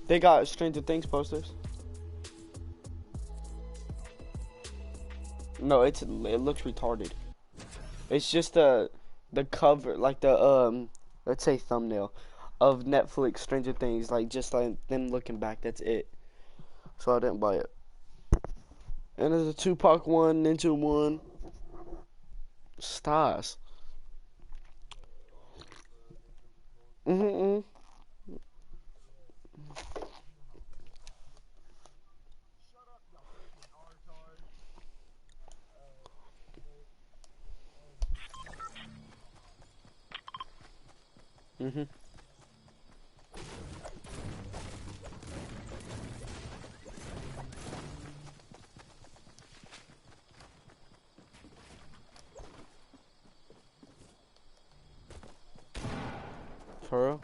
They got Stranger Things posters. No, it looks retarded. It's just the cover, like the let's say thumbnail of Netflix Stranger Things, like just like them looking back. That's it. So I didn't buy it. And there's a Tupac one, Ninja one. Stars. Mm-hmm. Mm-hmm. For real.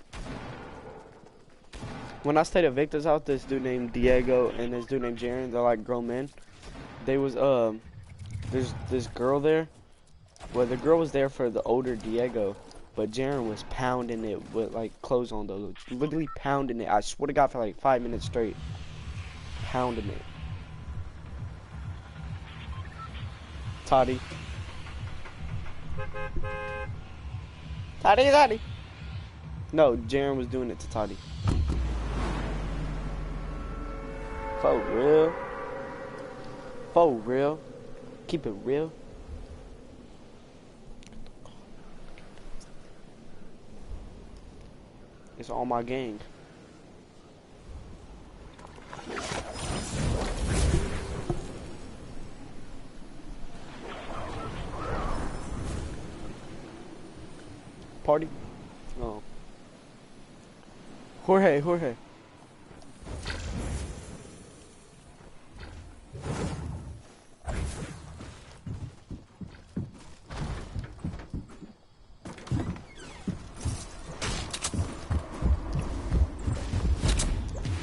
When I stayed at Victor's house, this dude named Diego and this dude named Jaren, they're like grown men. They was there's this girl there. Well, the girl was there for the older Diego, but Jaren was pounding it with like clothes on though, literally pounding it. I swear to God, for like 5 minutes straight, pounding it. Toddy. Toddy. No, Jaren was doing it to Toddy. For real. For real. Keep it real. It's all my gang. Party? Oh. Jorge.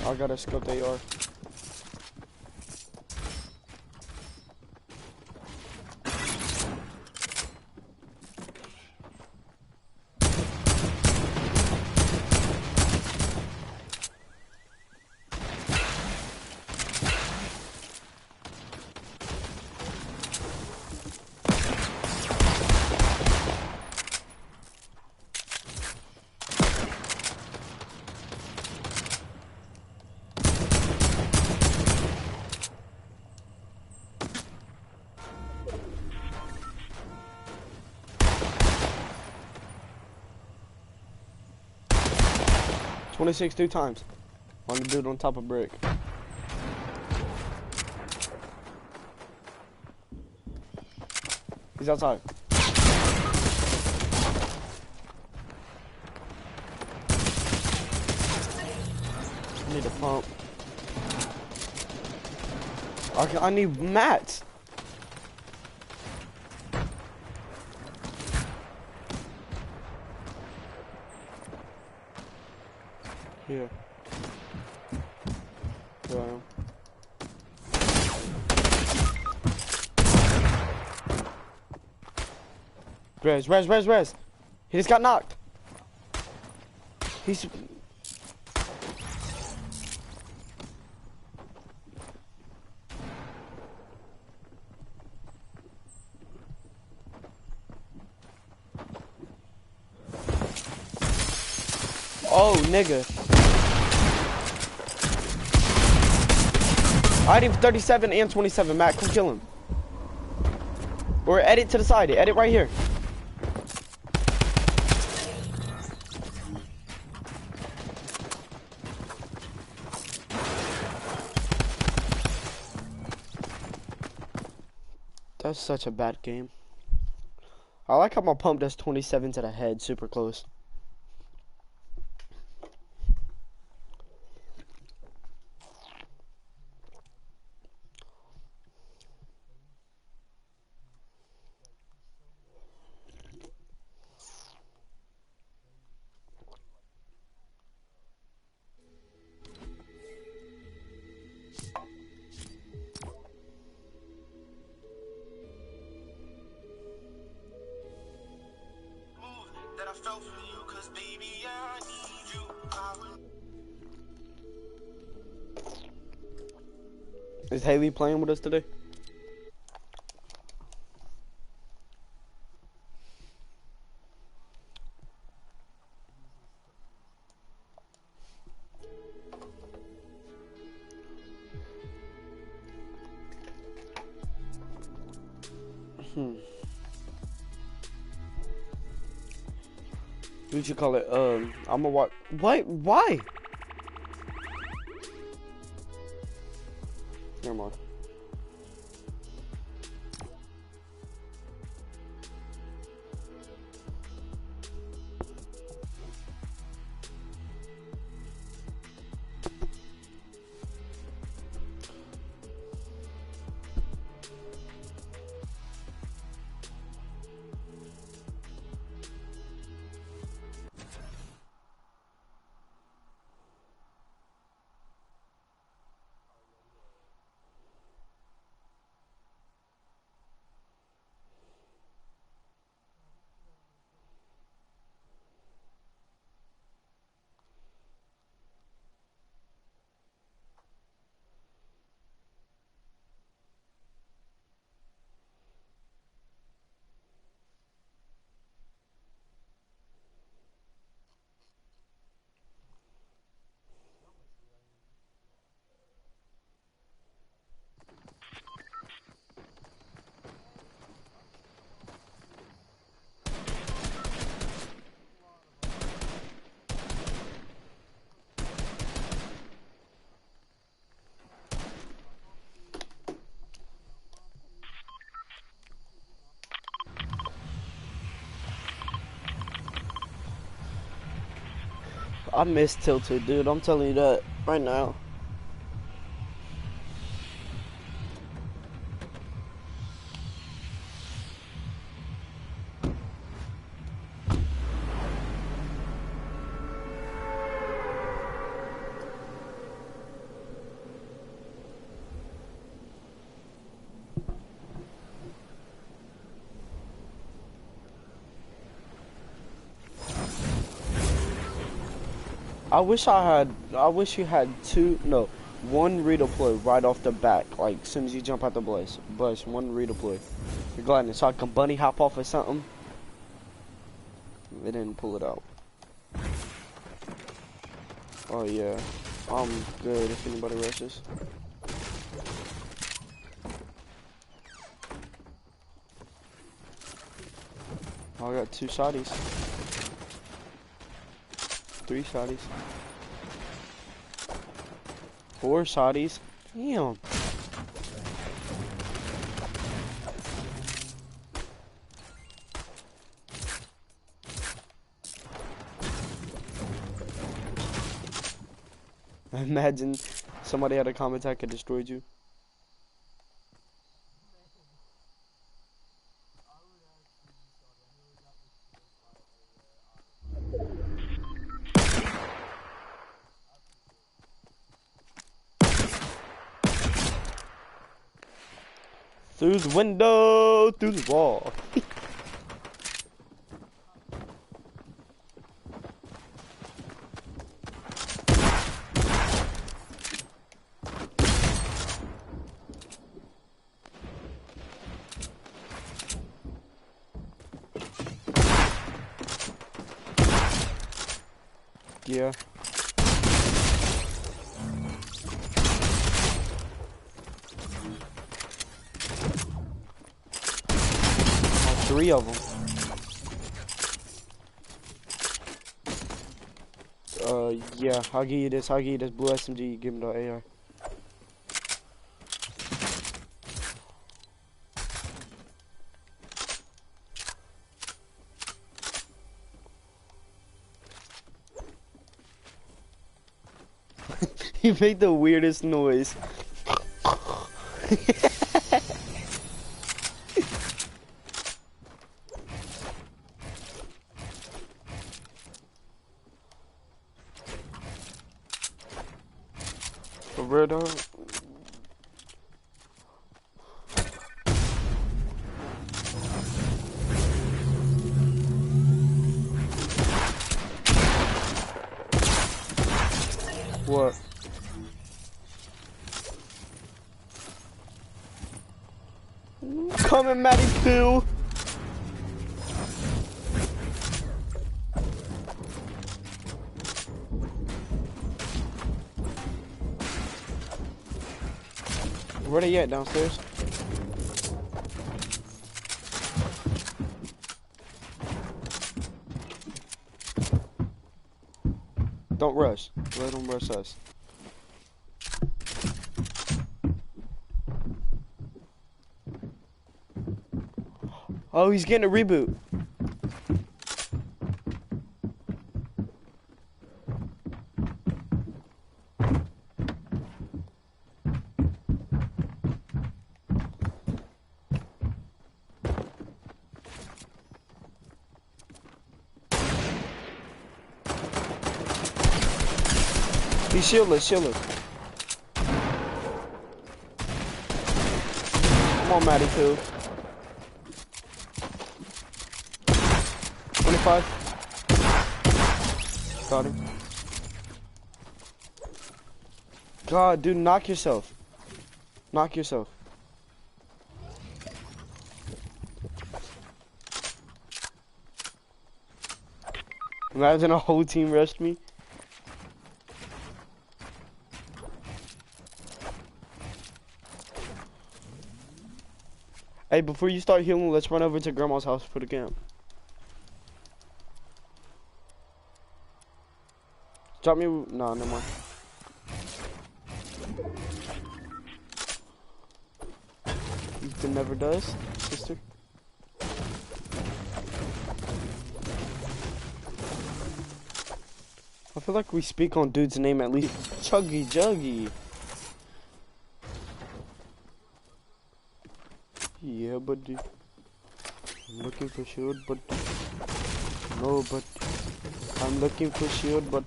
I gotta scope they are. $26 2 times on the dude on top of brick. He's outside. I need a pump. I need mats. Here. Here I am. Res. He just got knocked. He's... Oh, nigga. I need 37 and 27. Matt, come kill him. Or edit to the side. Edit right here. That's such a bad game. I like how my pump does 27 to the head. Super close. Is Haley playing with us today? What you call it? I'm gonna watch. What? Why? Never mind. I miss Tilted, dude. I'm telling you that right now. I wish you had one redeploy right off the back, like as soon as you jump out the bus, one redeploy. You're glad so I can bunny hop off or something. They didn't pull it out. Oh yeah, I'm good if anybody rushes. Oh, I got 2 shotties. 3 shotties. 4 shotties. Damn. Imagine somebody had a comet attack and destroyed you. Through the window, through the wall. Yeah. All 3 of them. Yeah, I'll give you this blue SMG, you give me the AR. You made the weirdest noise. Roberto. What? Coming, Matty Poo. Where they at? Downstairs? Don't rush. Let them rush us. Oh, he's getting a reboot. He's shieldless, shieldless. Come on, Matty Poo. 25. Got him. God, dude, knock yourself. Knock yourself. Imagine a whole team rushed me. Hey, before you start healing, let's run over to Grandma's house for the camp. Drop me. No, never mind. Ethan never does, sister. I feel like we speak on dude's name at least. Chuggy Juggy. Yeah, buddy. I'm looking for shield, buddy. No, buddy. I'm looking for shield, buddy.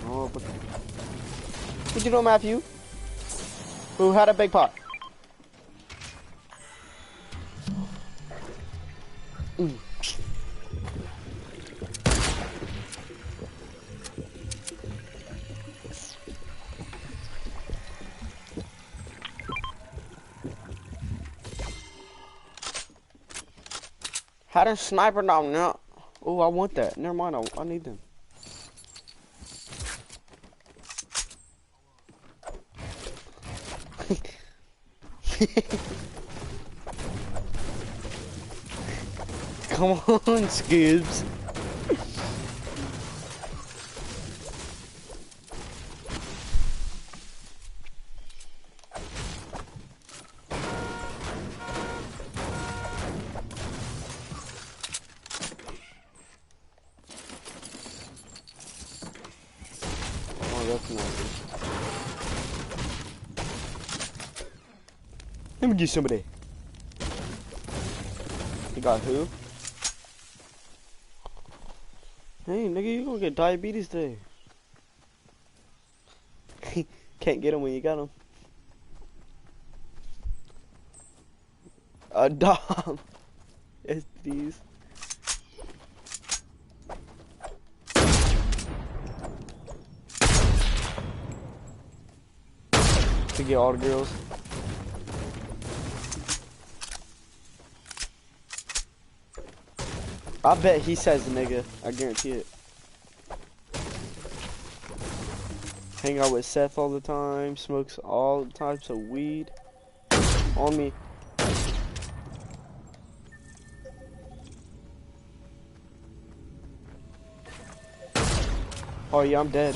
No, buddy. What you know, Matthew? Who had a big pot? Had a sniper down now. Oh, I want that. Never mind, I need them. Come on, Scoobs. Let me get somebody. You got who? Hey, nigga, you gonna get diabetes today. Can't get him when you got him. A dog. SDs. To get all the girls. I bet he says nigga. I guarantee it. Hang out with Seth all the time. Smokes all types of weed. On me. Oh yeah, I'm dead.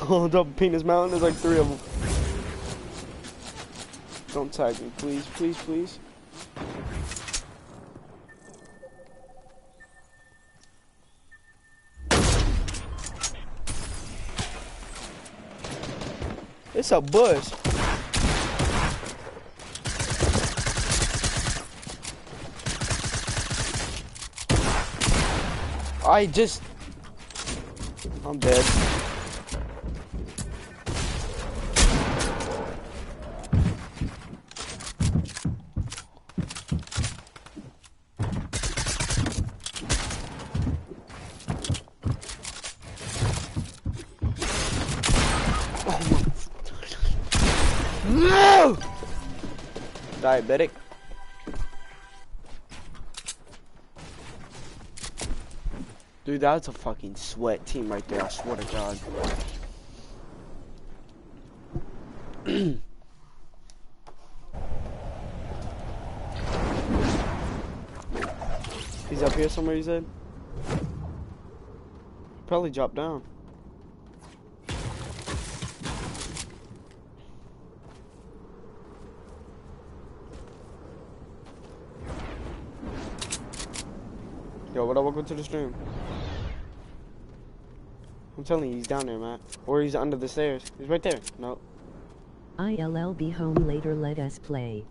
Oh, double penis mountain. There's like 3 of them. Don't tag me, please, please, please. It's a bush. I'm dead. Diabetic. Dude, that's a fucking sweat team right there, I swear to God. He's up here somewhere, he said? Probably dropped down. Yo, what up? Welcome to the stream. I'm telling you, he's down there, Matt. Or he's under the stairs. He's right there. Nope. ILL be home later, let us play.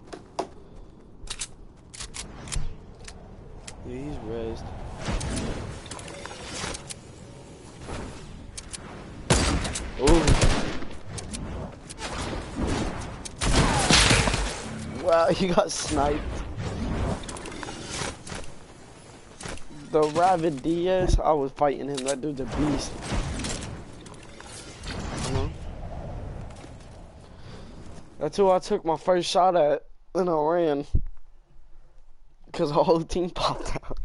Yeah, he's rezzed. Ooh. Wow, he got sniped. The Ravid Diaz, I was fighting him. That dude's a beast. That's who I took my first shot at, and I ran. Because the whole team popped out.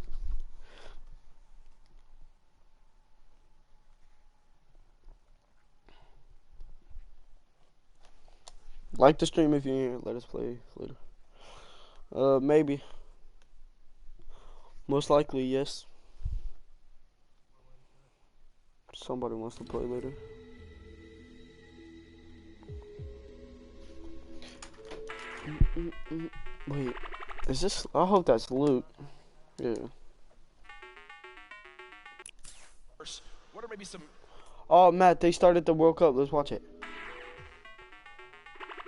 Like the stream if you're here. Let us play later. Maybe. Most likely, yes. Somebody wants to play later. Wait, is this? I hope that's loot. Yeah. What are maybe some? Oh, Matt, they started the World Cup. Let's watch it.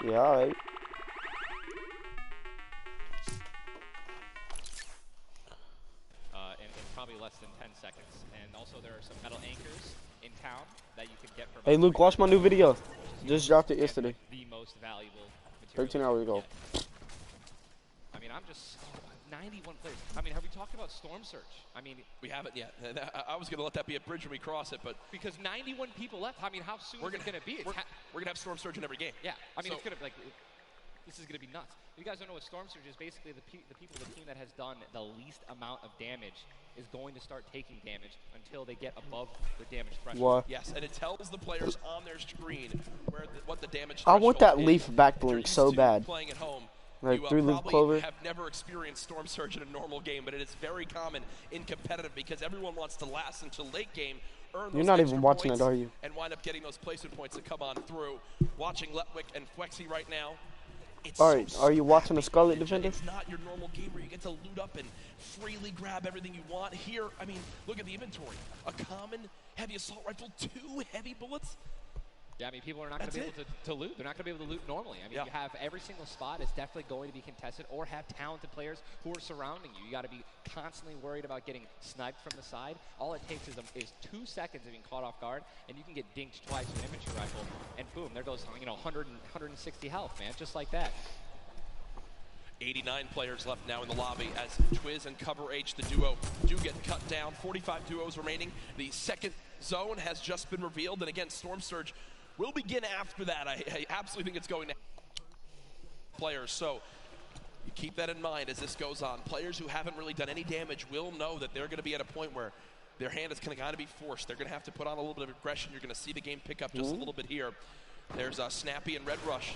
Yeah, alright. In probably less than 10 seconds. And also there are some metal anchors in town that you can get from. Hey, Luke, watch my new video. Just dropped it yesterday. The most valuable material. 13 hours ago. I mean, I'm just 91 players. I mean, have we talked about Storm Surge? I mean, we haven't yet. I was going to let that be a bridge when we cross it, but because 91 people left. I mean, how soon is it going to be? We're going to have Storm Surge in every game. Yeah, I mean, it's going to like. This is going to be nuts. You guys don't know what Storm Surge is. Basically, the people, the team that has done the least amount of damage is going to start taking damage until they get above the damage threshold. What? Yes, and it tells the players on their screen what the damage I want that threshold leaf is. back blink so bad. Playing at home, Like you 3-leaf probably clover. have never experienced Storm Surge in a normal game, but it is very common in competitive because everyone wants to last until late game. You're not even watching it, are you? And wind up getting those placement points that come on through. Watching Letwick and Flexi right now. Alright, so are you watching the Scarlet Defender? It's not your normal game where you get to loot up and freely grab everything you want. Here, I mean, look at the inventory. A common heavy assault rifle, 2 heavy bullets. Yeah, I mean, people are not going to be able to loot. They're not going to be able to loot normally. I mean, yeah. You have every single spot is definitely going to be contested or have talented players who are surrounding you. You got to be constantly worried about getting sniped from the side. All it takes is 2 seconds of being caught off guard, and you can get dinked twice with an infantry rifle, and boom, there goes 160 health, man, just like that. 89 players left now in the lobby as Twiz and Cover H, the duo, do get cut down. 45 duos remaining. The second zone has just been revealed, and again, Storm Surge will begin after that. I absolutely think it's going to players, so you keep that in mind as this goes on. Players who haven't really done any damage will know that they're going to be at a point where their hand is going to be forced. They're going to have to put on a little bit of aggression. You're going to see the game pick up just a little bit here. There's Snappy and Red Rush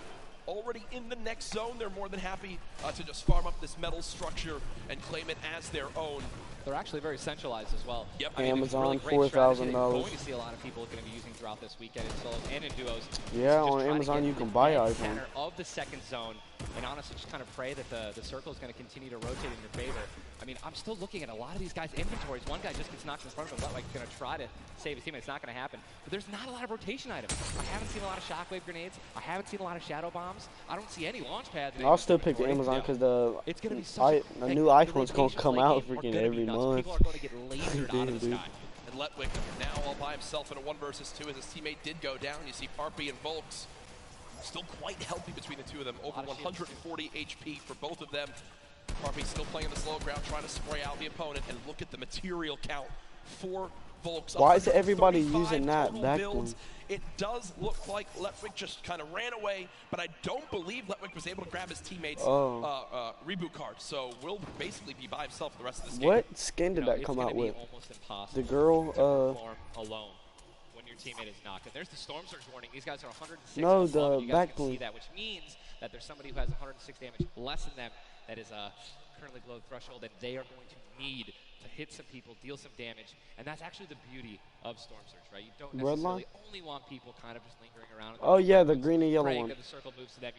already in the next zone. They're more than happy to just farm up this metal structure and claim it as their own. They're actually very centralized as well. Yep. I mean, Amazon, really $4,000. going to see a lot of people going to be using throughout this weekend in solos and in duos. Yeah, on Amazon you can buy iPhone. Center of the second zone, and honestly, just kind of pray that the circle is going to continue to rotate in your favor. I mean, I'm still looking at a lot of these guys' inventories. One guy just gets knocked in front of him. Letwick's going to try to save his team. It's not going to happen. But there's not a lot of rotation items. I haven't seen a lot of shockwave grenades. I haven't seen a lot of shadow bombs. I don't see any launch pads. I'll still pick the Amazon because the new iPhone's going to come out freaking every month. People are going to get lasered out of the sky. And Letwick now all by himself in a 1 versus 2 as his teammate did go down. You see Parpy and Volks still quite healthy between the two of them. Over 140 HP for both of them. Parpy still playing the slow ground, trying to spray out the opponent. And look at the material count. 4 Volks. Why is everybody 135 using that total back builds. bling? It does look like Letwick just kind of ran away, but I don't believe Letwick was able to grab his teammate's reboot card. So we'll basically be by himself for the rest of this game. What skin did that come out with? Almost impossible The girl, to perform alone when your teammate is knocked. And there's the Storm Surge warning. These guys are 106. No, above, the you guys back can see bling. that, which means that there's somebody who has 106 damage less than them that is currently below the threshold, and they are going to need to hit some people, deal some damage, and that's actually the beauty of Storm Surge, right? You don't necessarily only want people kind of just lingering around. Oh yeah, the green and yellow praying one. that the circle moves to them.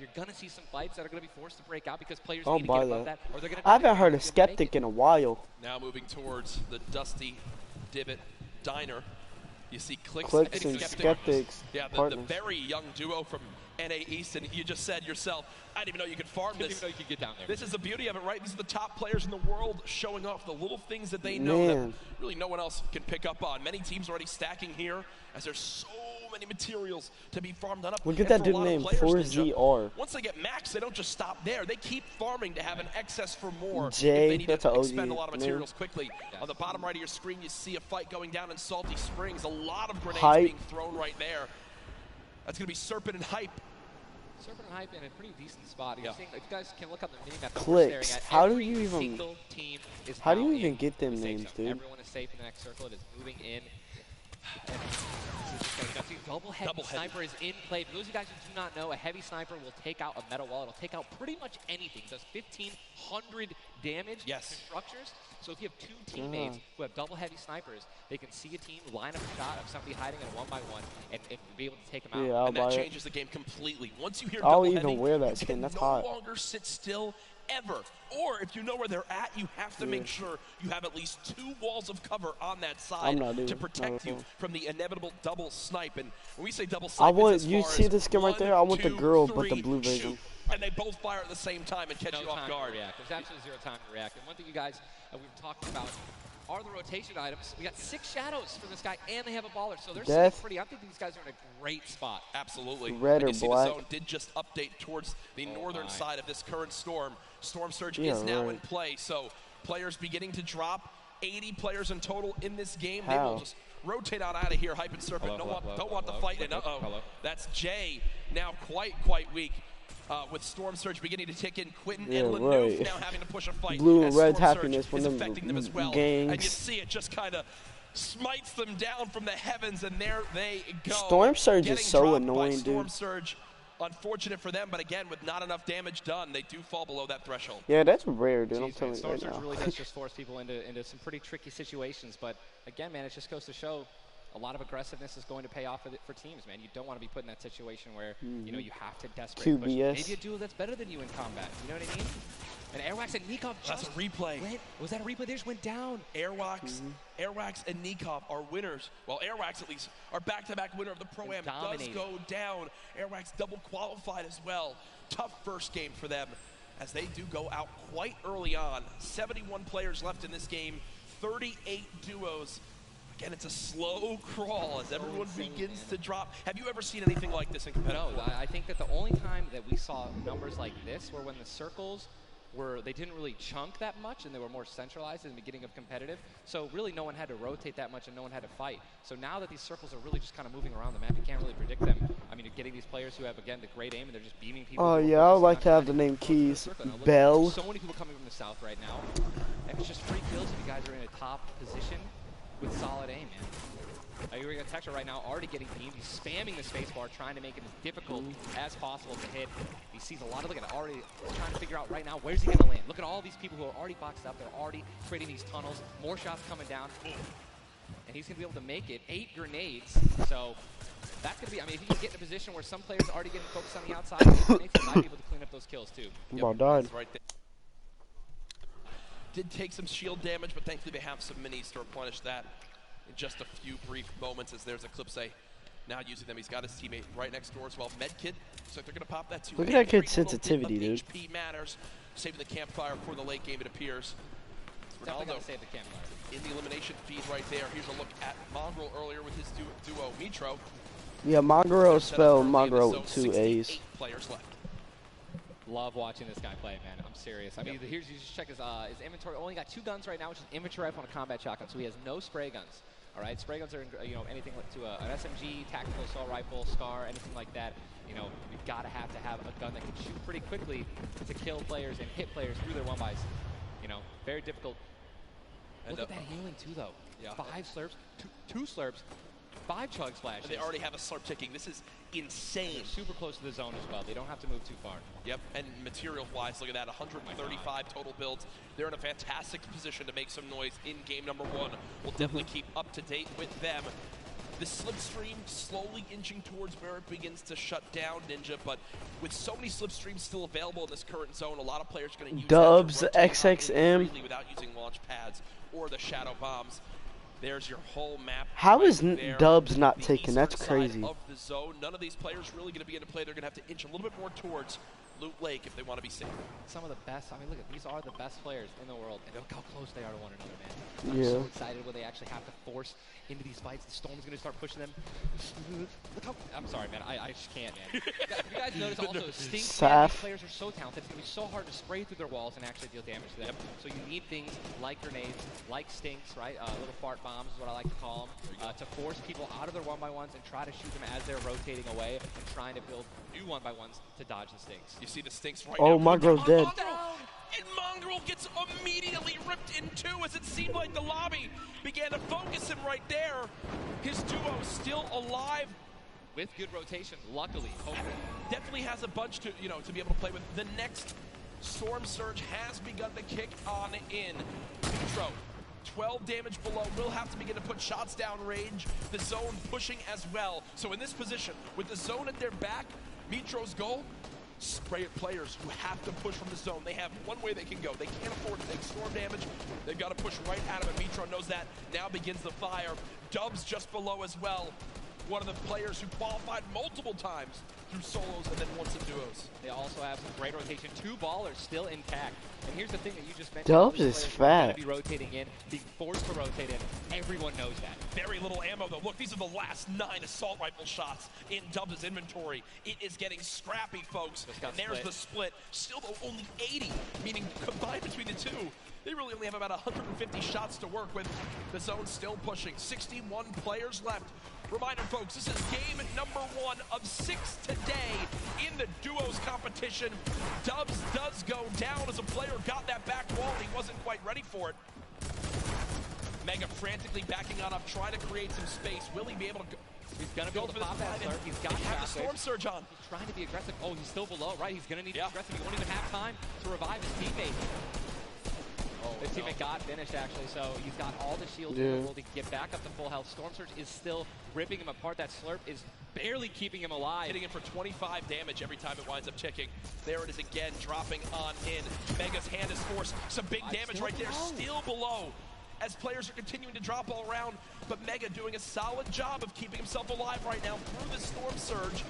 You're gonna see some fights that are gonna be forced to break out because players I'll need to buy get above that. that, or they're gonna. I haven't heard a skeptic in a while. Now moving towards the Dusty Divot Diner. You see Clicks and Skeptics. Yeah, the very young duo from NA East, and you just said yourself, I didn't even know you could farm this. Didn't even know you could get down there. This is the beauty of it, right? These are the top players in the world showing off the little things that they know that really no one else can pick up on. Many teams already stacking here as there's so many materials to be farmed up. Look at that dude named 4ZR. Once they get max, they don't just stop there. They keep farming to have an excess for more. Jay, if they need that's to an expend a OG lot of materials quickly. On the bottom right of your screen, you see a fight going down in Salty Springs. A lot of grenades being thrown right there. That's going to be Serpent and Hype. Serpent and Hype in a pretty decent spot. You're seeing, if you guys can look on the minimap, Clicks. How do you even? Single team is how do you even get them names, dude? Everyone is safe in the next circle. It is moving in. Double heavy sniper is in play. For those of you guys who do not know, a heavy sniper will take out a metal wall. It'll take out pretty much anything. It does 1,500 damage to structures. So if you have two teammates who have double heavy snipers, they can see a team, line up a shot of somebody hiding in a 1-by-1, and be able to take them out. Yeah, and that changes the game completely. Once you hear I'll double even heading, wear that skin. That's hot. No longer sit still ever. Or if you know where they're at, you have to make sure you have at least 2 walls of cover on that side to protect you from the inevitable double snipe. And when we say double snipe, I want you see the skin right there. I want the girl, but the blue version. And they both fire at the same time and catch you off guard. There's absolutely zero time to react. And one thing you guys we were talking about are the rotation items. We got 6 shadows for this guy, and they have a baller, so they're sitting pretty. I think these guys are in a great spot. Absolutely. Red or black. The zone did just update towards the northern side of this current storm. Storm Surge is now in play, so players beginning to drop. 80 players in total in this game. They will just rotate on out of here. Hype and Serpent don't want the fight. And that's Jay now quite weak. With Storm Surge beginning to tick in, Quentin and Lanouf now having to push a fight. Blue and red happiness when affecting them as well. Gangs. And you see it just kind of smites them down from the heavens, and there they go. Storm Surge is so annoying, dude. Storm Surge, unfortunate for them, but again, with not enough damage done, they do fall below that threshold. Yeah, that's rare, dude. I'm telling you Storm right Surge now. really does just force people into some pretty tricky situations, but again, man, it just goes to show a lot of aggressiveness is going to pay off for teams, man. You don't want to be put in that situation where you know you have to desperately push. Maybe a duo that's better than you in combat. You know what I mean? And Airwax and Nikov that's a replay. Was that a replay? They just went down. Airwax and Nikov are winners. Well, Airwax at least are back-to-back winner of the Pro-Am. Does go down. Airwax double qualified as well. Tough first game for them as they do go out quite early on. 71 players left in this game. 38 duos. Again, it's a slow crawl as everyone begins to drop. Have you ever seen anything like this in competitive? No, I think that the only time that we saw numbers like this were when the circles they didn't really chunk that much and they were more centralized in the beginning of competitive. So really no one had to rotate that much and no one had to fight. So now that these circles are really just kind of moving around the map, you can't really predict them. I mean, you're getting these players who have, again, the great aim and they're just beaming people. Oh, yeah, I would like to have the name Keys. Bell. So many people coming from the south right now. And it's just free kills if you guys are in a top position with solid aim, man. You're going to Texture right now, already getting beamed. He's spamming the spacebar, trying to make it as difficult as possible to hit. He sees a lot of, look at it, already trying to figure out right now, where's he going to land? Look at all these people who are already boxed up. They're already creating these tunnels. More shots coming down. And he's going to be able to make it. 8 grenades. So that's going to be, I mean, if you can get in a position where some players are already getting focused on the outside, 8 grenades, he might be able to clean up those kills too. Died. Right there. Did take some shield damage, but thankfully they have some minis to replenish that in just a few brief moments as there's Eclipse now using them. He's got his teammate right next door as well. Medkit, so they're going to pop that too. Look at that kid's sensitivity, dude. HP matters. Saving the campfire for the late game, it appears. Ronaldo save the campfire. In the elimination feed right there. Here's a look at Mongrel earlier with his duo, Mitro. Yeah, Mongrel spelled Mongrel with 2 A's. 8 players left. Love watching this guy play, man. I'm serious. I mean, here's, you just check his inventory. Only got 2 guns right now, which is infantry rifle and a combat shotgun. So he has no spray guns. All right, spray guns are, you know, anything like to an SMG, tactical assault rifle, SCAR, anything like that. You know, we've got to have a gun that can shoot pretty quickly to kill players and hit players through their 1-bys. You know, very difficult. Look at that healing too, though. Yeah. 5 slurps, two slurps, 5 chug splashes. And they already have a slurp ticking. This is insane. They're super close to the zone as well. They don't have to move too far. Yep, and material-wise, look at that, 135 total builds. They're in a fantastic position to make some noise in game number 1. We'll definitely keep up to date with them. The slipstream slowly inching towards where it begins to shut down Ninja, but with so many slipstreams still available in this current zone, a lot of players are going to use Dubs that to rotate XXM freely without using launch pads or the shadow bombs. There's your whole map. How right is there. Dubs not The taken? That's eastern crazy. side of the zone. None of these players really going to be into play. They're going to have to inch a little bit more towards Loot Lake if they want to be safe. Some of the best, I mean, look, these are the best players in the world, and look how close they are to one another, man. I'm so excited when they actually have to force into these fights. The Storm's going to start pushing them. Look how, I'm sorry, man, I just can't, man. You guys notice also, Stinks, man, these players are so talented. It's going to be so hard to spray through their walls and actually deal damage to them. So you need things like grenades, like Stinks, right? Little fart bombs is what I like to call them, to force people out of their 1-by-1s and try to shoot them as they're rotating away and trying to build new 1-by-1s to dodge the Stinks. You see the Stinks right now. Oh, my girl's dead. And Mongrel gets immediately ripped in 2 as it seemed like the lobby began to focus him right there. His duo still alive. With good rotation, luckily. Definitely has a bunch to, you know, to be able to play with. The next Storm Surge has begun to kick on in. Metro, 12 damage below, will have to begin to put shots down range. The zone pushing as well. So in this position, with the zone at their back, Metro's goal, spray at players who have to push from the zone. They have one way they can go. They can't afford to take storm damage. They've got to push right at him, and Metro knows that. Now begins the fire. Dubs just below as well. One of the players who qualified multiple times through solos and then once in duos. They also have some great rotation. 2 ballers still intact. And here's the thing that you just mentioned. Dubs is fat. Be rotating in, being forced to rotate in. Everyone knows that. Very little ammo though. Look, these are the last 9 assault rifle shots in Dubs' inventory. It is getting scrappy, folks. And there's the split. Still though only 80, meaning combined between the 2. They really only have about 150 shots to work with. The zone still pushing. 61 players left. Reminder, folks, this is game number 1 of 6 today in the duos competition. Dubs does go down as a player got that back wall and he wasn't quite ready for it. Mega frantically backing on up, trying to create some space. Will he be able to go? He's going to be able to pop that slurp. He's got the storm surge on. He's trying to be aggressive. Oh, he's still below, right? He's going to need to be aggressive. He won't even have time to revive his teammate. His teammate got finished, actually, so he's got all the shields available to get back up to full health. Storm Surge is still ripping him apart. That slurp is barely keeping him alive. Hitting him for 25 damage every time it winds up ticking. There it is again, dropping on in. Mega's hand is forced. Some big damage right there, still below. As players are continuing to drop all around, but Mega doing a solid job of keeping himself alive right now through the Storm Surge.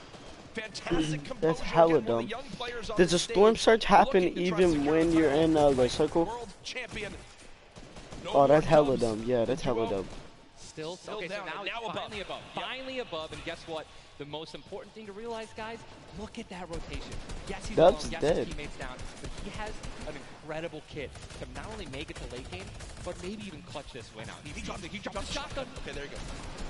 Fantastic composure. That's hella dumb. Does a storm surge happen even when you're in the circle? Oh, that's hella dumb. Yeah, that's hella dumb. Still okay, down. So now he's finally above. Finally above, and guess what? The most important thing to realize, guys, look at that rotation. Yes, he's alone. Yes, his teammate's down, but he has an incredible kit to not only make it to late game, but maybe even clutch this win out. He dropped the shotgun. Okay, there you go.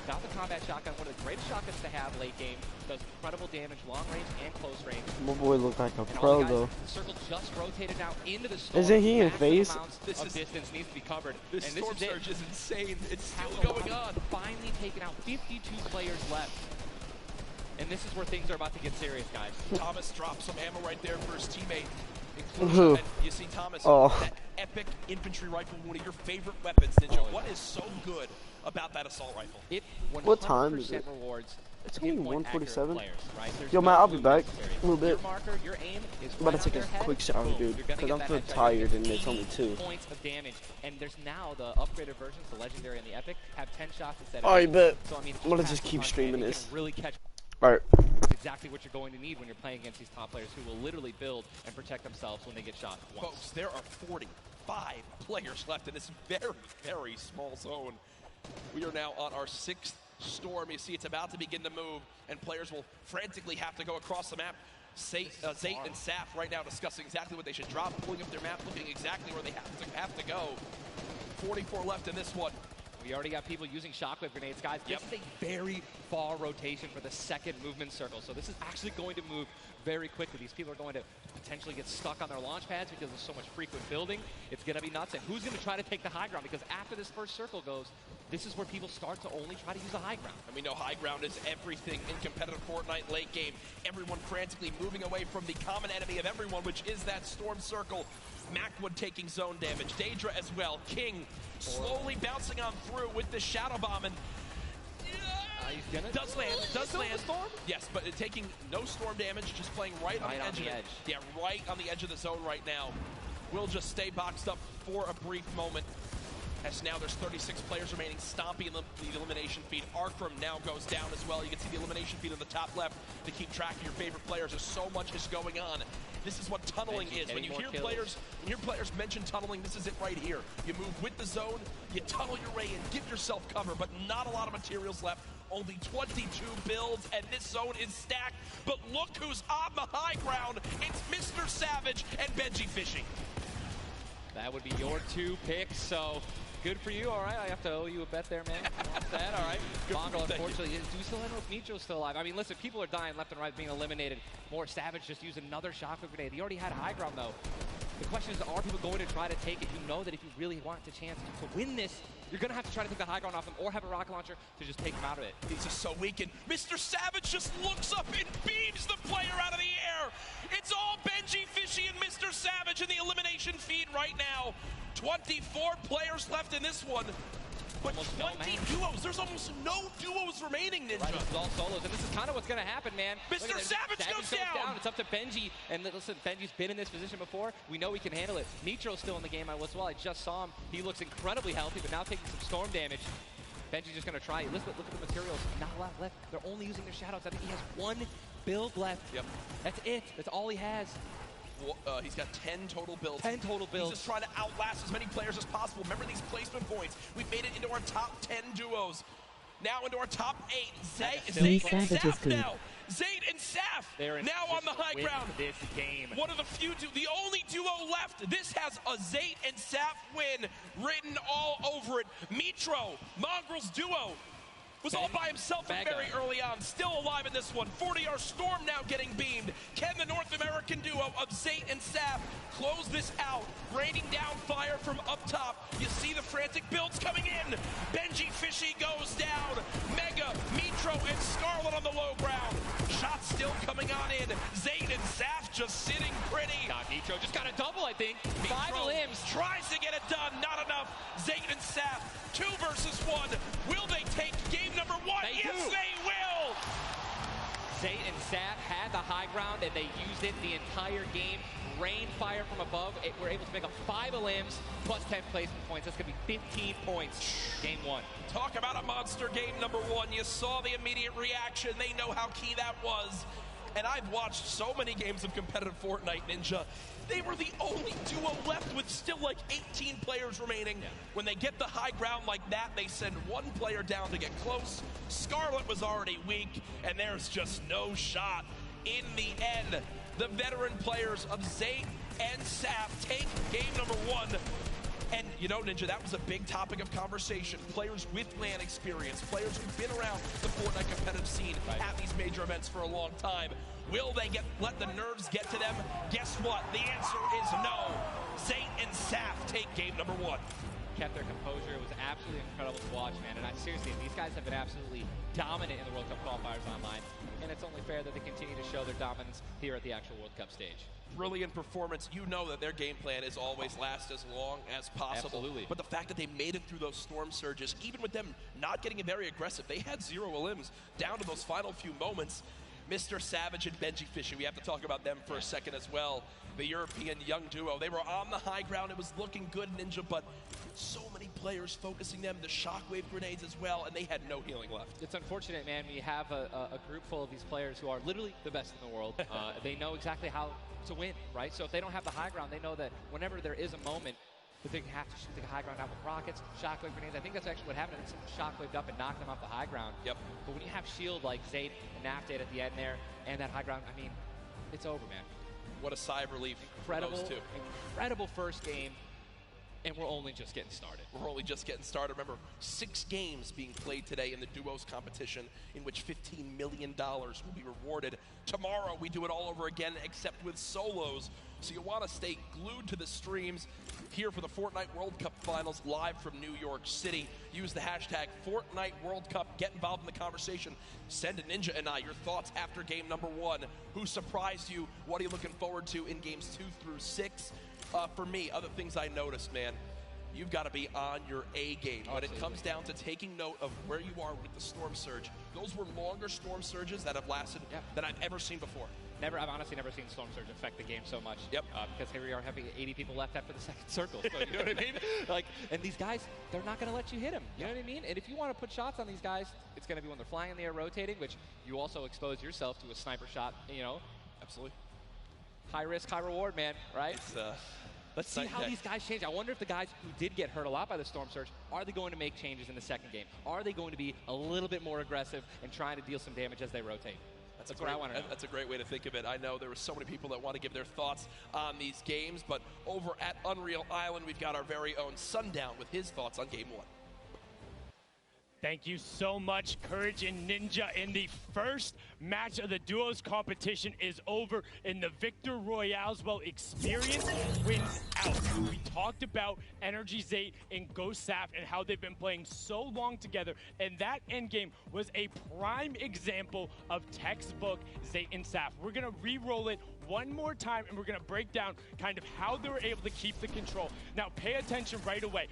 Got the combat shotgun, one of the greatest shotguns to have late game. Does incredible damage, long range and close range. My boy look like a pro though. The circle just rotated now into the storm. Isn't he in phase? This distance needs to be covered. This and storm surge is insane. It's still going on. Finally taken out. 52 players left. And this is where things are about to get serious, guys. Thomas drops some ammo right there for his teammate. And you see Thomas, that epic infantry rifle, one of your favorite weapons, Ninja. What is so good about that assault rifle? What time is it? Rewards it's only 1:47. Right? Yo, man, I'll be back a little bit. Your marker, your aim is I'm about to take a quick shower, dude, because I'm feeling tired and it's only 2. Points of damage, and there's now the upgraded versions, the legendary and the epic, have 10 shots instead of Alright, bet. So I mean, I'm gonna just keep streaming this. Really catch. Alright. Exactly what you're going to need when you're playing against these top players who will literally build and protect themselves when they get shot once. Folks, there are 45 players left in this very, very small zone. We are now on our 6th storm. You see it's about to begin to move, and players will frantically have to go across the map. Zayt and Saf right now discussing exactly what they should drop, pulling up their map, looking exactly where they have to go. 44 left in this one. We already got people using shockwave grenades, guys. This is a very far rotation for the second movement circle, so this is actually going to move very quickly. These people are going to potentially get stuck on their launch pads because there's so much frequent building. It's going to be nuts. And who's going to try to take the high ground? Because after this first circle goes, this is where people start to only try to use the high ground. And we know high ground is everything in competitive Fortnite late game. Everyone frantically moving away from the common enemy of everyone, which is that storm circle. Macwood taking zone damage. Daedra as well. King slowly bouncing on through with the Shadow Bomb. And does land. Storm? Yes, but taking no storm damage, just playing right on the edge of it. Yeah, right on the edge of the zone right now. Will just stay boxed up for a brief moment. As now there's 36 players remaining. Stompy in the elimination feed. Arkram now goes down as well. You can see the elimination feed on the top left to keep track of your favorite players. There's so much is going on. This is what tunneling is. When you hear players mention tunneling, this is it right here. You move with the zone, you tunnel your way in, give yourself cover, but not a lot of materials left. Only 22 builds, and this zone is stacked. But look who's on the high ground. It's Mr. Savage and Benji Fishing. That would be your 2 picks, so good for you. All right, I have to owe you a bet there, man. Watch that. All right. Mongrel, unfortunately, do we still end with Mitro's still alive? I mean, listen, people are dying left and right, being eliminated. More Savage just used another shockwave grenade. He already had high ground, though. The question is, are people going to try to take it? You know that if you really want the chance to win this, you're going to have to try to take the high ground off him or have a rocket launcher to just take him out of it. He's just so weakened. Mr. Savage just looks up and beams the player out of the air. It's all Benji Fishy and Mr. Savage in the elimination feed right now. 24 players left in this one. But 20 duos. There's almost no duos remaining, Ninja. Right, it's all solos, and this is kind of what's going to happen, man. Mr. Savage goes down. It's up to Benji, and listen, Benji's been in this position before. We know he can handle it. Nitro's still in the game as well. I just saw him. He looks incredibly healthy, but now taking some storm damage. Benji's just going to try. Look at the materials. Not a lot left. They're only using their shadows. I think he has 1 build left. Yep. That's it. That's all he has. He's got 10 total builds. 10 total builds. He's just trying to outlast as many players as possible. Remember these placement points. We've made it into our top 10 duos. Now into our top 8. Zayt and Saf now. Zayt and Saf now on the high ground. This game. One of the only duo left. This has a Zayt and Saf win written all over it. Mitro, Mongrel's duo, was all by himself very early on. Still alive in this one. 40R Storm now getting beamed. Can the North American duo of Zayt and Saf close this out? Raining down fire from up top. You see the frantic builds coming in. Benji Fishy goes down. Mega, Mitro, and Scarlet on the low ground. Shots still coming on in. Zayt and Saf just sitting pretty. Mitro just got a double, I think. Mitro 5 limbs. Tries to get it done. Not enough. Zayt and Saf, 2 versus 1. Will they take game number 1? Yes, they will. Zayt and Saf had the high ground, and they used it the entire game. Rain fire from above. We're able to make up 5 limbs plus 10 placement points. That's going to be 15 points. Game 1. Talk about a monster game number 1. You saw the immediate reaction. They know how key that was. And I've watched so many games of competitive Fortnite, Ninja. They were the only duo left with still like 18 players remaining. Yeah. When they get the high ground like that, they send 1 player down to get close. Scarlet was already weak, and there's just no shot. In the end, the veteran players of Zayt and Saf take game number 1. And you know, Ninja, that was a big topic of conversation. Players with LAN experience, players who've been around the Fortnite competitive scene at these major events for a long time. Will they let the nerves get to them? Guess what? The answer is no. Zayt and Saf take game number 1. Kept their composure. It was absolutely incredible to watch, man. And seriously, these guys have been absolutely dominant in the World Cup qualifiers online. And it's only fair that they continue to show their dominance here at the actual World Cup stage. Brilliant performance. You know that their game plan is always last as long as possible. Absolutely. But the fact that they made it through those storm surges, even with them not getting very aggressive, they had 0 limbs down to those final few moments. Mr. Savage and Benji Fishy, we have to talk about them for a second as well. The European young duo. They were on the high ground. It was looking good, Ninja, but so many players focusing them, the shockwave grenades as well, and they had no healing left. It's unfortunate, man. We have a group full of these players who are literally the best in the world. They know exactly how to win, right? So if they don't have the high ground, they know that whenever there is a moment, that they have to shoot the high ground out with rockets, shockwave grenades. I think that's actually what happened. Someone shockwaved up and knocked them off the high ground. Yep. But when you have shield like Zayt and Napdate at the end there, and that high ground, I mean, it's over, man. What a sigh of relief. Incredible, for those two. incredible first game, and we're only just getting started. We're only just getting started. Remember, 6 games being played today in the duos competition, in which $15 million will be rewarded. Tomorrow, we do it all over again, except with solos. So you want to stay glued to the streams here for the Fortnite World Cup Finals live from New York City. Use the hashtag Fortnite World Cup. Get involved in the conversation. Send a Ninja and I your thoughts after game number 1. Who surprised you? What are you looking forward to in games 2 through 6? For me, other things I noticed, man, you've got to be on your A game. When it comes down to taking note of where you are with the storm surge, those were longer storm surges that have lasted than I've ever seen before. I've honestly never seen Storm Surge affect the game so much. Yep. Because here we are having 80 people left after the second circle. So, you know what I mean? Like, and these guys, they're not going to let you hit them. You know what I mean? And if you want to put shots on these guys, it's going to be when they're flying in the air, rotating, which you also expose yourself to a sniper shot. You know. Absolutely. High risk, high reward, man. Right? It's, let's see how these guys change. I wonder if the guys who did get hurt a lot by the Storm Surge, are they going to make changes in the second game? Are they going to be a little bit more aggressive and trying to deal some damage as they rotate? That's what I want to know. That's a great way to think of it. I know there were so many people that want to give their thoughts on these games, but over at Unreal Island, we've got our very own Sundown with his thoughts on game 1. Thank you so much, Courage and Ninja. And the first match of the duos competition is over, and the Victor Royale's experience wins out. We talked about Energy Zate and Ghost Saf and how they've been playing so long together, and that endgame was a prime example of textbook Zate and Saf. We're going to re-roll it one more time, and we're going to break down kind of how they were able to keep the control. Now, pay attention right away.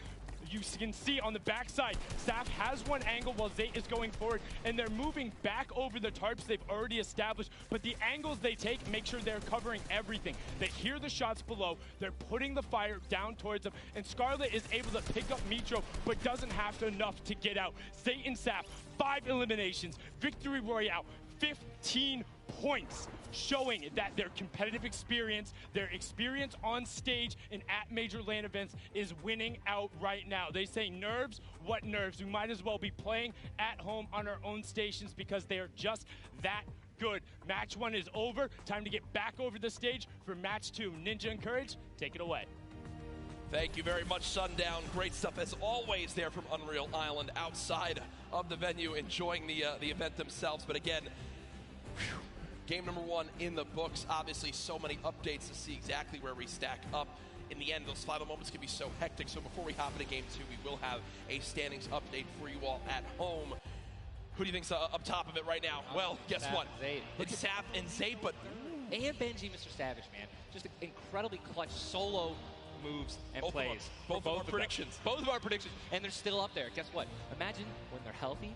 You can see on the backside, Saf has one angle while Zate is going forward, and they're moving back over the tarps they've already established, but the angles they take make sure they're covering everything. They hear the shots below, they're putting the fire down towards them, and Scarlet is able to pick up Mitro, but doesn't have enough to get out. Zate and Saf, 5 eliminations, Victory Royale, 15 points, showing that their competitive experience, their experience on stage and at major LAN events is winning out right now. They say nerves, what nerves? We might as well be playing at home on our own stations because they are just that good. Match 1 is over. Time to get back over the stage for match 2. Ninja and Courage, take it away. Thank you very much, Sundown. Great stuff as always there from Unreal Island outside of the venue, enjoying the event themselves. But again, game number 1 in the books. Obviously, so many updates to see exactly where we stack up. In the end, those final moments can be so hectic. So before we hop into game 2, we will have a standings update for you all at home. Who do you think's up top of it right now? Well, guess what? It's Saf and Zate, but and Benji, Mr. Savage, man. Just incredibly clutch solo moves and plays. Both of our predictions. Both of our predictions. And they're still up there. Guess what? Imagine when they're healthy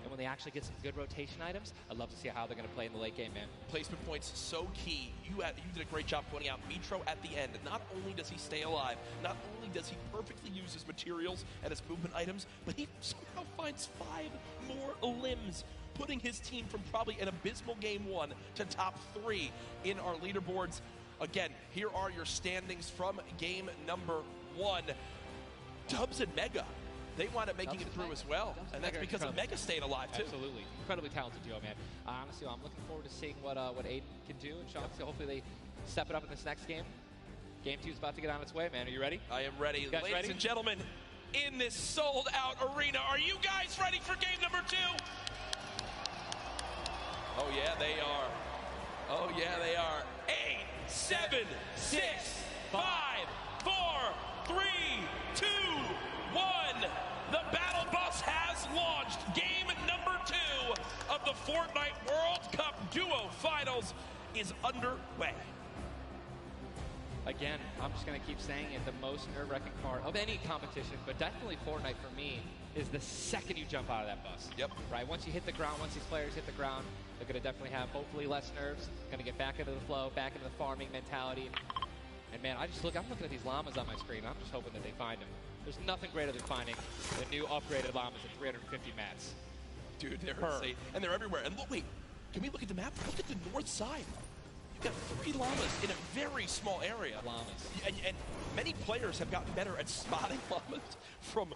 and when they actually get some good rotation items. I'd love to see how they're going to play in the late game, man. Placement points so key. You did a great job pointing out Mitro at the end. Not only does he stay alive, not only does he perfectly use his materials and his movement items, but he somehow finds 5 more limbs, putting his team from probably an abysmal game 1 to top 3 in our leaderboards. Again, here are your standings from game number 1. Dubs and Mega, they wound up making it through as well, and that's because of Mega staying alive too. Absolutely, incredibly talented duo, man. Honestly, I'm looking forward to seeing what Aiden can do, and Sean, so hopefully they step it up in this next game. Game 2 is about to get on its way, man. Are you ready? I am ready. Ladies and gentlemen, in this sold-out arena, are you guys ready for game number 2? Oh yeah, they are. Oh yeah, they are. 8, 7, 6, 5, 4, 3, 2, 1. The battle bus has launched. Game number 2 of the Fortnite World Cup Duo Finals is underway. Again, I'm just going to keep saying it, the most nerve-wracking part of any competition, but definitely Fortnite for me, is the second you jump out of that bus. Yep. Right? Once you hit the ground, once these players hit the ground, they're going to definitely have hopefully less nerves, going to get back into the flow, back into the farming mentality. And man, I'm looking at these llamas on my screen. I'm just hoping that they find them. There's nothing greater than finding the new upgraded llamas at 350 mats. Dude, they're insane. And they're everywhere. And look, wait, can we look at the map? Look at the north side. You've got 3 llamas in a very small area. Llamas. And many players have gotten better at spotting llamas from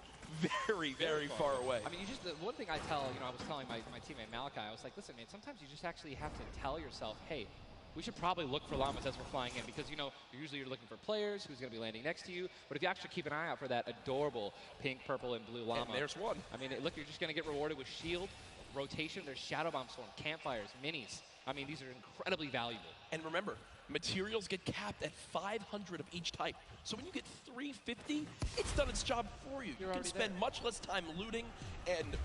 very, very far away. I mean, the one thing I tell, I was telling my teammate Malachi, I was like, listen, man, sometimes you just actually have to tell yourself, hey, we should probably look for llamas as we're flying in, because, you know, usually you're looking for players who's going to be landing next to you. But if you actually keep an eye out for that adorable pink, purple, and blue llama. And there's one. I mean, look, you're just going to get rewarded with shield, rotation. There's Shadow Bomb Storm, campfires, minis. I mean, these are incredibly valuable. And remember, materials get capped at 500 of each type. So when you get 350, it's done its job for you. You can spend much less time looting and,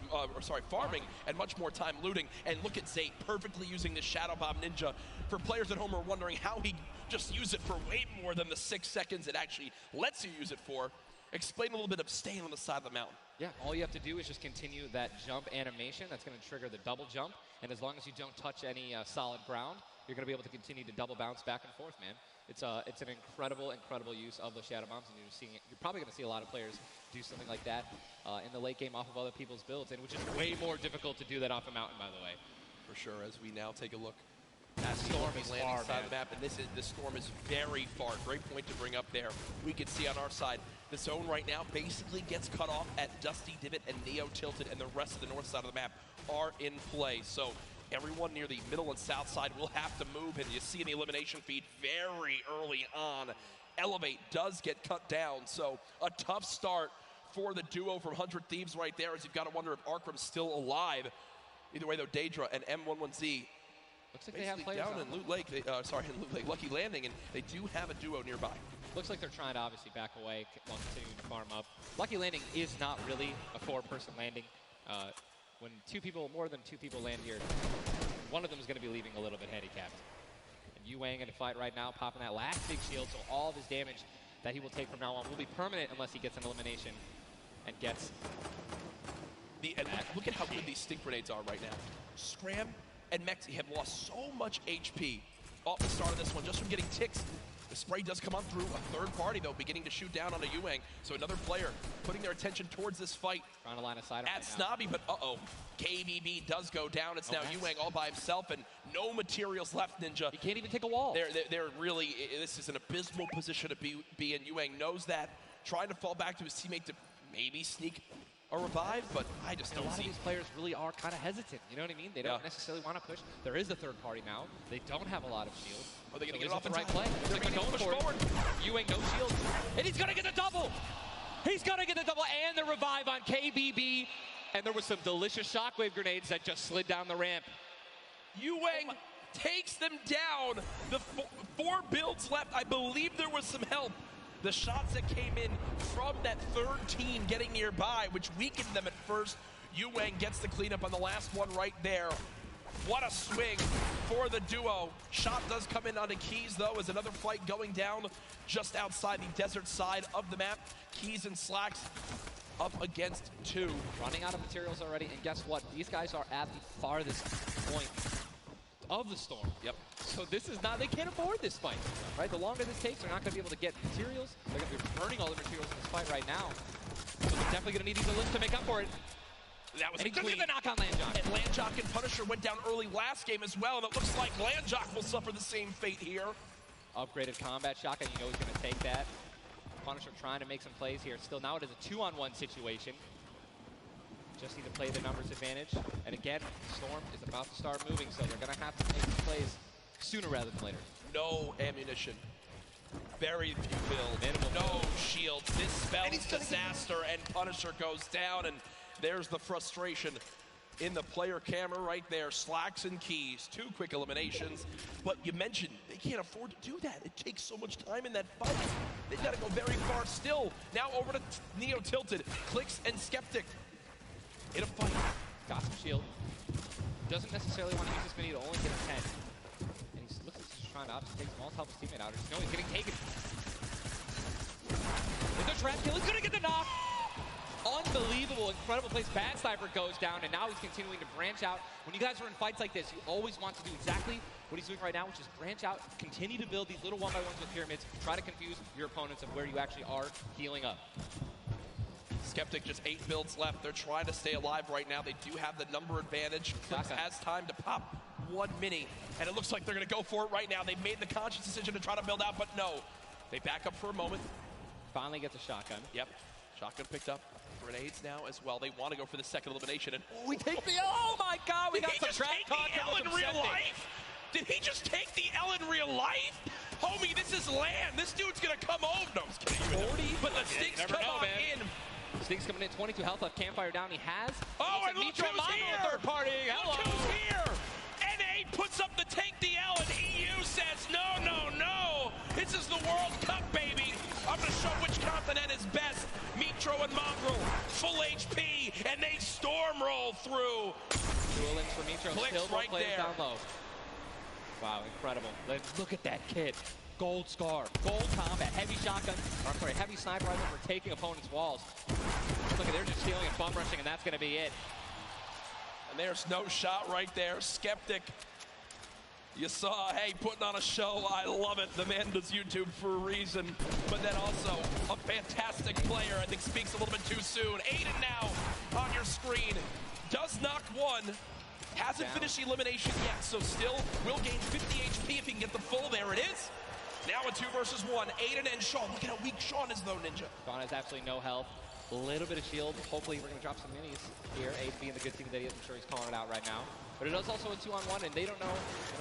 farming, and much more time looting. And look at Zay perfectly using the Shadow Bomb Ninja. For players at home who are wondering how he just used it for way more than the 6 seconds it actually lets you use it for, explain a little bit of staying on the side of the mountain. Yeah, all you have to do is just continue that jump animation. That's going to trigger the double jump. And as long as you don't touch any solid ground, you're going to be able to continue to double bounce back and forth, man. It's an incredible, incredible use of the Shadow Bombs, and you're probably going to see a lot of players do something like that in the late game off of other people's builds, and which is way more difficult to do that off a mountain, by the way. For sure, as we now take a look at the Storm is landing far, side of the map, and this Storm is very far. Great point to bring up there. We can see on our side, the zone right now basically gets cut off at Dusty Divot and Neo Tilted, and the rest of the north side of the map are in play. So everyone near the middle and south side will have to move, and you see in the elimination feed very early on, Elevate does get cut down. So a tough start for the duo from 100 Thieves right there, as you've got to wonder if Arkram's still alive. Either way, though, Daedra and M11Z looks like they have players down in Loot Lake. Lucky Landing, and they do have a duo nearby. Looks like they're trying to obviously back away while continuing to farm up. Lucky Landing is not really a 4-person landing. When more than two people land here, one of them is going to be leaving a little bit handicapped. And Yu Wang in a fight right now, popping that last big shield, so all of his damage that he will take from now on will be permanent unless he gets an elimination and gets. Look at how good these stink grenades are right now. Scram and Mexi have lost so much HP off the start of this one just from getting ticks. The spray does come on through. A third party, though, beginning to shoot down on a Yu Wang. So another player putting their attention towards this fight. Trying to line of sight at Snobby, but KBB does go down. It's now Yu Wang all by himself, and no materials left, Ninja. He can't even take a wall. They're really, this is an abysmal position to be in. Yu Wang knows that, trying to fall back to his teammate to maybe sneak a revive, but I just don't see. A lot of these players really are kind of hesitant, you know what I mean? They don't necessarily want to push. There is a third party now. They don't have a lot of shield. Are they going to get off off the right play? They're going to push forward. Yu Wang, no shield. And he's going to get the double! He's going to get the double and the revive on KBB. And there was some delicious shockwave grenades that just slid down the ramp. Yu Wang takes them down. The 4 builds left. I believe there was some help. The shots that came in from that third team getting nearby, which weakened them at first. Yu Wang gets the cleanup on the last one right there. What a swing for the duo. Shot does come in onto Keys, though, as another fight going down just outside the desert side of the map. Keys and Slacks up against 2. Running out of materials already, and guess what? These guys are at the farthest point of the Storm. Yep. So this is not, they can't afford this fight, right? The longer this takes, they're not going to be able to get materials. They're going to be burning all the materials in this fight right now. So they're definitely going to need these elims to make up for it. That was and he couldn't get the knock on Landjock. And Landjock and Punisher went down early last game as well, and it looks like Landjock will suffer the same fate here. Upgraded combat shotgun, you know he's going to take that. Punisher trying to make some plays here. Still, now it is a 2-on-1 situation. Just need to play the numbers advantage. And again, Storm is about to start moving, so they're going to have to make some plays sooner rather than later. No ammunition. Very few builds. No shield. This spells disaster, and Punisher goes down, and there's the frustration in the player camera right there. Slacks and Keys, 2 quick eliminations. But you mentioned they can't afford to do that. It takes so much time in that fight. They've got to go very far still. Now over to Neo Tilted, Clicks and Skeptic in a fight. Got some shield. Doesn't necessarily want to use this mini to only get a 10. And he looks like he's trying to obviously take some walls, help his teammate out. No, he's getting taken. Is there trap kill? He's going to get the knock. Unbelievable, incredible place. Bad Sniper goes down, and now he's continuing to branch out. When you guys are in fights like this, you always want to do exactly what he's doing right now, which is branch out, continue to build these little 1x1s with pyramids, try to confuse your opponents of where you actually are healing up. Skeptic, just 8 builds left. They're trying to stay alive right now. They do have the number advantage. Clicks has time to pop 1 mini, and it looks like they're going to go for it right now. They've made the conscious decision to try to build out, but no. They back up for a moment. Finally gets a shotgun. Yep. Shotgun picked up. Grenades now as well. They want to go for the second elimination. And we take the, oh my God, we got some trap talk in real life. Did he just take the L in real life? Homie, this is land. This dude's gonna come over. No, I'm just kidding. 40, but the Stinks come on in. Stinks coming in, 22 health left, Campfire down, he has. Oh, and look who's here! Third party, hello! Look who's here! NA puts up the take the L, and EU says, no, no, no! This is the World Cup, baby! I'm gonna show which continent is best. Mitro and Mongrel, full HP, and they storm roll through. Dual links for Mitro, Clicks still right there. Down low. Wow, incredible. Look at that kit. Gold Scar, Gold Combat, Heavy Shotgun, or I'm sorry, Heavy Sniper Rifle for taking opponents' walls. Look at, they're just stealing and bum rushing, and that's going to be it. And there's no shot right there. Skeptic, you saw, hey, putting on a show. I love it. The man does YouTube for a reason. But then also a fantastic player. I think speaks a little bit too soon. Aiden now on your screen. Does knock one. Hasn't finished the elimination yet, so still will gain 50 HP if he can get the full. There it is. Now a 2 versus 1. Aiden and Sean. Look at how weak Sean is, though, Ninja. Sean has absolutely no health. A little bit of shield. Hopefully we're going to drop some minis here. Aiden being the good team that he is. I'm sure he's calling it out right now. But it is also a 2-on-1, and they don't know,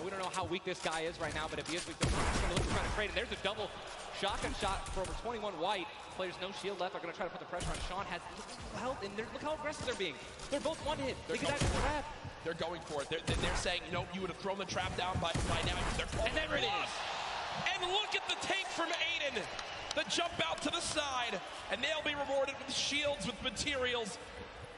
we don't know how weak this guy is right now, but if he is weak, they're going to look to try to trade. And there's a double shotgun shot for over 21 white. Players no shield left are going to try to put the pressure on. Sean has health, and look how aggressive they're being. They're both one hit. They can actually trap. They're going for it. They're saying, you know, you would have thrown the trap down by now. And there it is. And look at the take from Aiden. The jump out to the side, and they'll be rewarded with shields, with materials.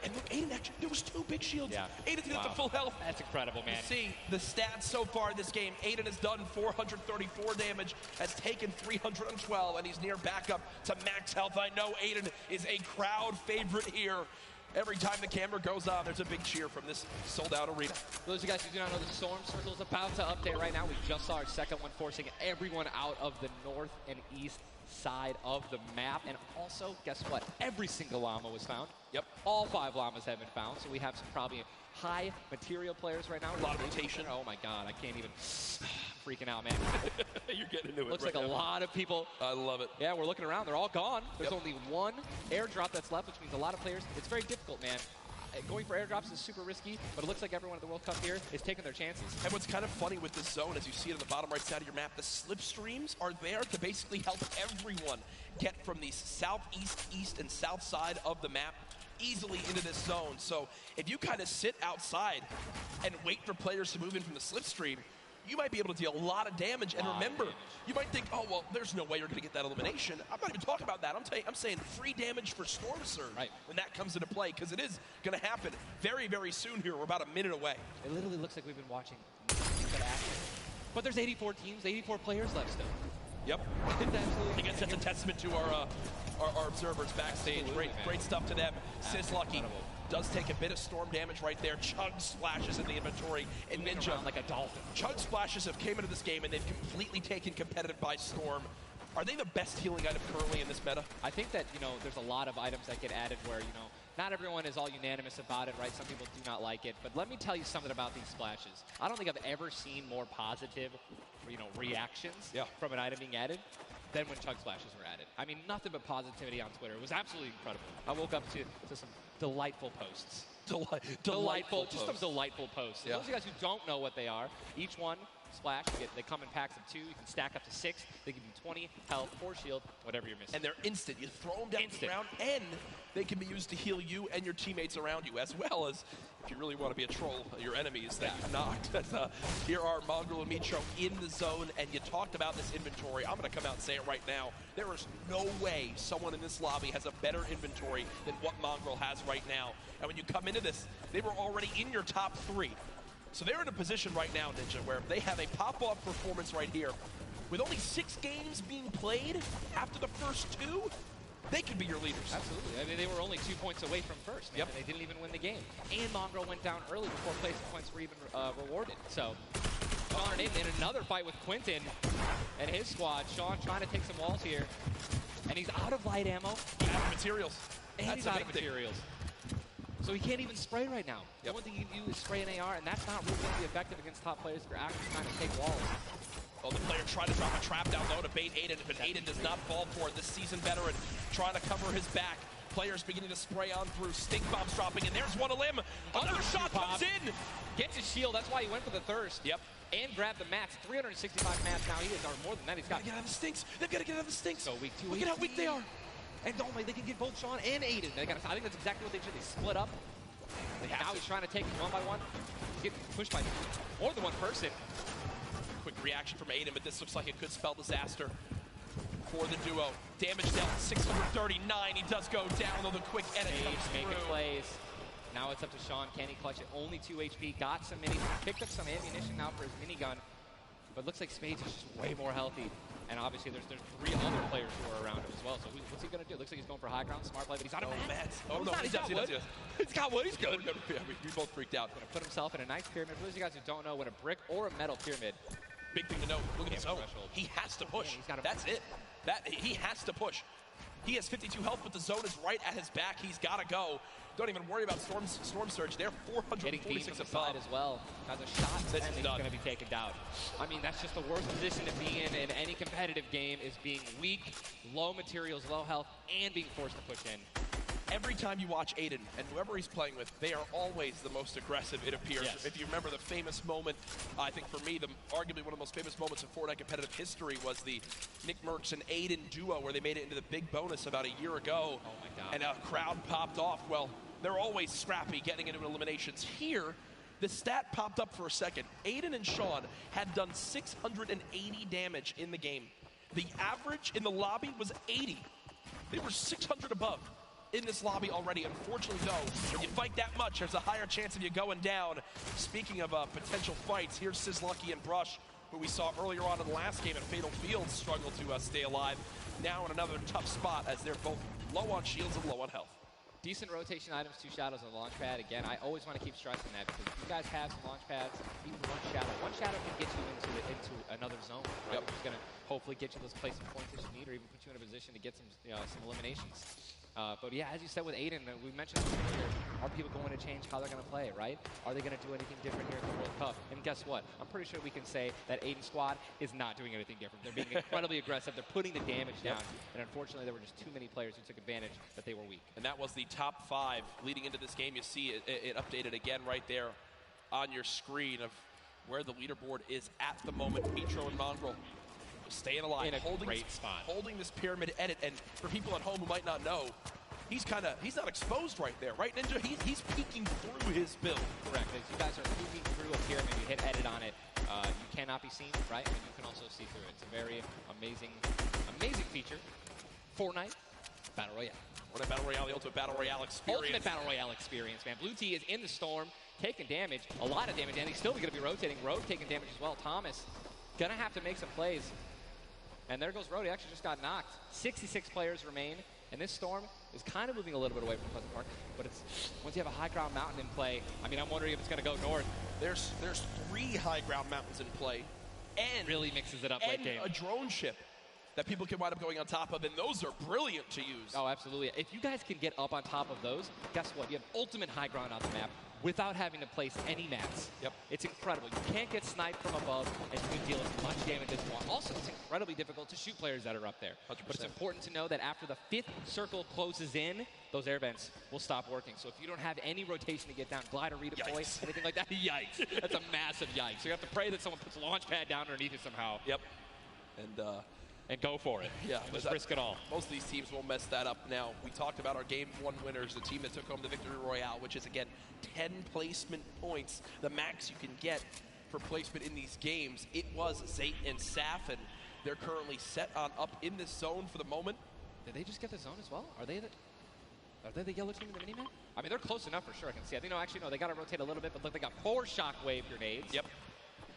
And look, Aiden actually, there was 2 big shields. Yeah. Aiden's gonna get the full health. That's incredible, man. You see the stats so far in this game. Aiden has done 434 damage, has taken 312, and he's near backup to max health. I know Aiden is a crowd favorite here. Every time the camera goes on, there's a big cheer from this sold-out arena. For those of you guys who do not know, the Storm Circle is about to update right now. We just saw our second one, forcing everyone out of the north and east side of the map. And also, guess what? Every single llama was found. Yep. All 5 llamas have been found, so we have some probably high material players right now. A lot of rotation. Oh my god, I can't even. Freaking out, man. You're getting into it. Looks right like now. a lot of people. I love it. Yeah, we're looking around. They're all gone. There's Yep. only one airdrop that's left, which means a lot of players. It's very difficult, man. Going for airdrops is super risky, but it looks like everyone at the World Cup here is taking their chances. And what's kind of funny with this zone, as you see it on the bottom right side of your map, the slipstreams are there to basically help everyone get from the southeast, east, and south side of the map easily into this zone. So if you kind of sit outside and wait for players to move in from the slipstream, you might be able to deal a lot of damage. And remember, you might think, oh, well, there's no way you're going to get that elimination. I'm not even talking about that. I'm saying free damage for Storm Surge when that comes into play, because it is going to happen very, very soon here. We're about a minute away. It literally looks like we've been watching that action. But there's 84 teams, 84 players left still. Yep. I guess that's a testament to our observers backstage. Great stuff to them. Lucky does take a bit of storm damage right there. Chug splashes in the inventory. And Ninja, like a dolphin. Chug splashes have came into this game and they've completely taken competitive by storm. Are they the best healing item currently in this meta? I think that, there's a lot of items that get added where, not everyone is all unanimous about it, right? Some people do not like it. But let me tell you something about these splashes. I don't think I've ever seen more positive, reactions from an item being added than when Chug Splashes were added. I mean, nothing but positivity on Twitter. It was absolutely incredible. I woke up to some delightful posts. Delightful Just some delightful posts. Yeah. Those of you guys who don't know what they are, each one, Splash, they come in packs of 2. You can stack up to 6. They give you 20 health, 4 shield, whatever you're missing. And they're instant. You throw them down the ground, and they can be used to heal you and your teammates around you, as well as, if you really want to be a troll, your enemies that you knocked. Here are Mongrel and Mitro in the zone, and you talked about this inventory. I'm going to come out and say it right now. There is no way someone in this lobby has a better inventory than what Mongrel has right now. And when you come into this, they were already in your top 3. So they're in a position right now, Ninja, where they have a pop-off performance right here. With only 6 games being played after the first 2, they could be your leaders. Absolutely. I mean, they were only 2 points away from first, man. And they didn't even win the game. And Mongrel went down early before placing points were even rewarded. So, Sean and Aiden in another fight with Quentin and his squad. Sean trying to take some walls here. And he's out of light ammo. Out of materials. And he's out of materials. So he can't even spray right now. Yep. The one thing you can do is spray an AR, and that's not really going to be effective against top players if you're actually trying to take walls. Well, the player tried to drop a trap down low to bait Aiden, but Aiden does not fall for it. This seasoned veteran trying to cover his back. Players beginning to spray on through. Stink bombs dropping, and there's one of them. Another shot comes in. Gets his shield. That's why he went for the thirst. Yep. and grab the mats. 365 mats now. He is, or more than that. He's got. Gotta get out of the stinks. They've got to get out of the stinks. So weak 2. Look at how weak they are. And don't they can get both Sean and Aiden. They got. I think that's exactly what they should. They split up. Now he's trying to take them one by one. He's getting pushed by more than one person. Quick reaction from Aiden, but this looks like it could spell disaster for the duo. Damage dealt 639. He does go down, though the quick edit comes Making through. plays. Now it's up to Sean. Can he clutch it? Only 2 HP. Got some minis. Picked up some ammunition now for his minigun. But looks like Spades is just way more healthy. And obviously there's 3 other players who are around him as well. So what's he going to do? Looks like he's going for high ground. Smart play, but he's out of mats. Oh, no, he's got wood. He's got wood. He's good. We both freaked out. Going to put himself in a nice pyramid. For those of you guys who don't know, when a brick or a metal pyramid, big thing to note, look at the zone. He has to push. That's it. He has to push. He has 52 health, but the zone is right at his back. He's got to go. Don't even worry about Storm Surge. They're 446 above as well. Has a shot, this and is he's done. going to be taken down. I mean, that's just the worst position to be in any competitive game, is being weak, low materials, low health, and being forced to push in. Every time you watch Aiden and whoever he's playing with, they are always the most aggressive, it appears. Yes. If you remember the famous moment, I think for me, arguably one of the most famous moments in Fortnite competitive history was the Nick Merckx and Aiden duo, where they made it into the big bonus about a year ago. Oh my God. And a crowd popped off. Well, they're always scrappy getting into eliminations. Here, the stat popped up for a second. Aiden and Sean had done 680 damage in the game. The average in the lobby was 80. They were 600 above in this lobby already. Unfortunately, though, when you fight that much, there's a higher chance of you going down. Speaking of potential fights, here's Sizlucky and Brush, who we saw earlier on in the last game at Fatal Fields, struggle to stay alive. Now in another tough spot, as they're both low on shields and low on health. Decent rotation items, 2 shadows on the launch pad. Again, I always want to keep stressing that, because if you guys have some launch pads, even one shadow can get you into another zone, right? Yep. Which is going to hopefully get you those placement points that you need, or even put you in a position to get some eliminations. But yeah, as you said with Aiden, we mentioned this earlier, are people going to change how they're going to play, right? Are they going to do anything different here at the World Cup? And guess what? I'm pretty sure we can say that Aiden's squad is not doing anything different. They're being incredibly aggressive. They're putting the damage down. And unfortunately, there were just too many players who took advantage that they were weak. And that was the top 5 leading into this game. You see it updated again right there on your screen of where the leaderboard is at the moment. Petro and Mongrel staying alive, in a great spot, holding this pyramid edit. And for people at home who might not know, he's not exposed right there, right, Ninja? He's peeking through his build. Correct. As you guys are peeking through a pyramid, you hit edit on it, you cannot be seen, right? And you can also see through it. It's a very amazing feature. Fortnite Battle Royale. Fortnite Battle Royale, the ultimate Battle Royale experience. Ultimate Battle Royale experience, man. Blue T is in the storm, taking damage, a lot of damage, and he's still going to be rotating. Road taking damage as well. Thomas going to have to make some plays. And there goes Road. He actually just got knocked. 66 players remain. And this storm is kind of moving a little bit away from Pleasant Park. But it's once you have a high ground mountain in play, I mean, I'm wondering if it's going to go north. There's 3 high ground mountains in play. And really mixes it up late game. A drone ship that people can wind up going on top of. And those are brilliant to use. Oh, absolutely. If you guys can get up on top of those, guess what? You have ultimate high ground on the map without having to place any mats. Yep. It's incredible. You can't get sniped from above, and you can deal as much damage as you want. Also, it's incredibly difficult to shoot players that are up there. 100%. But it's important to know that after the 5th circle closes in, those air vents will stop working. So if you don't have any rotation to get down, glide or redeploy, Yikes. anything like that, yikes. That's a massive yikes. So you have to pray that someone puts a launch pad down underneath it somehow. Yep. And go for it. Yeah, just risk it all. Most of these teams won't mess that up. Now, we talked about our Game 1 winners, the team that took home the Victory Royale, which is, again, 10 placement points, the max you can get for placement in these games. It was Zayt and Saf, and they're currently set on up in this zone for the moment. Did they just get the zone as well? Are they the yellow team in the mini-map? I mean, they're close enough for sure, I can see. I think, no, actually, no, they got to rotate a little bit, but look, they got 4 shockwave grenades. Yep.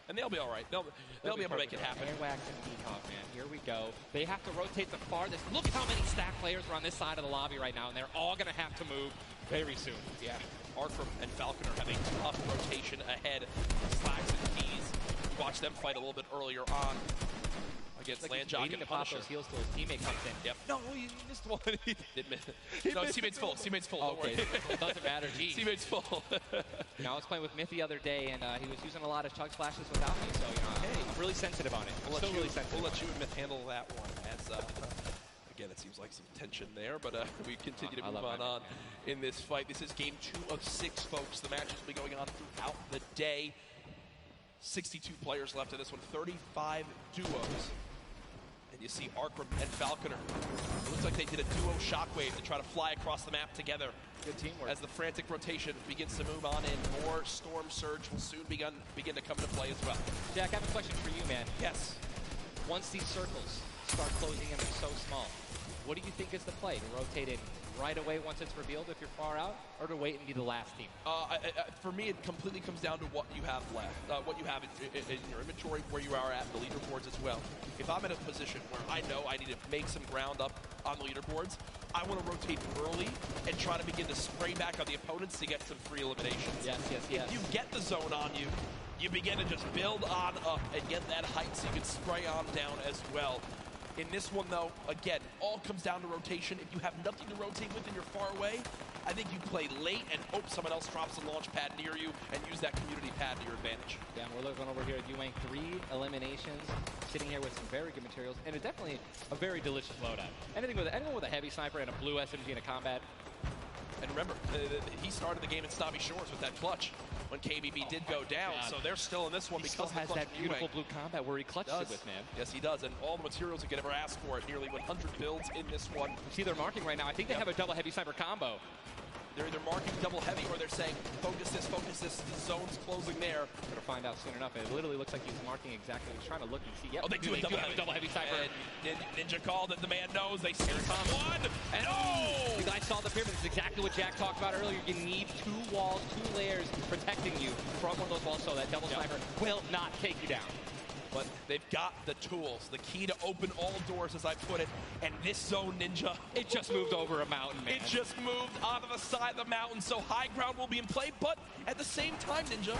And they'll be all right. They'll be able to make it happen. Airwax and Peacock, man. Here we go. They have to rotate the farthest. Look at how many stack players are on this side of the lobby right now, and they're all going to have to move very soon. Yeah. Arkram and Falconer have a tough rotation ahead. Slacks and Keys. Watch them fight a little bit earlier on against Landjock and to pop Punisher. those heals till his teammate comes in. Yep. No, he missed one. He did miss. No, teammate's full. Teammate's full. Don't Okay, worry. it doesn't matter. Geez. Teammate's full. I was playing with Myth the other day, and he was using a lot of chug splashes without me, so I'm really sensitive on it. We'll really sensitive. We'll let you and Myth handle that one. As again, it seems like some tension there, but we continue to move on in this fight. This is game 2 of 6, folks. The matches will be going on throughout the day. 62 players left in this one, 35 duos. And you see Arkram and Falconer. It looks like they did a duo shockwave to try to fly across the map together. Good teamwork. As the frantic rotation begins to move on in, more Storm Surge will soon begin to come into play as well. Jack, I have a question for you, man. Yes. Once these circles start closing in, they're so small, what do you think is the play? To rotate in right away once it's revealed if you're far out, or to wait and be the last team? For me, it completely comes down to what you have left, what you have in your inventory, where you are at, the leaderboards as well. If I'm in a position where I know I need to make some ground up on the leaderboards, I want to rotate early and try to begin to spray back on the opponents to get some free eliminations. Yes, yes, yes. If you get the zone on you, you begin to just build on up and get that height so you can spray on down as well. In this one, though, again, all comes down to rotation. If you have nothing to rotate with and you're far away, I think you play late and hope someone else drops a launch pad near you and use that community pad to your advantage. Yeah, we're looking over here at Ewing, 3 eliminations, sitting here with some very good materials, and it's definitely a very delicious loadout. Anyone with a heavy sniper and a blue SMG in a combat. And remember, he started the game in Snobby Shores with that clutch when KBB did go down, so they're still in this one because he still has that beautiful blue combat where he clutched it with, man. Yes, he does, and all the materials he could ever ask for it. Nearly 100 builds in this one. You see they're marking right now. I think they have a double heavy sniper combo. They're either marking double heavy or they're saying, focus this, the zone's closing there. We're going to find out soon enough. It literally looks like he's marking exactly. He's trying to look and see. Yep. Oh, they do have a double heavy sniper. And Ninja called it. The man knows. They see one. And you guys saw the pyramid. This is exactly what Jack talked about earlier. You need 2 walls, 2 layers protecting you from one of those walls so that double sniper will not take you down. But they've got the tools, the key to open all doors, as I put it. And this zone, Ninja, it just moved over a mountain, man. It just moved onto the side of the mountain, so high ground will be in play. But at the same time, Ninja,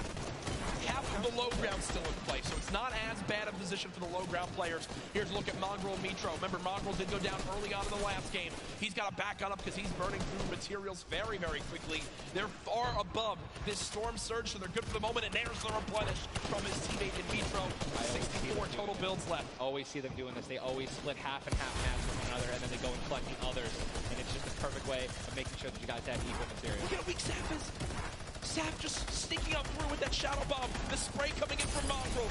half of the low ground still in play, so it's not as bad a position for the low ground players. Here's a look at Mongrel and Mitro. Remember, Mongrel did go down early on in the last game. He's got to back on up because he's burning through materials very, very quickly. They're far above this Storm Surge, so they're good for the moment, and there's the replenish from his teammate in Mitro. 64 total builds left. Always see them doing this. They always split half and half match with one another, and then they go and collect the others, and it's just a perfect way of making sure that you guys have equal material. Look at how weak Sap is. Sap just sneaking up through with that Shadow Bomb. The spray coming in from Mongrel.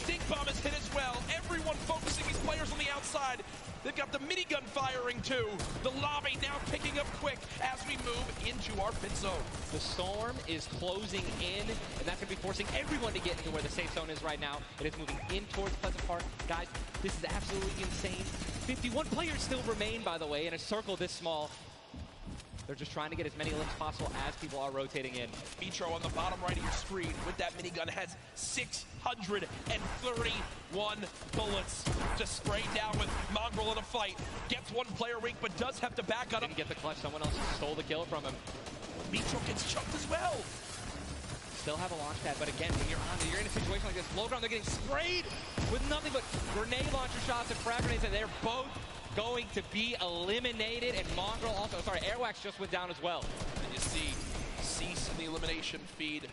Stink Bomb is hit as well. Everyone focusing these players on the outside. They've got the minigun firing too. The lobby now picking up quick as we move into our pit zone. The storm is closing in, and that's going to be forcing everyone to get into where the safe zone is right now. It is moving in towards Pleasant Park. Guys, this is absolutely insane. 51 players still remain, by the way, in a circle this small. They're just trying to get as many limbs possible as people are rotating in. Mitro on the bottom right of your screen with that minigun has 631 bullets to spray down with Mongrel in a fight. Gets 1 player weak, but does have to back on him. Didn't get the clutch. Someone else stole the kill from him. Mitro gets choked as well. Still have a launch pad, but again, when you're in a situation like this, low ground, they're getting sprayed with nothing but grenade launcher shots and frag grenades, and they're both going to be eliminated, and Mongrel also, Airwax just went down as well. And you see Cease in the elimination feed.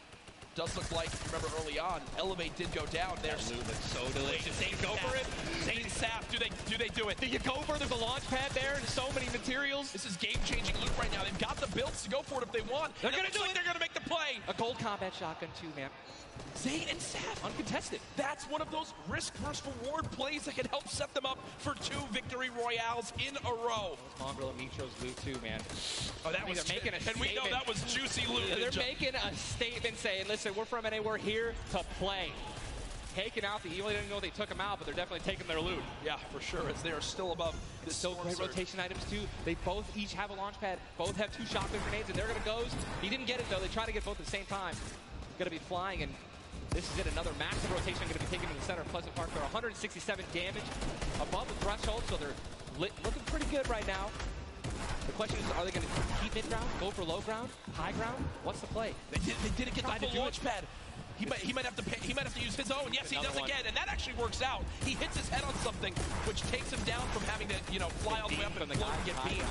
Does look like, remember early on, Elevate did go down. There's so delicious. They go for it. Zane Sap, do they do it? Do you go for it? There's a launch pad there and so many materials. This is game-changing loot right now. They've got the builds to go for it if they want. They're going to do it. They're going to make the play. A gold combat shotgun too, man. Zane and Sap uncontested. That's one of those risk versus reward plays that can help set them up for 2 victory royales in a row. Mongrel and Mitro's loot too, man. Oh, that was making a statement. And we know that was juicy loot. They're making a statement saying, listen, we're from NA, we're here to play. Taking out the evil, they didn't know they took them out, but they're definitely taking their loot. Yeah, for sure, as they are still above this. Still great rotation items too. They both each have a launch pad, both have 2 shotgun grenades, and they're gonna go. He didn't get it though, they try to get both at the same time. Gonna be flying, and this is it, another massive rotation going to be taken to the center of Pleasant Park. They're 167 damage above the threshold, so they're looking pretty good right now. The question is, are they going to keep mid-ground, go for low ground, high ground? What's the play? They didn't get the full launch pad. He might have to use his own. Yes, he does again, and that actually works out. He hits his head on something, which takes him down from having to, fly all the way up and get beamed.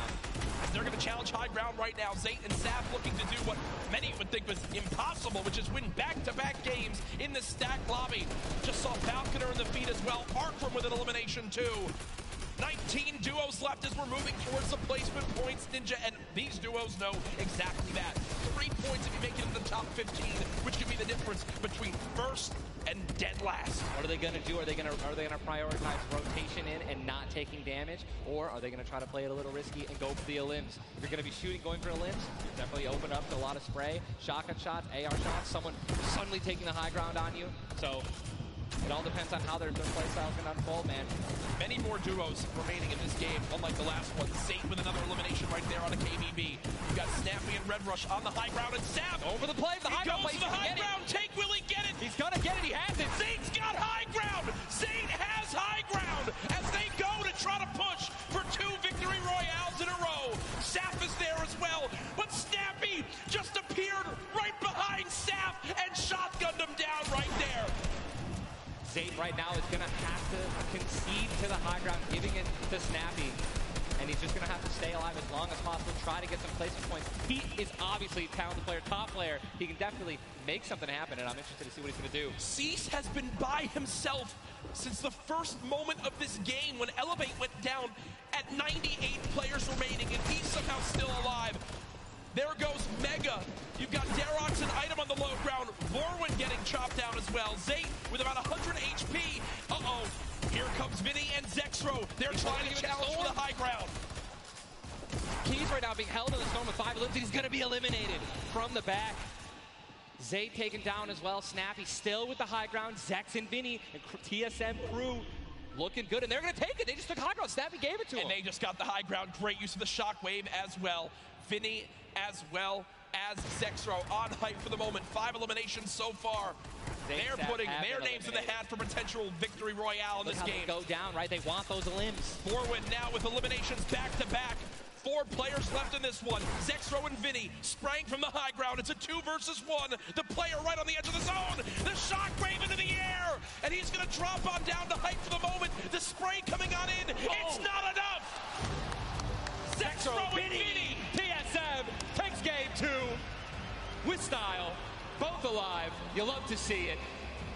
They're going to challenge high ground right now. Zayt and Sap looking to do what many would think was impossible, which is win back-to-back games in the stacked lobby. Just saw Falconer in the feed as well. Arkram with an elimination too. 19 duos left as we're moving towards the placement points, Ninja, and these duos know exactly that. 3 points if you make it in the top 15, which could be the difference between first and dead last. What are they going to do? Are they going to prioritize rotation in and not taking damage, or are they going to try to play it a little risky and go for the elims? If you're going to be shooting, going for elims, you're definitely open up to a lot of spray, shotgun shots, AR shots, someone suddenly taking the high ground on you. So it all depends on how their play style is going to unfold, man. Many more duos remaining in this game, unlike the last one. Zate with another elimination right there on a KBB. You got Snappy and Red Rush on the high ground, and Sav Over the play, the high ground goes to the high ground. Take, will he get it? He's going to get it, he has it. Zate's got high ground. Zate has high ground as they go to try to push for 2 victory royales in a row. Saf is there as well, but Snappy just appeared right behind Saf and shotgunned him down right there. Zate right now is going to have to concede to the high ground, giving it to Snappy. And he's just going to have to stay alive as long as possible, try to get some placement points. He is obviously a talented player, top player. He can definitely make something happen, and I'm interested to see what he's going to do. Cease has been by himself since the first moment of this game when Elevate went down at 98 players remaining, and he's somehow still alive. There goes Mega. You've got Darox and Item on the low ground. Vorwin getting chopped down as well. Zate with about 100 HP. Uh-oh. Here comes Vinny and Zexro. They're trying to challenge for the high ground. Keys right now being held in the storm with 5 elims. He's going to be eliminated from the back. Zate taken down as well. Snappy still with the high ground. Zex and Vinny and TSM crew looking good, and they're going to take it. They just took high ground. Snappy gave it to him. And they just got the high ground. Great use of the shockwave as well. Vinny as well as Zexro on hype for the moment. 5 eliminations so far. They're putting their names in the hat for potential victory royale in this game. Go down, right? They want those elims. Vorwin now with eliminations back to back. 4 players left in this one. Zexro and Vinny spraying from the high ground. It's a 2 versus 1. The player right on the edge of the zone. The shockwave into the air. And he's going to drop on down to hype for the moment. The spray coming on in. It's not enough. Zexro and Vinny. TSM takes game 2 with style. Both alive. You love to see it.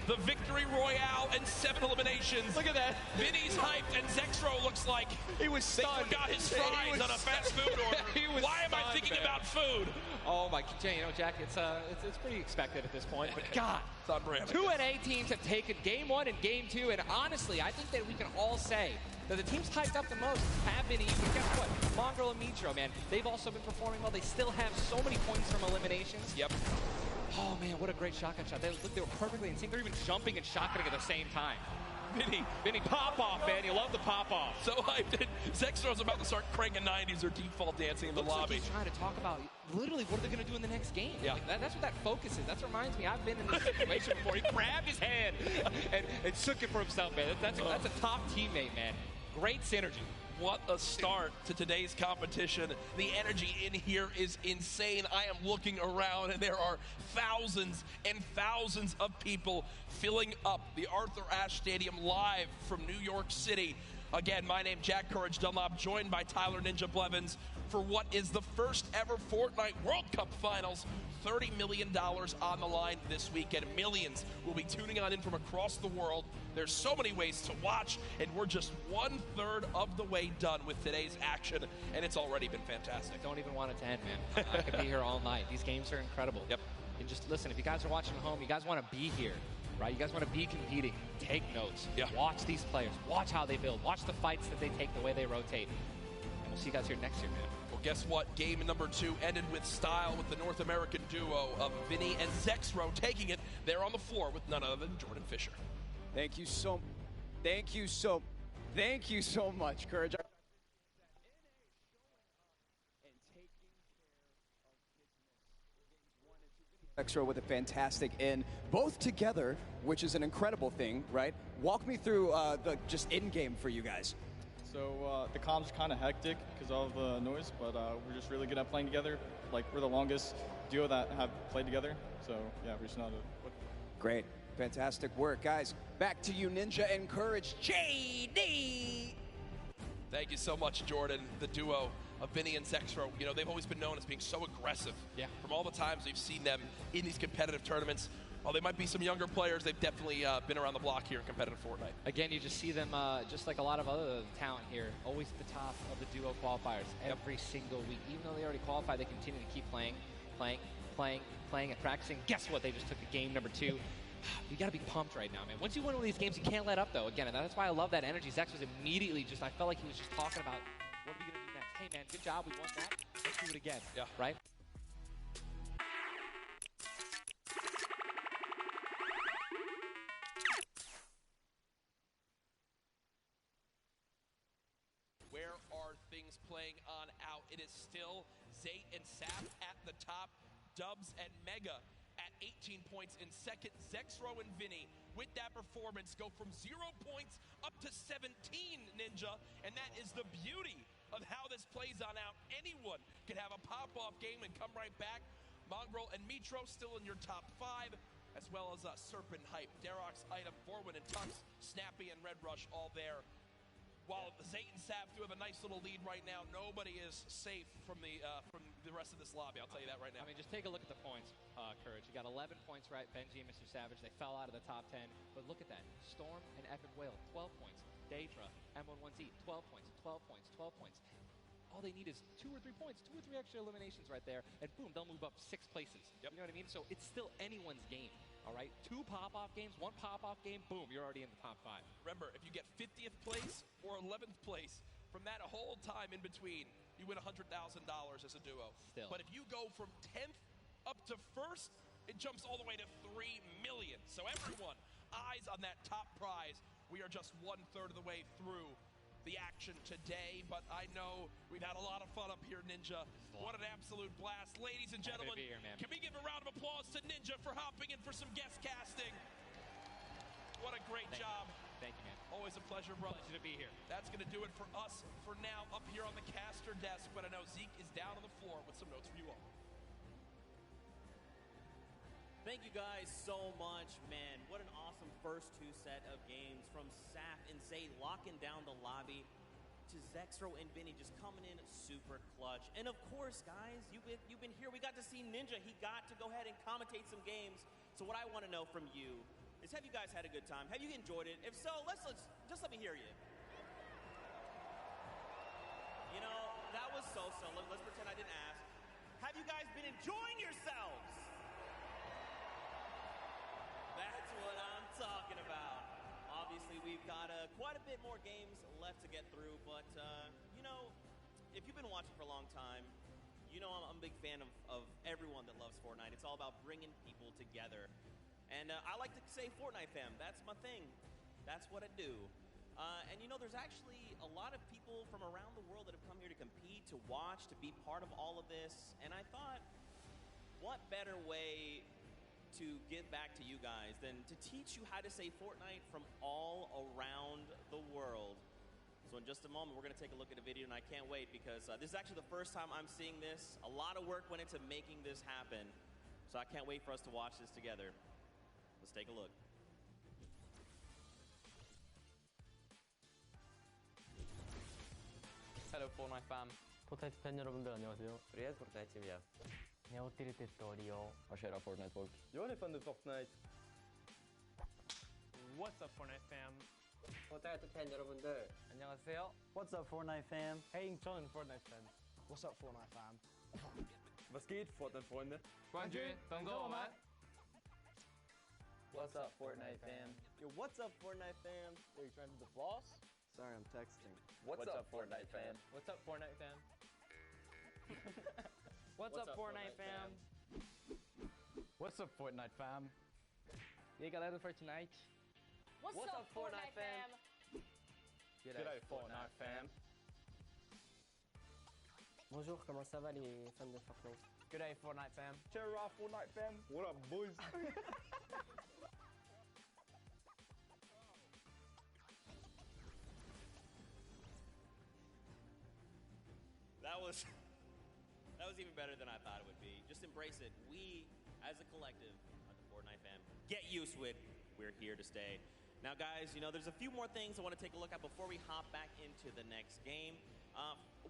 The victory royale and 7 eliminations. Look at that. Vinny's hyped, and Zexro looks like he was stunned. They forgot his fries on a fast food order. Why am I thinking about food? Oh my, you know, Jack, it's pretty expected at this point. But God, it's on brand. 2 NA teams have taken game 1 and game 2, and honestly, I think that we can all say that the teams hyped up the most have been even. Guess what? Mongrel and Mitro, man, they've also been performing well. They still have so many points from eliminations. Yep. Oh man, what a great shotgun shot. They were perfectly in sync. They're even jumping and shotgunning at the same time. Vinny, pop off, man. You love the pop off. So hyped. Zexro's about to start cranking 90s or default dancing in the lobby. Like he's trying to talk about literally what are they going to do in the next game. Yeah. Like that's what that focus is. That reminds me, I've been in this situation before. He grabbed his hand and took it for himself, man. That's a top teammate, man. Great synergy. What a start to today's competition. The energy in here is insane. I am looking around and there are thousands and thousands of people filling up the Arthur Ashe Stadium live from New York City. Again, my name Jack Courage Dunlop, joined by Tyler Ninja Blevins for what is the first ever Fortnite World Cup Finals. $30 million on the line this weekend. Millions will be tuning on in from across the world. There's so many ways to watch, and we're just 1/3 of the way done with today's action, and it's already been fantastic. Don't even want it to end, man. I could be here all night. These games are incredible. Yep. And just listen, if you guys are watching at home, you guys want to be here, right? You guys want to be competing. Take notes. Yeah. Watch these players. Watch how they build. Watch the fights that they take, the way they rotate. And we'll see you guys here next year, man. Well, guess what? Game number 2 ended with style with the North American duo of Vinny and Zexro taking it. They're on the floor with none other than Jordan Fisher. Thank you so much, Courage. Zexro with a fantastic in, both together, which is an incredible thing, right? Walk me through the just in-game for you guys. So the comms are kind of hectic because of the noise, but we're just really good at playing together. Like, we're the longest duo that have played together, so yeah, we're just not a... Great. Fantastic work, guys. Back to you, Ninja and Courage. JD! Thank you so much, Jordan. The duo of Vinny and Zexro, you know, they've always been known as being so aggressive. Yeah. From all the times we've seen them in these competitive tournaments. While they might be some younger players, they've definitely been around the block here in competitive Fortnite. Again, you just see them, just like a lot of other talent here, always at the top of the duo qualifiers every single week. Even though they already qualified, they continue to keep playing, and practicing. Guess what? They just took the game number 2. You got to be pumped right now, man. Once you win one of these games, you can't let up, though. Again, and that's why I love that energy. Zex was immediately just, I felt like he was just talking about, what are we going to do next? Hey, man, good job. We won that. Let's do it again. Yeah. Right? Where are things playing on out? It is still Zayt and Sap at the top. Dubs and Mega at 18 points in second. Zexro and Vinny with that performance go from 0 points up to 17, Ninja. And that is the beauty of how this plays on out. Anyone can have a pop-off game and come right back. Mongrel and Mitro still in your top 5, as well as Serpent Hype, Darox, Item, Forwin, and Tux, Snappy, and Red Rush all there. While Zayt and Sap do have a nice little lead right now, nobody is safe from the rest of this lobby. I'll tell you that right now. I mean, just take a look at the points, Courage. You got 11 points, right? Benji and Mr. Savage, they fell out of the top 10. But look at that. Storm and Epic Whale, 12 points. Daedra, M11Z, 12 points, 12 points, 12 points. All they need is 2 or 3 points, 2 or 3 extra eliminations right there, and boom, they'll move up 6 places. Yep. You know what I mean? So it's still anyone's game, all right? 2 pop-off games, 1 pop-off game, boom, you're already in the top 5. Remember, if you get 50th place or 11th place, from that whole time in between, you win $100,000 as a duo. Still. But if you go from 10th up to 1st, it jumps all the way to $3 million. So everyone, eyes on that top prize. We are just 1/3 of the way through the action today, but I know we've had a lot of fun up here, Ninja. What an absolute blast. Ladies and gentlemen, be here, man. Can we give a round of applause to Ninja for hopping in for some guest casting? What a great job. Thank you, man. Always a pleasure, brother. Pleasure to be here. That's going to do it for us for now up here on the caster desk, but I know Zeke is down on the floor with some notes for you all. Thank you guys so much, man. What an awesome first 2 set of games from Sap and Zay locking down the lobby to Zexro and Vinny just coming in super clutch. And of course, guys, you've been here. We got to see Ninja. He got to go ahead and commentate some games. So what I want to know from you is, have you guys had a good time? Have you enjoyed it? If so, let's just let me hear you. You know, that was so-so. Let's pretend I didn't ask. Have you guys been enjoying yourselves? That's what I'm talking about. Obviously, we've got quite a bit more games left to get through, but, you know, if you've been watching for a long time, you know I'm a big fan of everyone that loves Fortnite. It's all about bringing people together. And I like to say Fortnite fam. That's my thing. That's what I do. And, you know, there's actually a lot of people from around the world that have come here to compete, to watch, to be part of all of this. And I thought, what better way to give back to you guys than to teach you how to say Fortnite from all around the world. So in just a moment, we're going to take a look at a video, and I can't wait because this is actually the first time I'm seeing this. A lot of work went into making this happen, so I can't wait for us to watch this together. Let's take a look. Hello Fortnite fam. 포트나이트 팬 여러분들 안녕하세요. Riyad Fortnite team ja. Jag har åkt till Storio. Vad kör Fortnite folk? Jag är fan du Fortnite. What's up, Fortnite fam? 포트나이트 팬 여러분들 안녕하세요. What's up Fortnite fam? Hey, Incheon, Fortnite fan. What's up Fortnite fam? Was geht Fortnite Freunde? 冠军等着我们。What's up Fortnite fam? Yo, what's up, Fortnite fam? Are you trying to do the floss? Sorry, I'm texting. What's up Fortnite fam? What's up Fortnite fam? What's up Fortnite fam? What's up Fortnite fam? E aí galera do Fortnite? What's up, Fortnite fam? G'day Fortnite fam. Bonjour, comment ça va les fans de Fortnite? Good day Fortnite fam. Cheer up Fortnite fam. What up boys? That was even better than I thought it would be. Just embrace it. We, as a collective, are the Fortnite fam. Get used to it. We're here to stay. Now, guys, you know, there's a few more things I want to take a look at before we hop back into the next game.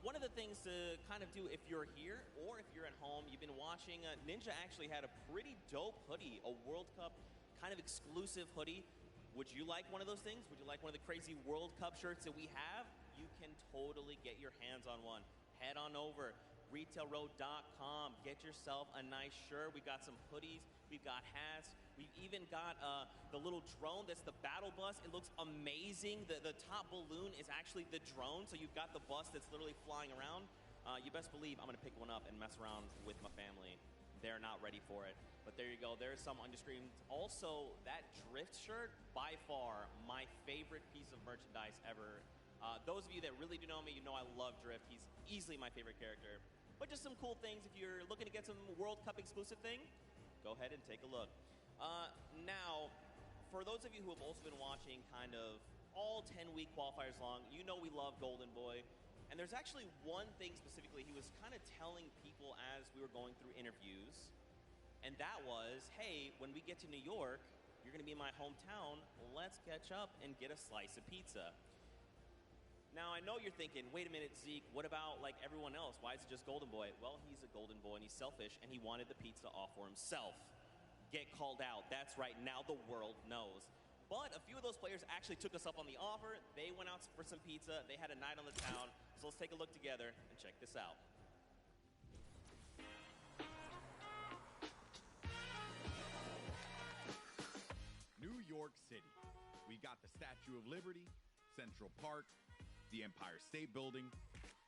One of the things to kind of do if you're here or if you're at home, you've been watching, Ninja actually had a pretty dope hoodie, a World Cup kind of exclusive hoodie. Would you like one of those things? Would you like one of the crazy World Cup shirts that we have? You can totally get your hands on one. Head on over, retailroad.com. Get yourself a nice shirt. We've got some hoodies. We've got hats. We've even got the little drone that's the battle bus. It looks amazing. The top balloon is actually the drone, so you've got the bus that's literally flying around. You best believe I'm going to pick one up and mess around with my family. They're not ready for it. But there you go. There's some on your screen. Also, that Drift shirt, by far, my favorite piece of merchandise ever. Those of you that really do know me, you know I love Drift. He's easily my favorite character. But just some cool things. If you're looking to get some World Cup exclusive thing, go ahead and take a look. Now, for those of you who have also been watching kind of all 10-week qualifiers long, you know we love Golden Boy. And there's actually one thing specifically he was kind of telling people as we were going through interviews. And that was, hey, when we get to New York, you're going to be in my hometown. Let's catch up and get a slice of pizza. Now, I know you're thinking, wait a minute, Zeke, what about like everyone else? Why is it just Golden Boy? Well, he's a Golden Boy and he's selfish and he wanted the pizza off for himself. Get called out. That's right. Now the world knows. But a few of those players actually took us up on the offer. They went out for some pizza. They had a night on the town. So let's take a look together and check this out. New York City. We got the Statue of Liberty, Central Park, the Empire State Building,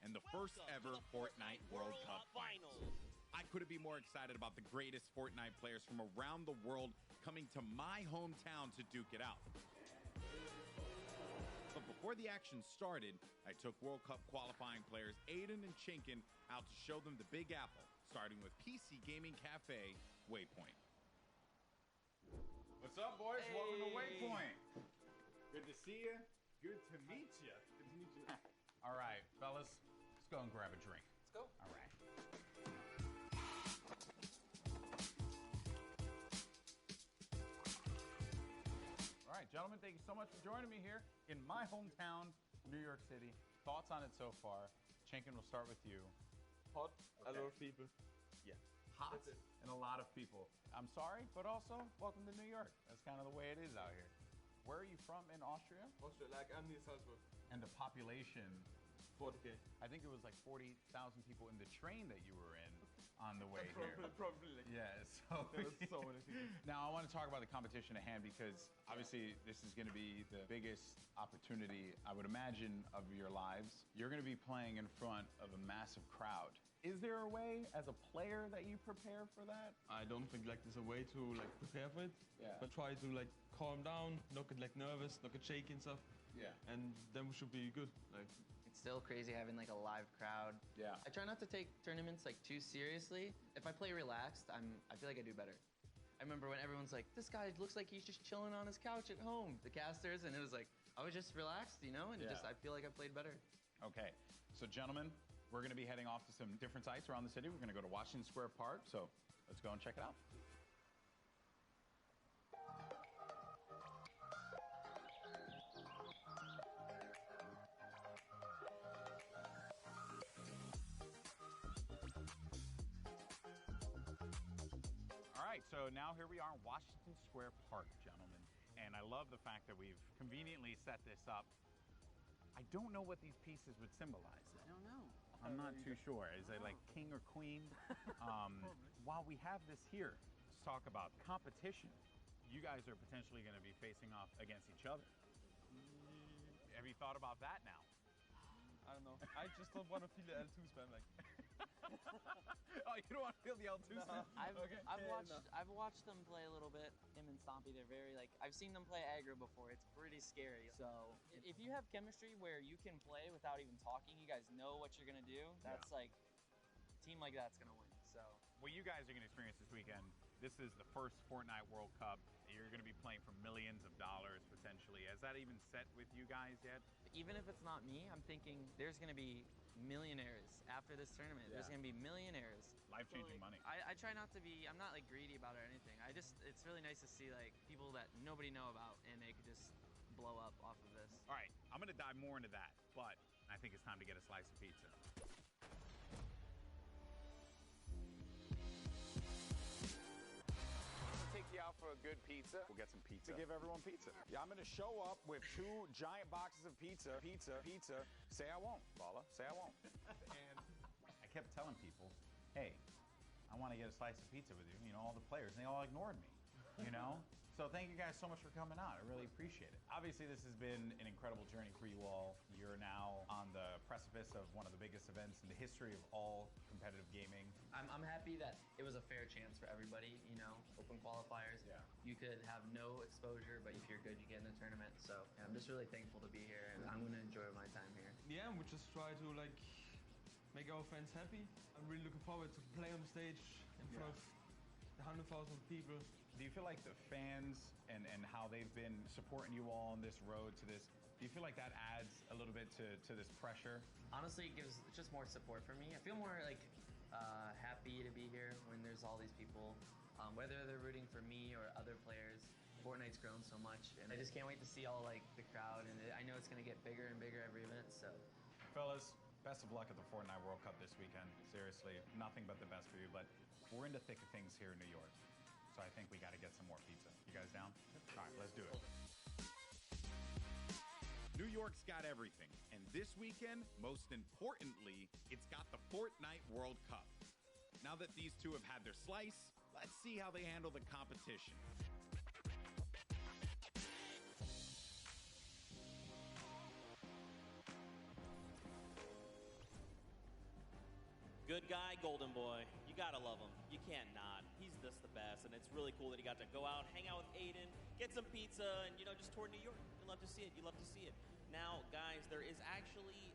and the first ever Fortnite World Cup Finals. I couldn't be more excited about the greatest Fortnite players from around the world coming to my hometown to duke it out. But before the action started, I took World Cup qualifying players Aiden and Chinkin out to show them the Big Apple, starting with PC Gaming Cafe Waypoint. What's up, boys? Hey. Welcome to Waypoint. Good to see you. Good to meet you. Good to meet you. All right, fellas, let's go and grab a drink. Let's go. All right. All right, gentlemen, thank you so much for joining me here in my hometown, New York City. Thoughts on it so far? Chinkin, we'll start with you. Hot, okay. A lot of people. Yeah, hot and a lot of people. I'm sorry, but also welcome to New York. That's kind of the way it is out here. Where are you from in Austria? Austria, like I'm near Salzburg. And the population? 40K. I think it was like 40,000 people in the train that you were in on the way here. Probably. Yeah, so, there was so many people. Now I want to talk about the competition at hand because obviously this is going to be the biggest opportunity, I would imagine, of your lives. You're going to be playing in front of a massive crowd. Is there a way as a player that you prepare for that? I don't think like there's a way to like prepare for it. Yeah. But try to like calm down, not get like nervous, not get shaky and stuff. Yeah. And then we should be good. Like. It's still crazy having like a live crowd. Yeah. I try not to take tournaments like too seriously. If I play relaxed, I feel like I do better. I remember when everyone's like, this guy looks like he's just chilling on his couch at home, the casters, and it was like, I was just relaxed, you know, and yeah. I feel like I played better. Okay, so gentlemen, we're gonna be heading off to some different sites around the city. We're gonna go to Washington Square Park, so let's go and check it out. All right, so now here we are in Washington Square Park, gentlemen. And I love the fact that we've conveniently set this up. I don't know what these pieces would symbolize. I don't know. I'm not too sure. Is it like king or queen? While we have this here, let's talk about competition. You guys are potentially going to be facing off against each other. Have you thought about that now? I don't know. I just don't want to feel the L2 spam like. Oh, you don't want to feel the L2 spam? I've watched them play a little bit. Him and Stompy, they're very like, I've seen them play aggro before. It's pretty scary. So if you have chemistry where you can play without even talking, you guys know what you're gonna do. That's like, a team like that's gonna win. So what you guys are gonna experience this weekend. This is the first Fortnite World Cup. You're going to be playing for millions of dollars, potentially. Has that even set with you guys yet? Even if it's not me, I'm thinking there's going to be millionaires after this tournament. Yeah. There's going to be millionaires. Life-changing money. I try not to be, I'm not like greedy about it or anything. It's really nice to see like people that nobody know about and they could just blow up off of this. All right, I'm going to dive more into that. But I think it's time to get a slice of pizza. Take you out for a good pizza. We'll get some pizza. To give everyone pizza. Yeah, I'm gonna show up with 2 giant boxes of pizza. Pizza. Say I won't, Bala. Say I won't. And I kept telling people, hey, I want to get a slice of pizza with you. You know, all the players, and they all ignored me. You know? So thank you guys so much for coming out. I really appreciate it. Obviously, this has been an incredible journey for you all. You're now on the precipice of one of the biggest events in the history of all competitive gaming. I'm happy that it was a fair chance for everybody, you know, open qualifiers. Yeah. You could have no exposure, but if you're good, you get in the tournament. So yeah, I'm just really thankful to be here, and I'm going to enjoy my time here. Yeah, we just try to like make our fans happy. I'm really looking forward to play on the stage in front of 100,000 people. Do you feel like the fans and how they've been supporting you all on this road to this, do you feel like that adds a little bit to this pressure? Honestly, it gives just more support for me. I feel more like happy to be here when there's all these people, whether they're rooting for me or other players. Fortnite's grown so much, and I just can't wait to see all like the crowd, and I know it's gonna get bigger and bigger every event, so. Fellas, best of luck at the Fortnite World Cup this weekend. Seriously, nothing but the best for you, but we're in the thick of things here in New York. So I think we got to get some more pizza. You guys down? All right, let's do it. New York's got everything, and this weekend, most importantly, it's got the Fortnite World Cup. Now that these two have had their slice, let's see how they handle the competition. Good guy, Golden Boy. You gotta love him. You can't not. He's just the best, and it's really cool that he got to go out, hang out with Aiden, get some pizza, and, you know, just tour New York. You love to see it. You love to see it. Now, guys, there is actually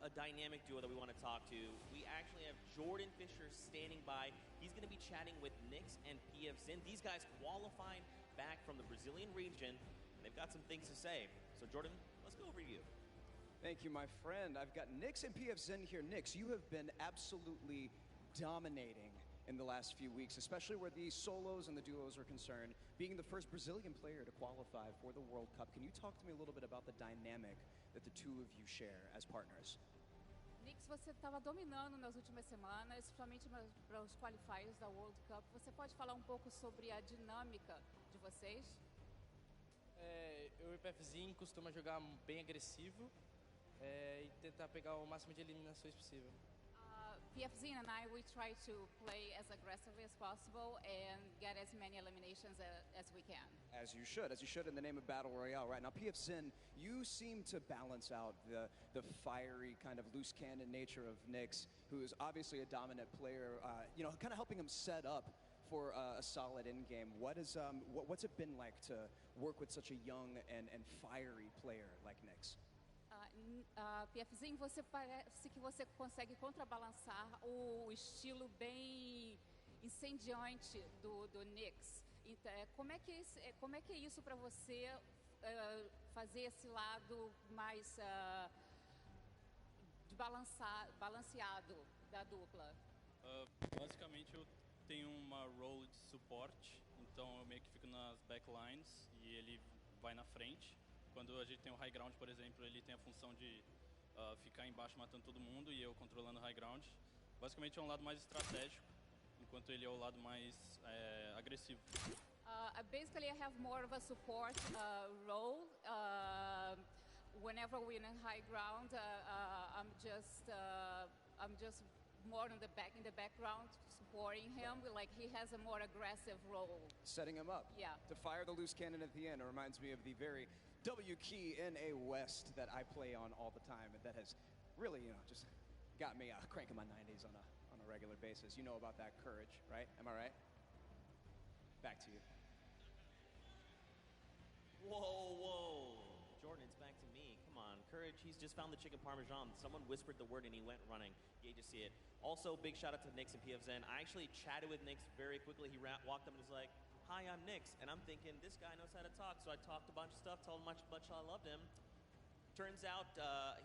a dynamic duo that we want to talk to. We actually have Jordan Fisher standing by. He's going to be chatting with Nyx and PF Zin. These guys qualified back from the Brazilian region, and they've got some things to say. So, Jordan, let's go over to you. Thank you, my friend. I've got Nyx and PF Zin here. Nyx, you have been absolutely dominating in the last few weeks, especially where the solos and the duos are concerned, being the first Brazilian player to qualify for the World Cup. Can you talk to me a little bit about the dynamic that the two of you share as partners? Nyx, você estava dominando nas últimas semanas, principalmente para os qualifiers da World Cup. Você pode falar um pouco sobre a dinâmica de vocês? Eu e o PFzinho costuma jogar bem agressivo e tentar pegar o máximo de eliminações possível. PFZ and I, we try to play as aggressively as possible and get as many eliminations as we can. As you should in the name of Battle Royale. Right now, PF Zin, you seem to balance out the fiery kind of loose cannon nature of Nyx, who is obviously a dominant player, you know, kind of helping him set up for a solid end game. What's it been like to work with such a young and fiery player like Nyx? PFzinho, você parece que você consegue contrabalançar o estilo bem incendiante do Nyx. Então, como é que é isso para você fazer esse lado mais balanceado da dupla? Basicamente eu tenho uma role de suporte, então eu meio que fico nas backlines e ele vai na frente. Quando a gente tem o high ground, por exemplo, ele tem a função de ficar embaixo matando todo mundo e eu controlando o high ground. Basicamente é um lado mais estratégico, enquanto ele é o lado mais agressivo. Basically, I have more of a support role. Whenever we're in high ground, I'm just more in the background supporting him. Like, he has a more aggressive role. Setting him up. Yeah. To fire the loose cannon at the end. It reminds me of the very W key in a West that I play on all the time, and that has really, you know, just got me cranking my 90s on a regular basis. You know about that courage, right? Am I right? Back to you. Whoa. Jordan, it's back to me. Come on, courage. He's just found the chicken parmesan. Someone whispered the word and he went running. You hate to see it. Also, big shout out to Nyx and PF Zin. I actually chatted with Nyx very quickly. He walked up and was like, "Hi, I'm Nyx." And I'm thinking, this guy knows how to talk. So I talked a bunch of stuff, told him how much I loved him. Turns out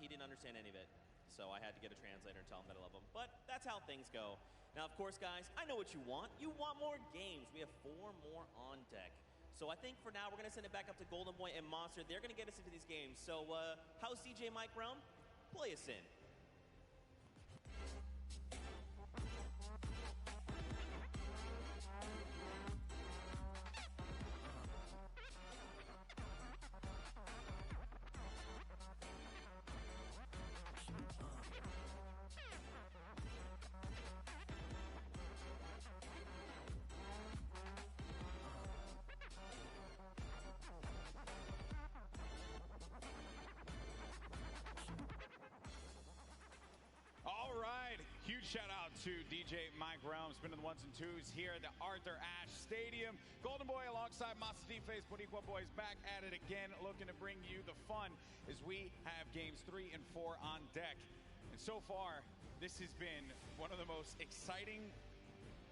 he didn't understand any of it. So I had to get a translator and tell him that I love him. But that's how things go. Now, of course, guys, I know what you want. You want more games. We have 4 more on deck. So I think for now, we're going to send it back up to Golden Boy and Monster. They're going to get us into these games. So how's CJ Mike Realm? play us in. All right, huge shout out to DJ Mike Realm, spinning the ones and twos here at the Arthur Ashe Stadium. Golden Boy alongside Masatifa's Boricua Boys back at it again, looking to bring you the fun as we have games 3 and 4 on deck. And so far, this has been one of the most exciting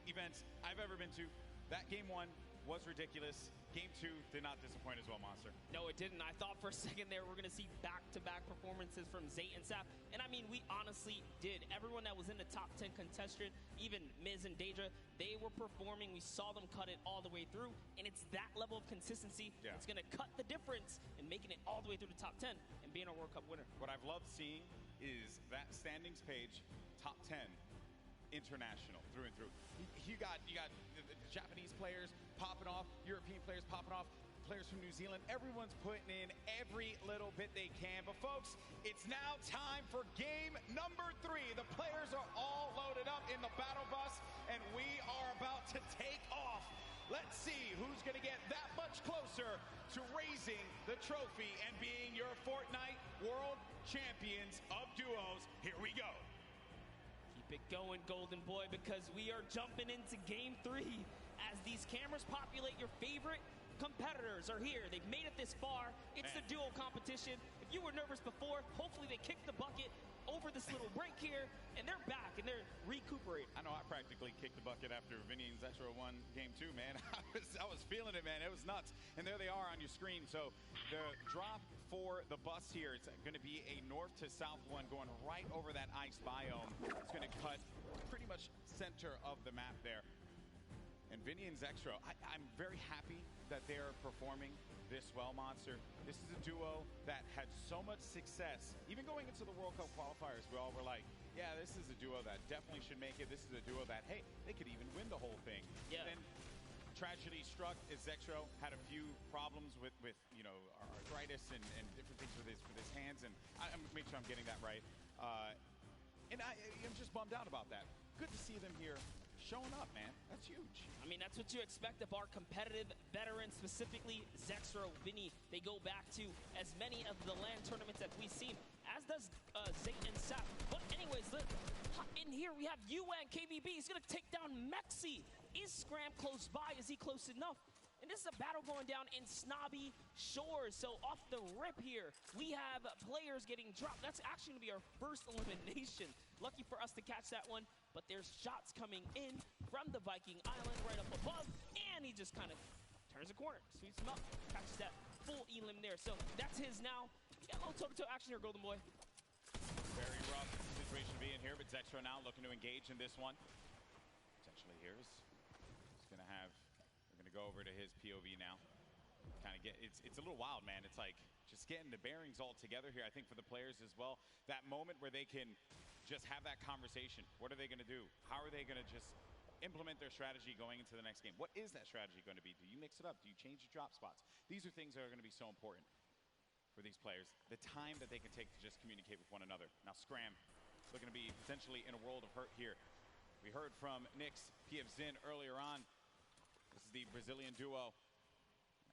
events I've ever been to. That game 1 was ridiculous. Game 2 did not disappoint as well, Monster. No, it didn't. I thought for a second there we're going to see back-to-back performances from Zayt and Sap. And I mean, we honestly did. Everyone that was in the top 10 contestant, even Miz and Daedra, they were performing. We saw them cut it all the way through. And it's that level of consistency that's going to cut the difference in making it all the way through the top 10 and being a World Cup winner. What I've loved seeing is that standings page, top 10. International through and through. You got the Japanese players popping off, European players popping off, players from New Zealand. Everyone's putting in every little bit they can. But folks, it's now time for game number 3. The players are all loaded up in the battle bus, and we are about to take off. Let's see who's going to get that much closer to raising the trophy and being your Fortnite World Champions of Duos. Here we go. Keep it going, Golden Boy, because we are jumping into game 3 as these cameras populate. Your favorite competitors are here. They've made it this far. It's the duo competition. If you were nervous before, hopefully they kicked the bucket over this little break here, and they're back, and they're recuperating. I know I practically kicked the bucket after Vinny and Zetro won game 2, man. I was feeling it, man. It was nuts. And there they are on your screen. So the drop for the bus here, it's going to be a north to south one going right over that ice biome. It's going to cut pretty much center of the map there. And Vinny and Zextro, I'm very happy that they're performing this well, Monster. This is a duo that had so much success. Even going into the World Cup qualifiers, we all were like, yeah, this is a duo that definitely should make it. This is a duo that, hey, they could even win the whole thing. Yeah. Then tragedy struck as Zextro had a few problems with you know, arthritis and different things with his hands. And I'm make sure I'm getting that right. And I'm just bummed out about that. Good to see them here showing up, man. That's huge. I mean, that's what you expect of our competitive veterans, specifically Zextro, Vinny. They go back to as many of the LAN tournaments that we've seen, as does Zayt and Sap. But anyways, look, in here we have UN KVB. He's going to take down Mexi. Is Scram close by? Is he close enough? And this is a battle going down in Snobby Shores. So off the rip here, we have players getting dropped. That's actually going to be our first elimination. Lucky for us to catch that one. But there's shots coming in from the Viking Island right up above. And he just kind of turns a corner, sweeps him up, catches that full elim there. So that's his now. We got a little toe-to-toe action here, Golden Boy. Very rough situation to be in here, but Zextro now looking to engage in this one. Potentially here is going to have... We're going to go over to his POV now. Kind of get, it's a little wild, man. It's like just getting the bearings all together here, I think, for the players as well. That moment where they can just have that conversation. What are they going to do? How are they going to just implement their strategy going into the next game? What is that strategy going to be? Do you mix it up? Do you change your drop spots? These are things that are going to be so important for these players. The time that they can take to just communicate with one another. Now, Scram looking to be potentially in a world of hurt here. We heard from Nyx, PF Zin earlier on. This is the Brazilian duo.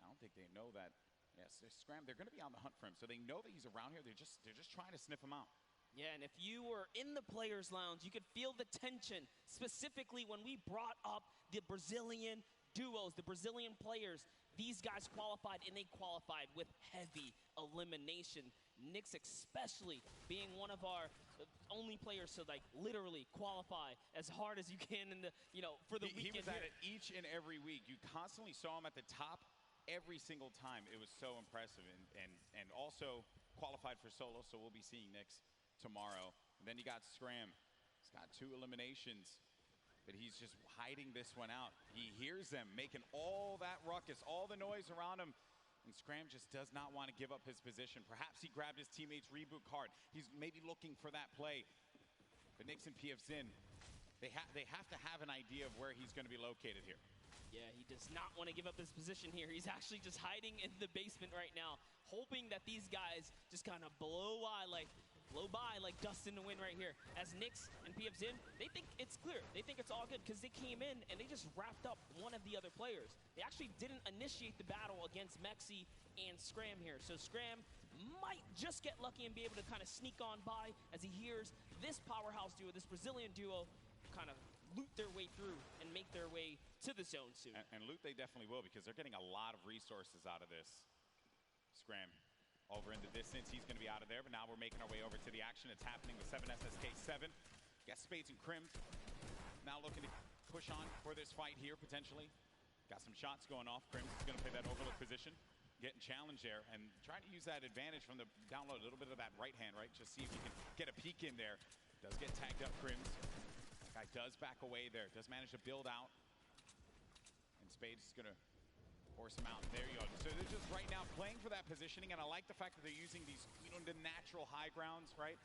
I don't think they know that. Yes, Scram, they're going to be on the hunt for him. So they know that he's around here. They're just trying to sniff him out. Yeah, and if you were in the players' lounge, you could feel the tension, specifically when we brought up the Brazilian duos, the Brazilian players. These guys qualified, and they qualified with heavy elimination. Nyx especially being one of our only players to, like, literally qualify as hard as you can in the, you know, for the weekend. He was at it each and every week. You constantly saw him at the top every single time. It was so impressive, and also qualified for solo, so we'll be seeing Nyx tomorrow. And then you got Scram. He's got 2 eliminations, but he's just hiding this one out. He hears them making all that ruckus, all the noise around him, And Scram just does not want to give up his position. Perhaps he grabbed his teammate's reboot card. He's maybe looking for that play. But Nix and PF Zin, they have to have an idea of where he's going to be located here. Yeah, he does not want to give up his position here. He's actually just hiding in the basement right now, hoping that these guys just kind of blow by like dust in the wind right here. As Nix and PF Zin, they think it's clear. They think it's all good because they came in and they just wrapped up one of the other players. They actually didn't initiate the battle against Mexi and Scram here. So Scram might just get lucky and be able to kind of sneak on by as he hears this powerhouse duo, this Brazilian duo, kind of loot their way through and make their way to the zone soon. And loot they definitely will, because they're getting a lot of resources out of this. Scram over in the distance. He's going to be out of there, but now we're making our way over to the action. It's happening with 7SSK7. Got Spades and Crims now looking to push on for this fight here, potentially. Got some shots going off. Crims is going to play that overlook position, getting challenged there, and trying to use that advantage from the down low, a little bit of that right hand, right? Just see if he can get a peek in there. Does get tagged up, Crims. Guy does back away there, does manage to build out. And Spades is going to force him out. There you go. So they're just right now playing for that positioning, and I like the fact that they're using these, the natural high grounds, right?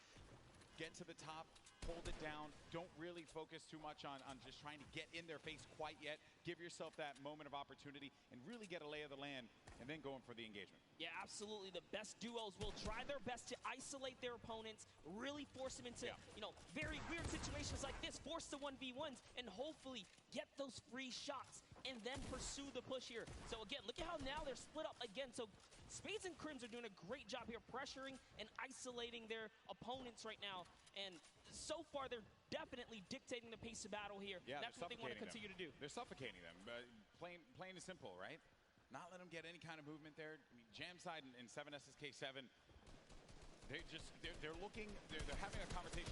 Get to the top, hold it down. Don't really focus too much on just trying to get in their face quite yet. Give yourself that moment of opportunity and really get a lay of the land, and then going for the engagement. Yeah, absolutely. The best duos will try their best to isolate their opponents, really force them into, very weird situations like this, force the 1v1s, and hopefully get those free shots and then pursue the push here. So again, look at how now they're split up again. So Spades and Crims are doing a great job here pressuring and isolating their opponents right now. And so far, they're definitely dictating the pace of battle here. Yeah, that's what they want to continue to do. They're suffocating them. Plain and simple, right? Not let them get any kind of movement there. I mean, Jamside and 7SSK7, they're having a conversation.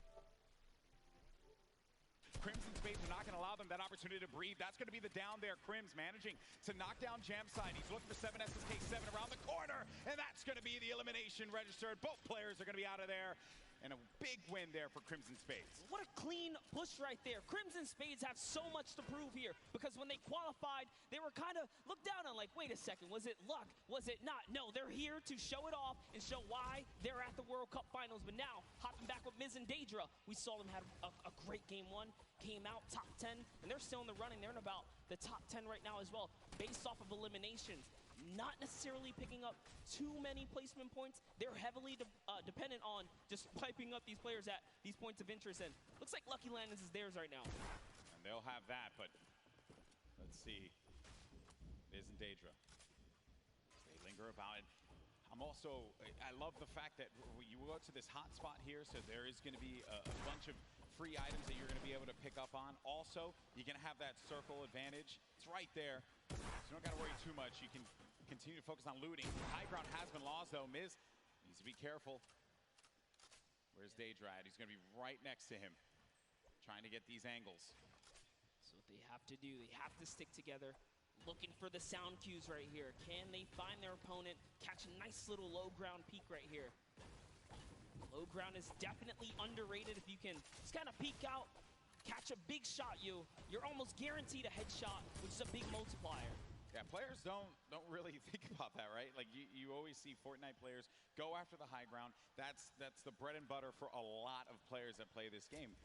Crimson Spades are not going to allow them that opportunity to breathe. That's going to be the down there. Crims managing to knock down Jamside. He's looking for 7SSK7 around the corner, and that's going to be the elimination registered. Both players are going to be out of there. And a big win there for Crimson Spades. What a clean push right there. Crimson Spades have so much to prove here, because when they qualified, they were kind of looked down on like, wait a second, was it luck? Was it not? No, they're here to show it off and show why they're at the World Cup Finals. But now, hopping back with Miz and Daedra, we saw them have a great game one, came out top 10, and they're still in the running. They're in about the top 10 right now as well, based off of eliminations. Not necessarily picking up too many placement points. They're heavily dependent on just piping up these players at these points of interest. And looks like Lucky Landers is theirs right now. And they'll have that, but let's see. Miz and Daedra. They linger about it. I love the fact that you go to this hot spot here, so there is going to be a bunch of free items that you're going to be able to pick up on. Also, you're going to have that circle advantage. It's right there, so you don't got to worry too much. You can continue to focus on looting. High ground has been lost, though. Miz needs to be careful. Where's Daedra at? He's going to be right next to him, trying to get these angles. So what they have to do, they have to stick together. Looking for the sound cues right here. Can they find their opponent, catch a nice little low ground peak right here? Low ground is definitely underrated. If you can just kind of peek out, catch a big shot, you're almost guaranteed a headshot, which is a big multiplier. Yeah, players don't really think about that, right? Like you always see Fortnite players go after the high ground. That's the bread and butter for a lot of players that play this game.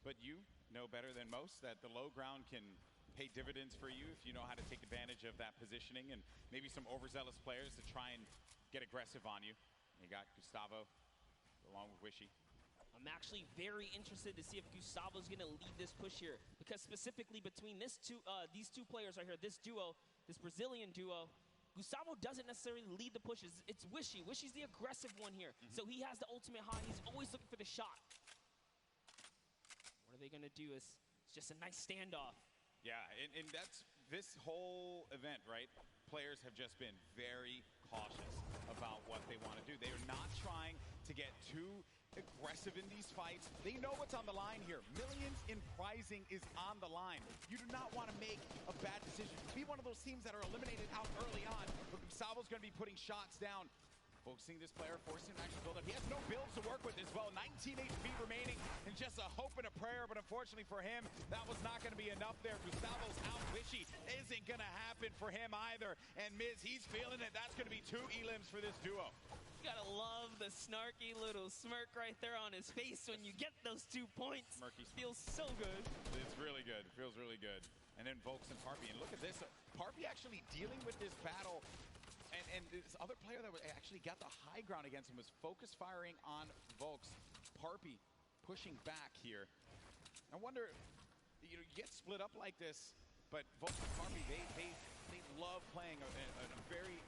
But you know better than most that the low ground can pay dividends for you if you know how to take advantage of that positioning, and maybe some overzealous players to try and get aggressive on you. You got Gustavo along with Wishy. I'm actually very interested to see if Gustavo's going to lead this push here, because specifically between these two players right here, this duo, this Brazilian duo, Gustavo doesn't necessarily lead the pushes. It's Wishy. Wishy's the aggressive one here. So he has the ultimate high. He's always looking for the shot. What are they going to do? It's just a nice standoff. Yeah, and that's this whole event, right? Players have just been very cautious about what they want to do. They are not trying to get too aggressive in these fights. They know what's on the line here. Millions in prizing is on the line. You do not want to make a bad decision. Be one of those teams that are eliminated out early on. But Gustavo's going to be putting shots down. Focusing this player, forcing him to actually build up. He has no builds to work with as well. 19 HP remaining and just a hope and a prayer, but unfortunately for him, that was not going to be enough there. Gustavo's out. Wishy isn't going to happen for him either. And Miz, he's feeling it. That's going to be 2 elims for this duo. You gotta love the snarky little smirk right there on his face when you get those 2 points. Smirky. Feels so good. It's really good. It feels really good. And then Volks and Parpy. And look at this. Parpy actually dealing with this battle. And this other player that actually got the high ground against him was focus firing on Volks. Parpy pushing back here. I wonder, you get split up like this, but Volks and Parpy, they love playing a very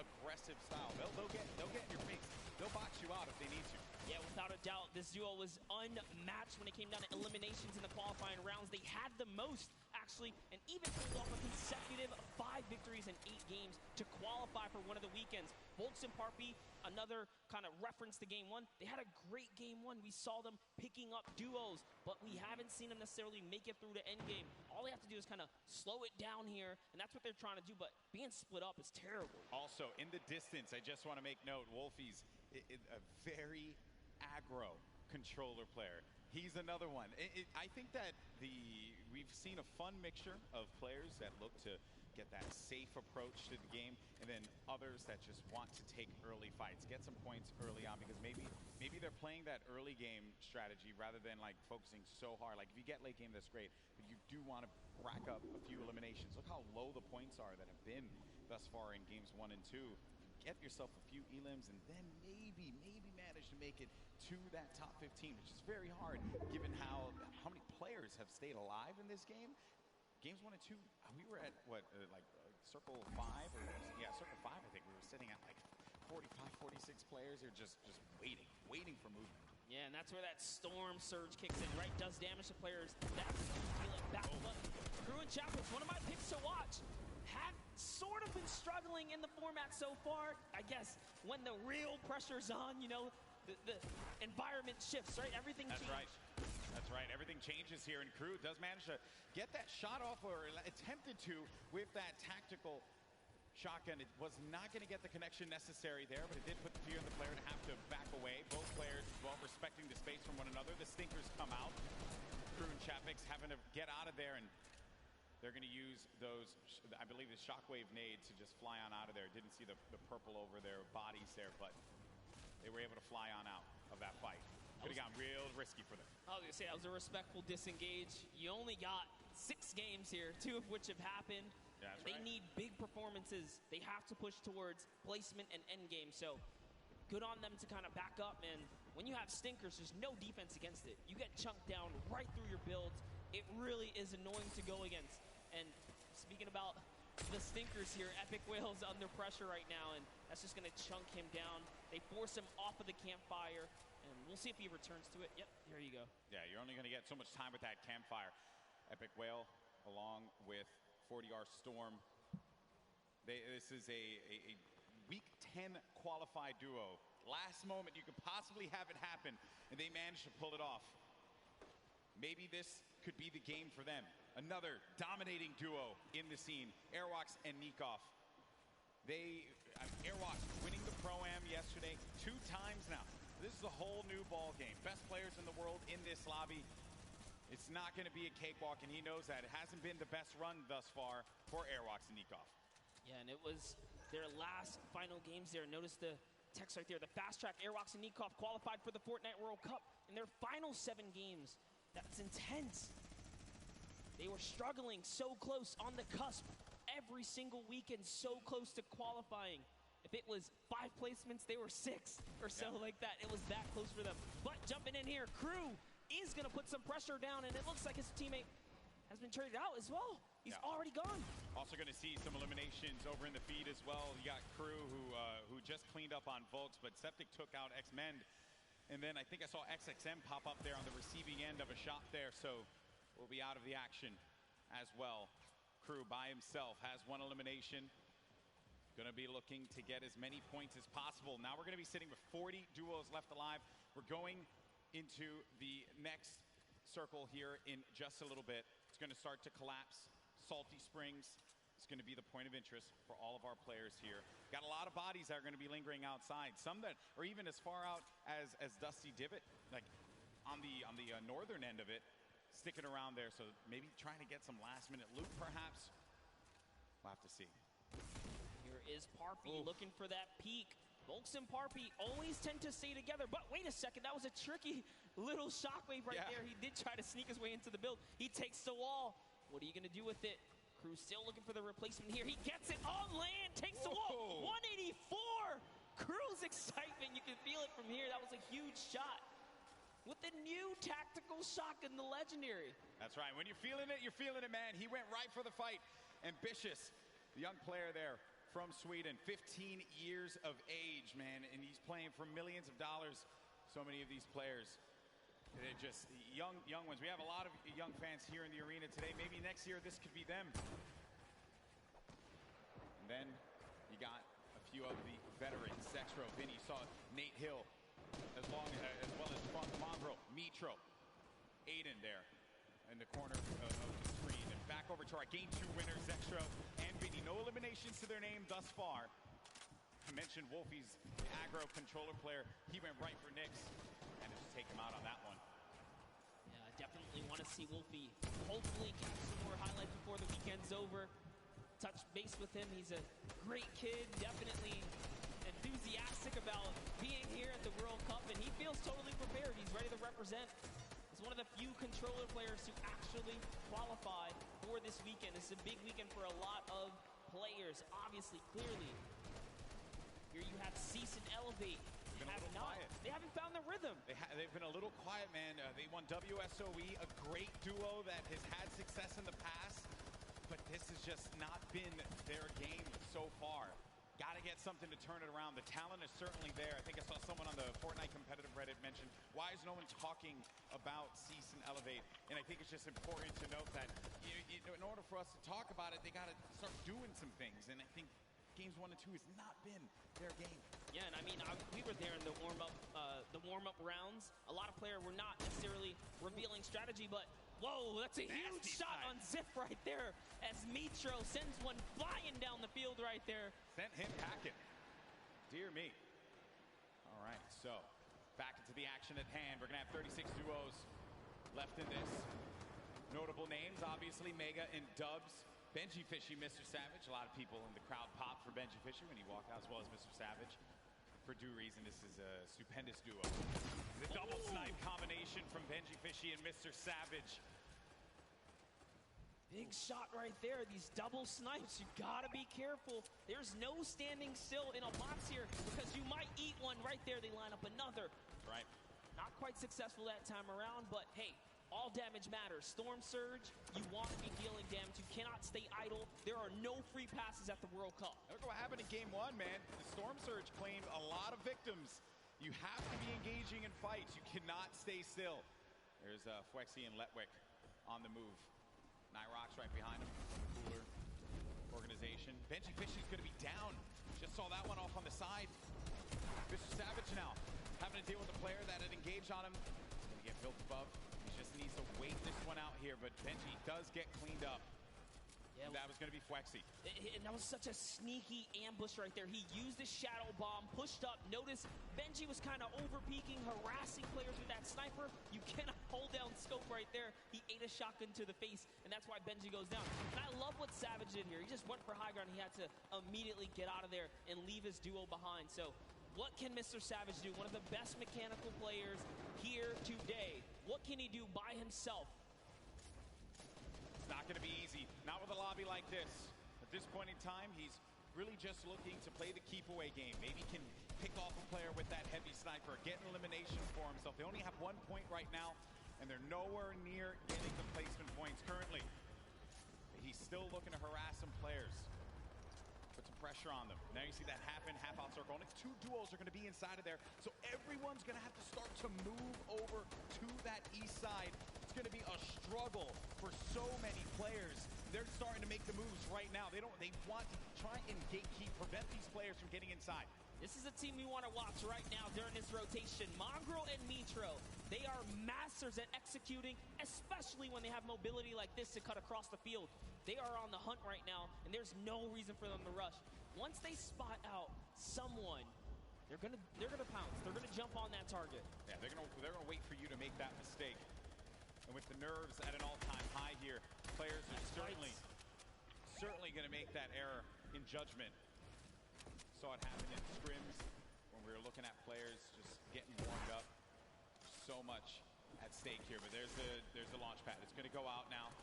aggressive style. They'll get in your face. They'll box you out if they need to. Yeah, without a doubt, this duo was unmatched when it came down to eliminations in the qualifying rounds. They had the most, actually, and even pulled off a consecutive 5 victories in 8 games to qualify for one of the weekends. Volks and Parpy, another kind of reference to Game 1. They had a great Game 1. We saw them picking up duos, but we haven't seen them necessarily make it through to endgame. All they have to do is kind of slow it down here, and that's what they're trying to do, but being split up is terrible. Also, in the distance, I just want to make note, Wolfie's a very aggro controller player. He's another one. I think that we've seen a fun mixture of players that look to get that safe approach to the game, and then others that just want to take early fights, get some points early on, because maybe they're playing that early game strategy rather than like focusing so hard. Like if you get late game, that's great, but you do want to rack up a few eliminations. Look how low the points are that have been thus far in games 1 and 2. Get yourself a few elims and then maybe manage to make it to that top 15, which is very hard given how many players have stayed alive in this game. Games 1 and 2, we were at what, circle 5, or yeah, circle 5. I think we were sitting at like 45, 46 players. They're just waiting for movement. Yeah, and that's where that storm surge kicks in, right? Does damage to players. That's feel it back. But Crew and Chapels, one of my picks to watch, have sort of been struggling in the format so far. I guess when the real pressure's on, the environment shifts, right? Everything changes. That's right. Everything changes here, and Crew does manage to get that shot off, or attempted to, with that tactical shotgun. It was not going to get the connection necessary there, but it did put the fear in the player to have to back away. Both players, well, respecting the space from one another. The stinkers come out. Crew and Chapix having to get out of there, and they're going to use those, I believe, the shockwave nade to just fly on out of there. Didn't see the purple over their bodies there, but they were able to fly on out of that fight. Could have gotten real risky for them. I was going to say, that was a respectful disengage. You only got 6 games here, 2 of which have happened. Yeah, that's they right. need big performances. They have to push towards placement and endgame. So good on them to kind of back up. And when you have stinkers, there's no defense against it. You get chunked down right through your builds. It really is annoying to go against. And speaking about the stinkers here, Epic Whale's under pressure right now, and that's just going to chunk him down. They force him off of the campfire, and we'll see if he returns to it. Yep, there you go. Yeah, you're only going to get so much time with that campfire. Epic Whale, along with 40R Storm. This is a Week 10 qualified duo. Last moment you could possibly have it happen, and they managed to pull it off. Maybe this could be the game for them. Another dominating duo in the scene, Airwalks and Nikov. Airwalks winning the Pro-Am yesterday 2 times now. This is a whole new ball game. Best players in the world in this lobby. It's not going to be a cakewalk, and he knows that. It hasn't been the best run thus far for Airwalks and Nikov. Yeah, and it was their last final games there. Notice the text right there. The fast track Airwalks and Nikov qualified for the Fortnite World Cup in their final 7 games. That's intense. They were struggling so close on the cusp every single weekend, so close to qualifying. If it was 5 placements, they were 6 or so like that. It was that close for them. But jumping in here, Crew is going to put some pressure down, and it looks like his teammate has been traded out as well. He's already gone. Also going to see some eliminations over in the feed as well. You got Crew who just cleaned up on Volks, but Septic took out X-Mend. And then I think I saw XXM pop up there on the receiving end of a shot there, so will be out of the action as well. Crew by himself has 1 elimination. Going to be looking to get as many points as possible. Now we're going to be sitting with 40 duos left alive. We're going into the next circle here in just a little bit. It's going to start to collapse. Salty Springs, is going to be the point of interest for all of our players here. Got a lot of bodies that are going to be lingering outside. Some that are even as far out as Dusty Divot, like on the northern end of it, sticking around there. So maybe trying to get some last-minute loot, perhaps. We'll have to see. Here is Parpy looking for that peak. Volks and Parpy always tend to stay together, but wait a second, that was a tricky little shockwave right there. He did try to sneak his way into the build. He takes the wall. What are you going to do with it? Crew's still looking for the replacement here. He gets it on land, takes the wall. 184! Crew's excitement, you can feel it from here. That was a huge shot. With the new tactical shotgun, the legendary. That's right. When you're feeling it, man. He went right for the fight. Ambitious, the young player there from Sweden, 15 years of age, man, and he's playing for millions of dollars. So many of these players, they're just young ones. We have a lot of young fans here in the arena today. Maybe next year this could be them. And then you got a few of the veterans. Zexro, Vinny, saw Nate Hill, as well as Funk Mongrel, Mitro, Aiden there in the corner of the screen. And back over to our Game 2 winners, Zexro and Vinny. No eliminations to their name thus far. I mentioned Wolfie's aggro controller player. He went right for Nyx and just take him out on that one. Yeah, I definitely want to see Wolfie hopefully catch some more highlights before the weekend's over. Touch base with him. He's a great kid, definitely enthusiastic about being here at the World Cup, and he feels totally prepared. He's ready to represent. He's one of the few controller players to actually qualify for this weekend. This is a big weekend for a lot of players, obviously, clearly. Here you have Cease and Elevate. They haven't found their rhythm. They've been a little quiet, man. They won WSOE, a great duo that has had success in the past, but this has just not been their game so far. Got to get something to turn it around. The talent is certainly there. I think I saw someone on the Fortnite competitive Reddit mention, why is no one talking about Cease and Elevate? And I think it's just important to note that in order for us to talk about it, they got to start doing some things. And I think games 1 and 2 has not been their game. Yeah, and I mean, we were there in the warm-up rounds. A lot of players were not necessarily revealing strategy, but whoa, that's a huge shot on Zip right there as Mitro sends one flying down the field right there. Sent him packing. Dear me. All right, so back into the action at hand. We're going to have 36 duos left in this. Notable names, obviously, Mega and Dubs. Benji Fishy, Mr. Savage. A lot of people in the crowd popped for Benji Fishy when he walked out, as well as Mr. Savage. For due reason, this is a stupendous duo. The double snipe combination from Benji Fishy and Mr. Savage. Big shot right there. These double snipes, you gotta be careful. There's no standing still in a box here because you might eat one right there. They line up another. Right. Not quite successful that time around, but hey, all damage matters. Storm Surge, you want to be dealing damage. You cannot stay idle. There are no free passes at the World Cup. Look what happened in Game 1, man. The Storm Surge claimed a lot of victims. You have to be engaging in fights. You cannot stay still. There's Fwexy and Letwick on the move. Nyrox right behind him. Cooler organization. Benji Fishy's going to be down. Just saw that one off on the side. Mr. Savage now having to deal with a player that had engaged on him. He's going to get built above. He just needs to wait this one out here, but Benji does get cleaned up. Yeah, that was going to be Fwexy. And that was such a sneaky ambush right there. He used the shadow bomb, pushed up. Notice Benji was kind of over-peeking, harassing players with that sniper. You cannot hold down scope right there. He ate a shotgun to the face, and that's why Benji goes down. And I love what Savage did here. He just went for high ground. He had to immediately get out of there and leave his duo behind. So what can Mr. Savage do? One of the best mechanical players here today. What can he do by himself? Not going to be easy. Not with a lobby like this. At this point in time, he's really just looking to play the keep away game. Maybe can pick off a player with that heavy sniper, get an elimination for himself. They only have 1 point right now, and they're nowhere near getting the placement points currently. But he's still looking to harass some players. Put some pressure on them. Now you see that half in, half out circle. Only 2 duos are going to be inside of there. So everyone's going to have to start to move over to that east side. It's going to be a struggle for so many players. They're starting to make the moves right now. They want to try and gatekeep, prevent these players from getting inside. This is a team we want to watch right now during this rotation. Mongrel and Mitro, they are masters at executing, especially when they have mobility like this to cut across the field. They are on the hunt right now, and there's no reason for them to rush. Once they spot out someone, they're gonna pounce. They're gonna jump on that target. Yeah, they're gonna wait for you to make that mistake. And with the nerves at an all-time high here, players are certainly going to make that error in judgment. Saw it happen in scrims when we were looking at players just getting warmed up. So much at stake here, but there's the launch pad. It's going to go out now.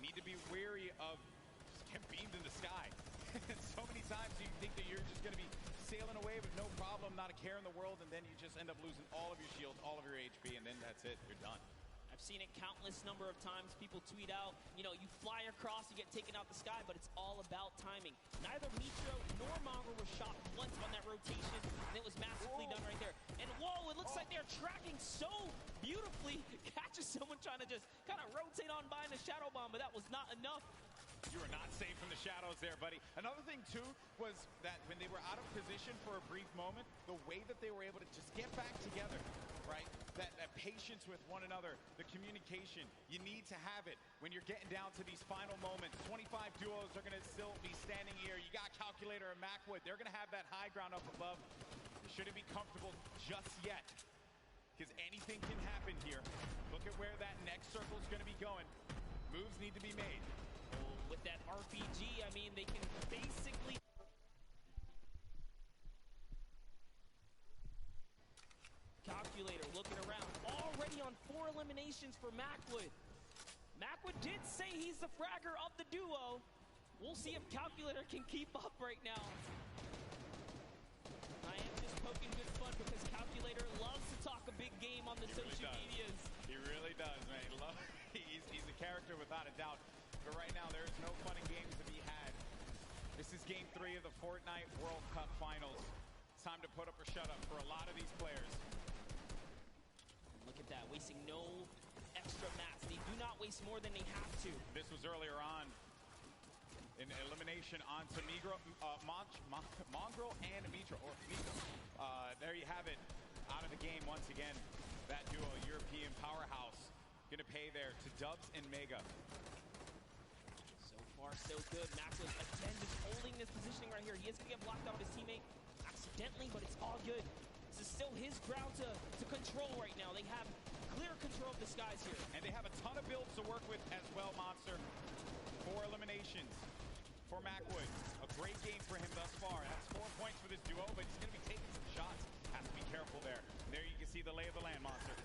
Need to be wary of just getting beamed in the sky. So many times you think that you're just going to be sailing away with no problem, not a care in the world, and then you just end up losing all of your shields, all of your HP, and then that's it. You're done. I've seen it countless number of times. People tweet out, you know, you fly across, you get taken out the sky, but it's all about timing. Neither Mitro nor Mongrel were shot once on that rotation, and it was masterfully done right there. And whoa, it looks like they're tracking so beautifully. Catches someone trying to just kind of rotate on by in a shadow bomb, but that was not enough. You are not safe from the shadows there, buddy. Another thing, too, was that when they were out of position for a brief moment, the way that they were able to just get back together, right? That patience with one another, the communication, you need to have it when you're getting down to these final moments. 25 duos are going to still be standing here. You got Calculator and Macwood. They're going to have that high ground up above. They shouldn't be comfortable just yet, because anything can happen here. Look at where that next circle is going to be going. Moves need to be made. With that RPG, I mean, they can basically... Calculator looking around, already on 4 eliminations for Macwood. Macwood did say he's the fragger of the duo. We'll see if Calculator can keep up right now. I am just poking good fun because Calculator loves to talk a big game on the social medias. He really does, man. He's a character without a doubt. But right now, there's no fun and games to be had. This is Game 3 of the Fortnite World Cup Finals. It's time to put up or shut up for a lot of these players. Look at that, wasting no extra mats. They do not waste more than they have to. This was earlier on. An elimination onto Mongrel and Mitro. There you have it. Out of the game once again. That duo, European powerhouse, gonna pay there to Dubs and Mega. So far, so good. Macwood, again, just holding this positioning right here. He is gonna get blocked out of his teammate accidentally, but it's all good. This is still his ground to control right now. They have clear control of the skies here. And they have a ton of builds to work with as well, Monster. 4 eliminations for Macwood. A great game for him thus far. That's 4 points for this duo, but he's going to be taking some shots. Has to be careful there. And there you can see the lay of the land, Monster.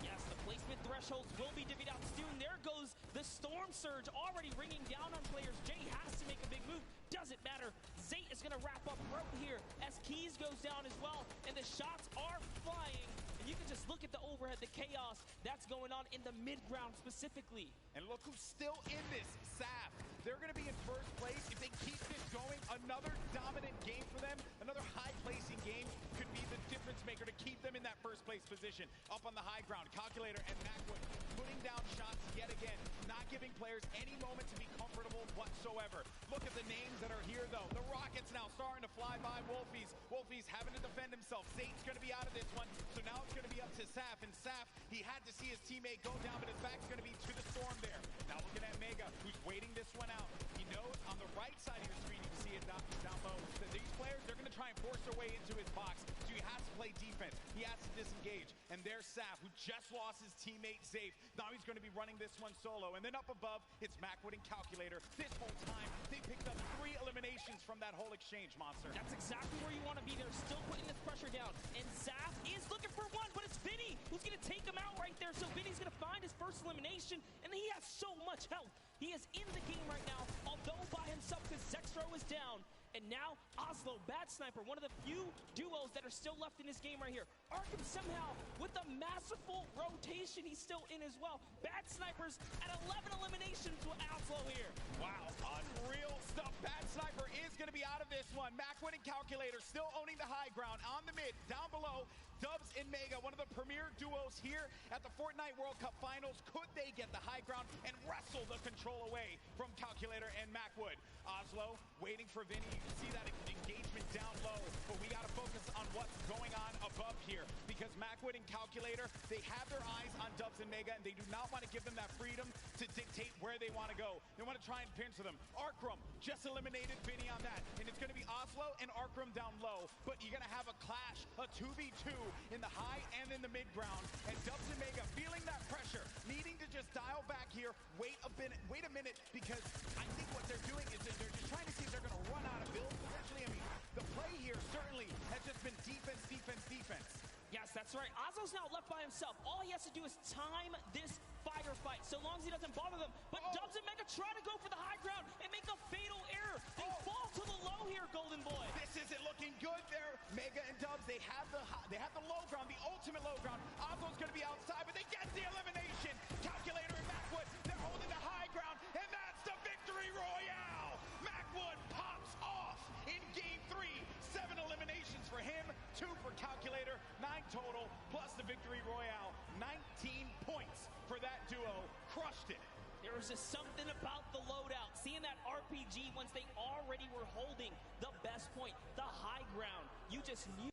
Yes, the placement thresholds will be divvied out soon. There goes the Storm Surge already ringing down on players. Jay has to make a big move. Doesn't matter. Zate is going to wrap up right here as Keys goes down as well. And the shots are flying. And you can just look at the overhead, the chaos that's going on in the mid-ground specifically. And look who's still in this, Saf. They're going to be in first place. If they keep this going, another dominant game for them, another high-placing game could be the difference maker to keep them in that first place position. Up on the high ground, Calculator and Macwood putting down shots yet again, not giving players any moment to be comfortable whatsoever. Look at the names that are here, though. The Rockets now starting to fly by Wolfies. Wolfies having to defend himself. Zate's going to be out of this one, so now it's going to be up to Saf. And Saf, he had to see his teammate go down, but his back's going to be to the Storm there. Now looking at Mega, who's waiting this one out. He knows on the right side of your screen, you can see it down low, that these players, they're going to try and force their way into his box. So he has to play defense. He has to disengage. And there's Saf, who just lost his teammate, Zafe. Now he's going to be running this one solo. And then up above, it's Macwood and Calculator. This whole time, they picked up 3 eliminations from that whole exchange, Monster. That's exactly where you want to be. They're still putting this pressure down. And Zaf is looking for one, but it's Vinny who's going to take him out right there. So Vinny's going to find his first elimination, and he has so much health. He is in the game right now, although by himself because Zexro is down. And now Oslo, Bad Sniper, one of the few duos that are still left in this game right here. Arkham somehow, with a masterful rotation, he's still in as well. Bad Snipers at 11 eliminations with Oslo here. Wow, unreal stuff. Bad Sniper is going to be out of this one. Macwood and Calculator still owning the high ground on the mid. Down below, Dubs and Mega, one of the premier duos here at the Fortnite World Cup Finals. Could they get the high ground and wrestle the control away from Calculator and Macwood? Oslo, waiting for Vinny. You can see that engagement down low, but we got to focus on what's going on above here, because Macwood and Calculator, they have their eyes on Dubs and Mega, and they do not want to give them that freedom to dictate where they want to go. They want to try and pinch them. Arkrum just eliminated Vinny on that, and it's going to be Oslo and Arkrum down low, but you're going to have a clash, a 2v2 in the high and in the mid ground, and Dubs and Mega feeling that pressure, needing to just dial back here, wait a minute, because I think what they're doing is that they're just trying to see if they're going to run out of builds potentially. I mean, the play here certainly has just been defense, defense, defense. Yes, that's right. Oslo's now left by himself. All he has to do is time this firefight, so long as he doesn't bother them. But Dubs and Mega try to go for the high ground and make a fatal error. They fall to the low here, Golden Boy. This isn't looking good there. Mega and Dubs, they have the low ground, the ultimate low ground. Oslo's going to be outside, but they get the elimination. Calculator and Macwood, they're holding the high ground, and that's the victory royale. Macwood pops off in game 3. 7 eliminations for him, 2 for Calculator, 9 total, plus the victory royale. 19 points for that duo. Crushed it. There was just something about the loadout. Seeing that RPG once they already were holding the best point, the high ground. You just knew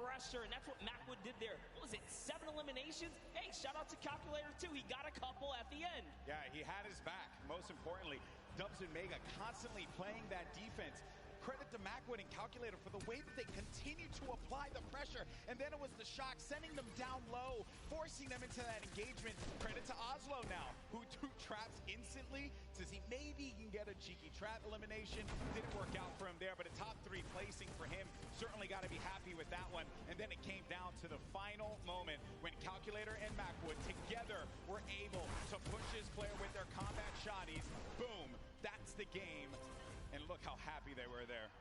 pressure, and that's what Macwood did there. What was it, 7 eliminations? Hey, shout out to Calculator too. He got a couple at the end. Yeah, he had his back. Most importantly, Dubs and Mega constantly playing that defense. Credit to Macwood and Calculator for the way that they continue to apply the pressure. And then it was the shock, sending them down low, forcing them into that engagement. Credit to Oslo now, who traps instantly to see maybe he can get a cheeky trap elimination. Didn't work out for him there, but a top 3 placing for him. Certainly got to be happy with that one. And then it came down to the final moment when Calculator and Macwood together were able to push his player with their combat shotties. Boom, that's the game. And look how happy they were there.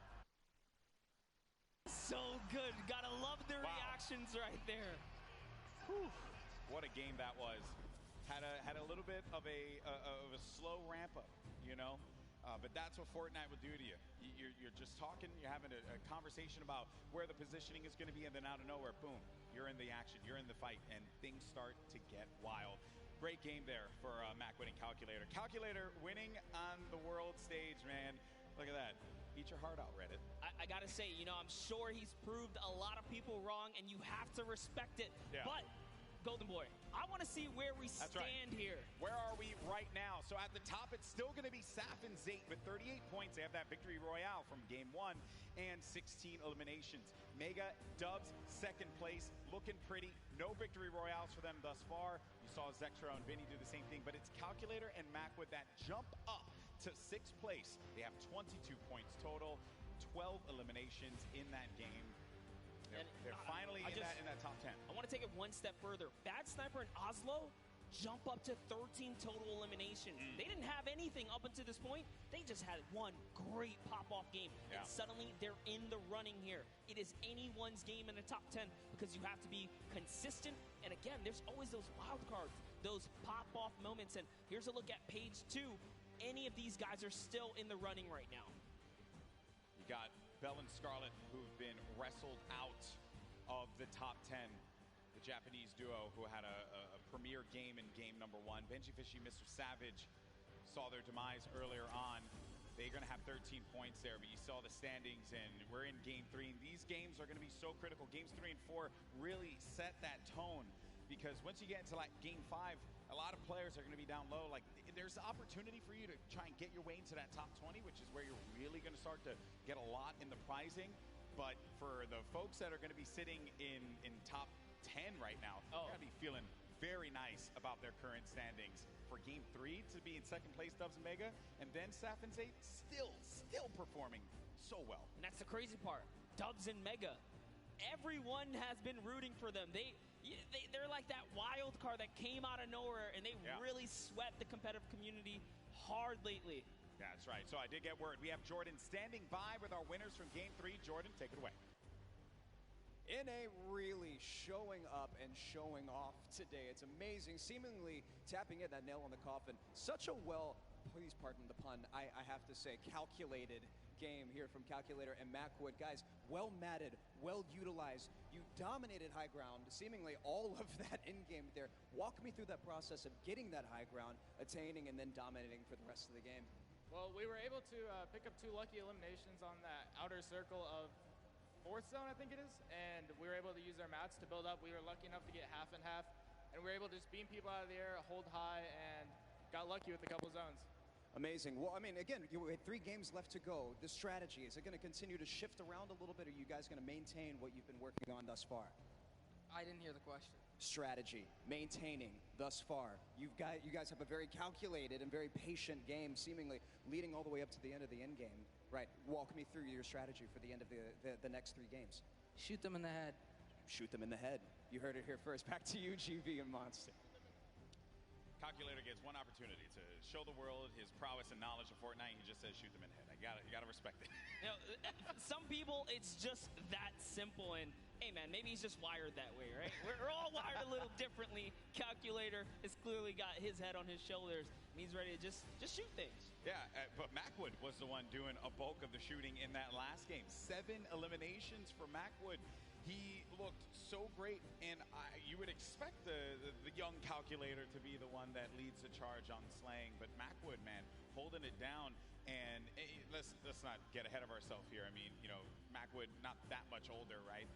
So good. Gotta love the reactions right there. Whew. What a game that was. Had a little bit of a slow ramp up, you know? But that's what Fortnite will do to you. You're just talking, you're having a conversation about where the positioning is going to be, and then out of nowhere, boom, you're in the action, you're in the fight, and things start to get wild. Great game there for Macwood and Calculator. Calculator winning on the world stage, man. Look at that. Eat your heart out, Reddit. I gotta say, you know, I'm sure he's proved a lot of people wrong, and you have to respect it. Yeah. But, Golden Boy, I want to see where we stand here. Where are we right now? So at the top, it's still going to be Saf and Zate with 38 points. They have that victory royale from game 1 and 16 eliminations. Mega, Dubs, second place, looking pretty. No victory royales for them thus far. You saw Zexro and Vinny do the same thing, but it's Calculator and Macwood that jump up to 6th place. They have 22 points total, 12 eliminations in that game. They're finally in that top 10. I want to take it one step further. Bad Sniper and Oslo jump up to 13 total eliminations. They didn't have anything up until this point. They just had one great pop-off game. Yeah. And suddenly they're in the running here. It is anyone's game in the top 10 because you have to be consistent. And again, there's always those wild cards, those pop-off moments. And here's a look at page 2. Any of these guys are still in the running right now. You got Bell and Scarlet, who've been wrestled out of the top 10. The Japanese duo who had a premier game in game number 1. Benji Fishy, Mr. Savage saw their demise earlier on. They're going to have 13 points there, but you saw the standings, and we're in game 3. And these games are going to be so critical. Games 3 and 4 really set that tone, because once you get into like game 5, a lot of players are going to be down low. Like, there's the opportunity for you to try and get your way into that top 20, which is where you're really going to start to get a lot in the prizing. But for the folks that are going to be sitting in top 10 right now, they're going to be feeling very nice about their current standings. For game 3 to be in 2nd place, Dubs and Mega, and then Saf and Zate still performing so well. And that's the crazy part. Dubs and Mega, everyone has been rooting for them. They're like that wild card that came out of nowhere, and they really swept the competitive community hard lately. That's right. So I did get word. We have Jordan standing by with our winners from game 3. Jordan, take it away. NA really showing up and showing off today. It's amazing, seemingly tapping in that nail on the coffin. Such a please pardon the pun, I have to say, calculated game here from Calculator and Macwood. Guys, well matted, well utilized. You dominated high ground, seemingly all of that in-game there. Walk me through that process of getting that high ground, attaining, and then dominating for the rest of the game. Well, we were able to pick up 2 lucky eliminations on that outer circle of 4th zone, I think it is, and we were able to use our mats to build up. We were lucky enough to get half and half, and we were able to just beam people out of the air, hold high, and got lucky with a couple zones. Amazing. Well, I mean, again, you had 3 games left to go. The strategy, is it going to continue to shift around a little bit, or are you guys going to maintain what you've been working on thus far? I didn't hear the question. Strategy, maintaining thus far. You guys have a very calculated and very patient game, seemingly leading all the way up to the end of the end game. Right. Walk me through your strategy for the end of the next 3 games. Shoot them in the head. Shoot them in the head. You heard it here first. Back to you, GV and Monster. Calculator gets one opportunity to show the world his prowess and knowledge of Fortnite. He just says shoot them in the head. You gotta respect it. You know, some people, it's just that simple. And hey, man, maybe he's just wired that way, right? We're all wired a little differently. Calculator has clearly got his head on his shoulders, and he's ready to just shoot things. Yeah, but Macwood was the one doing a bulk of the shooting in that last game. 7 eliminations for Macwood. He looked so great, and you would expect the young Calculator to be the one that leads the charge on slaying, but Macwood, man, holding it down. And let's not get ahead of ourselves here. I mean, you know, Macwood not that much older, right?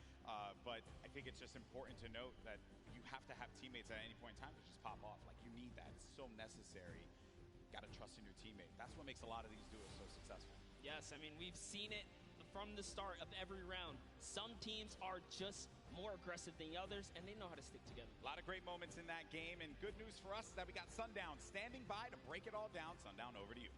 But I think it's just important to note that you have to have teammates at any point in time to just pop off. Like, you need that. It's so necessary. Got to trust in your teammate. That's what makes a lot of these duos so successful. Yes, I mean, we've seen it from the start of every round. Some teams are just more aggressive than others, and they know how to stick together. A lot of great moments in that game, and good news for us is that we got Sundown standing by to break it all down. Sundown, over to you.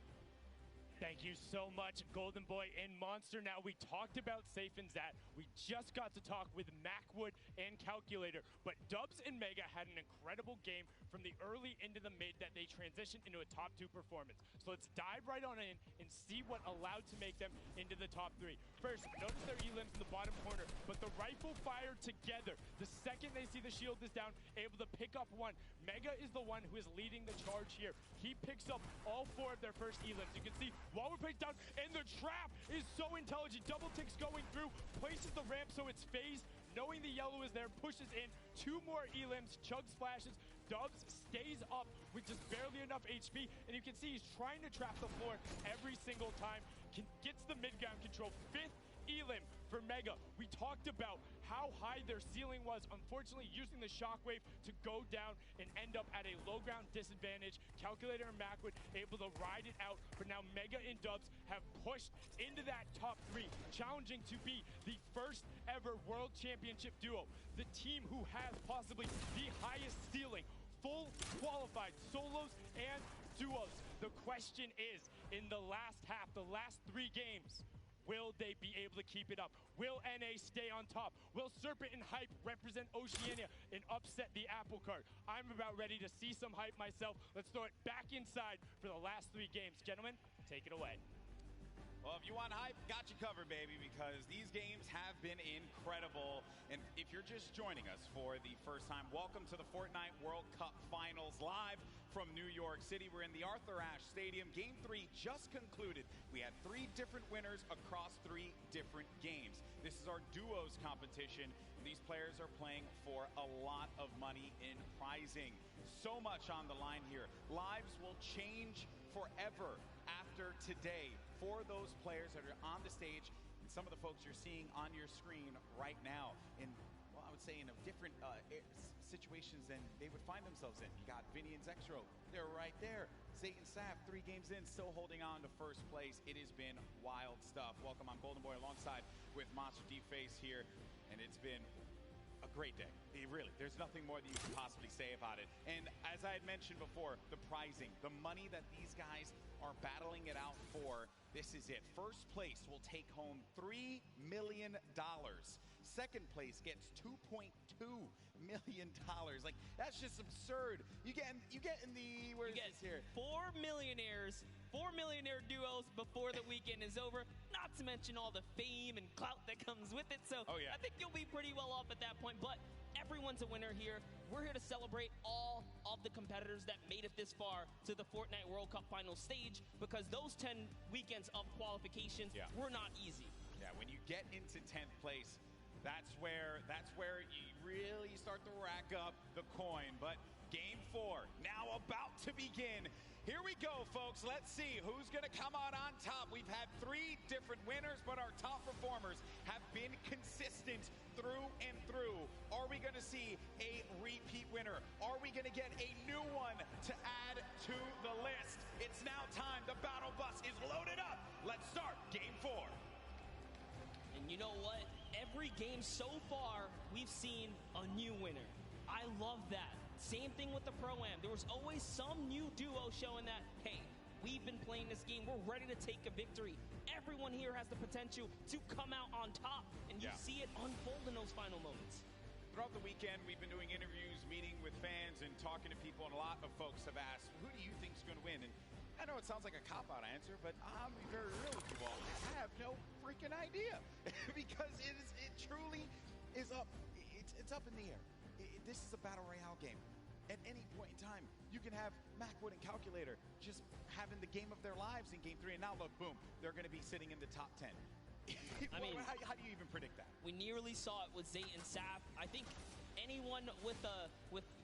Thank you so much, Golden Boy and Monster. Now, we talked about Safe and Zat. We just got to talk with Macwood and Calculator, but Dubs and Mega had an incredible game from the early into the mid that they transitioned into a top 2 performance. So let's dive right on in and see what allowed to make them into the top 3. First, notice their elims in the bottom corner, but the rifle fire together. The second they see the shield is down, able to pick up 1. Mega is the one who is leading the charge here. He picks up all 4 of their first elims. You can see Waller plays down, and the trap is so intelligent. Double ticks going through, places the ramp so it's phased, knowing the yellow is there, pushes in 2 more elims, chug splashes. Dubs stays up with just barely enough HP, and you can see he's trying to trap the floor every single time. Gets the mid-ground control. 5th elim for Mega. We talked about how high their ceiling was, unfortunately using the shockwave to go down and end up at a low ground disadvantage. Calculator and Macwood able to ride it out, but now Mega and Dubs have pushed into that top 3, challenging to be the first ever World Championship duo. The team who has possibly the highest ceiling, full qualified solos and duos. The question is, in the last half, the last 3 games, will they be able to keep it up? Will NA stay on top? Will Serpent and Hype represent Oceania and upset the apple cart? I'm about ready to see some hype myself. Let's throw it back inside for the last 3 games. Gentlemen, take it away. Well, if you want hype, got you covered, baby, because these games have been incredible. And if you're just joining us for the first time, welcome to the Fortnite World Cup Finals live from New York City. We're in the Arthur Ashe Stadium. Game 3 just concluded. We had 3 different winners across 3 different games. This is our duos competition. And these players are playing for a lot of money in prizing. So much on the line here. Lives will change forever after today for those players that are on the stage and some of the folks you're seeing on your screen right now in, well, I would say in a different situations than they would find themselves in. You got Vinny and Zexro, they're right there. Zayt and Saf, 3 games in, still holding on to first place. It has been wild stuff. Welcome, I'm Golden Boy alongside with Monster D-Face here, and it's been a great day. Really, there's nothing more that you can possibly say about it. And as I had mentioned before, the prizing, the money that these guys are battling it out for, this is it. First place will take home $3 million. Second place gets $2.2 million. Like, that's just absurd. You get in the, where is this here? 4 millionaires, 4 millionaire duos before the weekend is over, not to mention all the fame and clout that comes with it. So I think you'll be pretty well off at that point, but everyone's a winner here. We're here to celebrate all of the competitors that made it this far to the Fortnite World Cup final stage, because those 10 weekends of qualifications were not easy. Yeah, when you get into 10th place, that's where you really start to rack up the coin. But Game 4 now about to begin. Here we go, folks. Let's see who's going to come out on top. We've had 3 different winners, but our top performers have been consistent through and through. Are we going to see a repeat winner? Are we going to get a new one to add to the list? It's now time. The battle bus is loaded up. Let's start game 4. And you know what? Every game so far, we've seen a new winner. I love that. Same thing with the Pro-Am. There was always some new duo showing that, hey, we've been playing this game. We're ready to take a victory. Everyone here has the potential to come out on top, and you see it unfold in those final moments. Throughout the weekend, we've been doing interviews, meeting with fans, and talking to people, and a lot of folks have asked, who do you think is going to win? And I know it sounds like a cop-out answer, but I'll be very real with you all. I have no freaking idea because it truly is up. It's up in the air. This is a battle royale game. At any point in time, you can have Macwood and Calculator just having the game of their lives in Game 3, and now look, boom, they're going to be sitting in the top 10. I mean, how do you even predict that? We nearly saw it with Zay and Saf. I think anyone with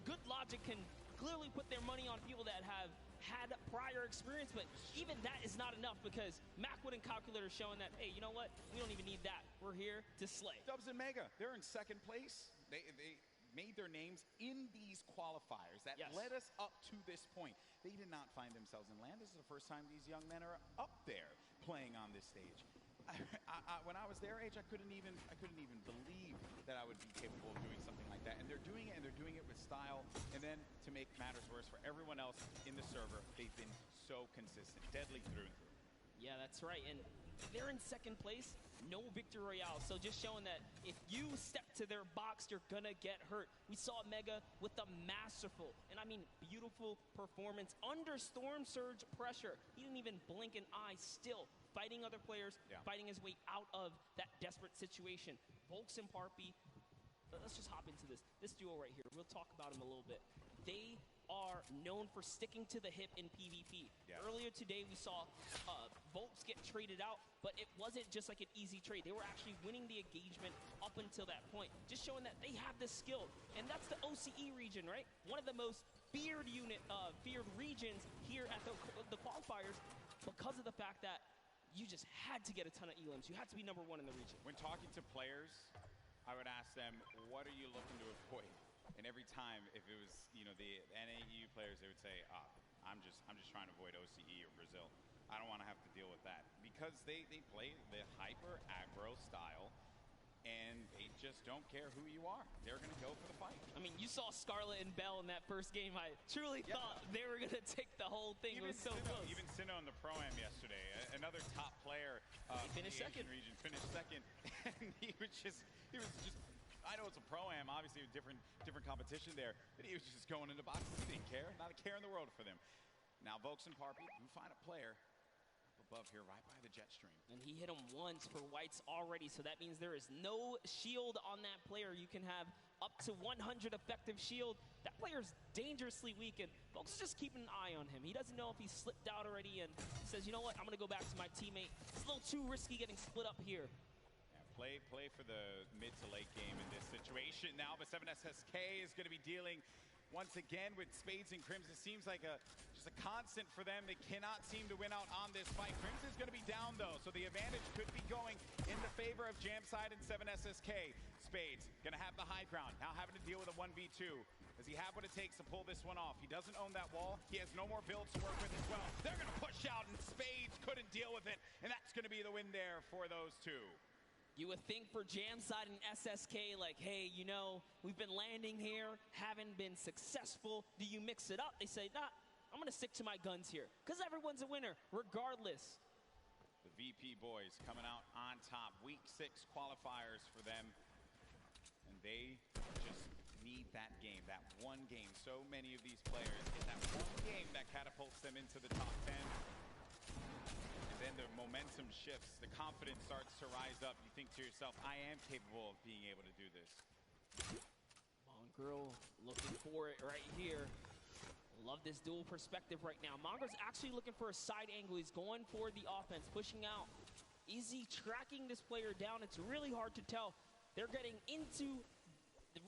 good logic can clearly put their money on people that have had prior experience, but even that is not enough because Macwood and Calculator showing that, hey, you know what? We don't even need that. We're here to slay. Dubs and Mega, they're in second place. They made their names in these qualifiers that led us up to this point. They did not find themselves in land. This is the first time these young men are up there playing on this stage. When I was their age, I couldn't even believe that I would be capable of doing something like that. And they're doing it, and they're doing it with style. And then to make matters worse for everyone else in the server, they've been so consistent, deadly through and through. Yeah, that's right. And they're in second place, no victory royale. So just showing that if you step to their box, you're gonna get hurt. We saw Mega with the masterful, and I mean beautiful performance under Storm Surge pressure. He didn't even blink an eye, still fighting other players, fighting his way out of that desperate situation. Volks and Parpy, let's just hop into this duo right here. We'll talk about him a little bit. They are known for sticking to the hip in PvP. Earlier today, we saw Volks get traded out, but it wasn't just like an easy trade. They were actually winning the engagement up until that point, just showing that they have the skill. And that's the OCE region, right? One of the most feared regions here at the qualifiers because of the fact that you just had to get a ton of elims. You had to be #1 in the region. When talking to players, I would ask them, what are you looking to avoid? And every time, if it was, the NAU players, they would say, I'm just trying to avoid OCE or Brazil. I don't want to have to deal with that. Because they play the hyper aggro style, and they just don't care who you are. They're going to go for the fight. I mean, you saw Scarlet and Bell in that first game. I truly thought they were going to take the whole thing. It was so close. Even Sinnoh in the Pro-Am yesterday, another top player. He finished second. Region finished second. And he was just, I know it's a Pro-Am, obviously a different competition there, but he was just going into boxes. He didn't care. Not a care in the world for them. Now, Volks and Parpy do find a player up above here right by the jet stream. And he hit him once for whites already, so that means there is no shield on that player. You can have up to 100 effective shield. That player's dangerously weak, and Volks is just keeping an eye on him. He doesn't know if he's slipped out already, and he says, you know what, I'm going to go back to my teammate. It's a little too risky getting split up here. Play for the mid to late game in this situation now, but 7SSK is going to be dealing once again with Spades and Crimson. It seems like just a constant for them. They cannot seem to win out on this fight. Crimson's going to be down though, so the advantage could be going in the favor of Jamside and 7SSK. Spades going to have the high ground, now having to deal with a 1v2. Does he have what it takes to pull this one off? He doesn't own that wall. He has no more builds to work with as well. They're going to push out, and Spades couldn't deal with it, and that's going to be the win there for those two. You would think for Jamside and SSK, like, hey, we've been landing here, haven't been successful. Do you mix it up? They say, nah, I'm going to stick to my guns here because everyone's a winner regardless. The VP boys coming out on top. Week 6 qualifiers for them. And they just need that game, that one game. So many of these players get that one game that catapults them into the top 10. Then the momentum shifts, the confidence starts to rise up. You think to yourself, I am capable of being able to do this. Mongrel looking for it right here. Love this dual perspective right now. Mongrel's actually looking for a side angle. He's going for the offense, pushing out. Is he tracking this player down? It's really hard to tell. They're getting into,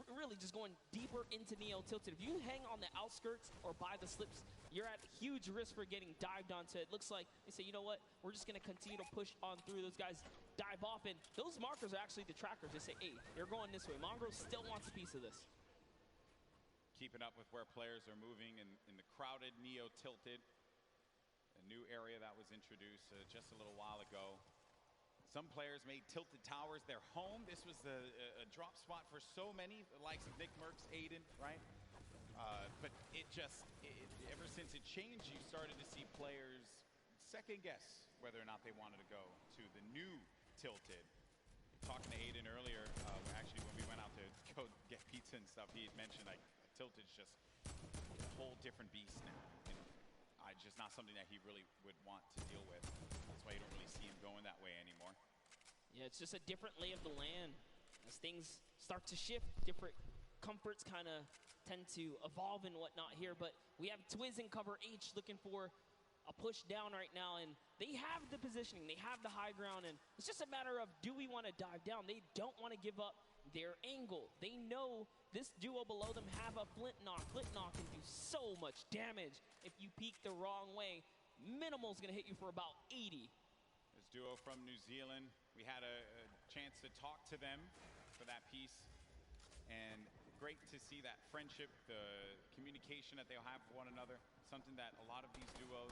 really just going deeper into Neo Tilted. If you hang on the outskirts or by the slips you're at huge risk for getting dived onto. It looks like they say, you know what, we're just going to continue to push on through. Those guys dive off, and those markers are actually the trackers. They say, hey, they're going this way. Mongrel still wants a piece of this. Keeping up with where players are moving in the crowded Neo Tilted, a new area that was introduced just a little while ago. Some players made Tilted Towers their home. This was a drop spot for so many, the likes of Nick Merckx, Aiden, right? But ever since it changed, you started to see players second guess whether or not they wanted to go to the new Tilted. Talking to Aiden earlier, actually when we went out to go get pizza and stuff, he had mentioned like Tilted's just a whole different beast now. And just not something that he really would want to deal with. That's why you don't really see him going that way anymore. Yeah, it's just a different lay of the land. As things start to shift, different comforts kind of tend to evolve and whatnot here. But we have Twiz in cover H looking for a push down right now, and they have the positioning, they have the high ground, and it's just a matter of, do we want to dive down? They don't want to give up their angle. They know this duo below them have a flint knock. Flint knock can do so much damage if you peek the wrong way. Minimal's going to hit you for about 80. This duo from New Zealand, we had a chance to talk to them for that piece, and great to see that friendship, the communication that they'll have with one another, something that a lot of these duos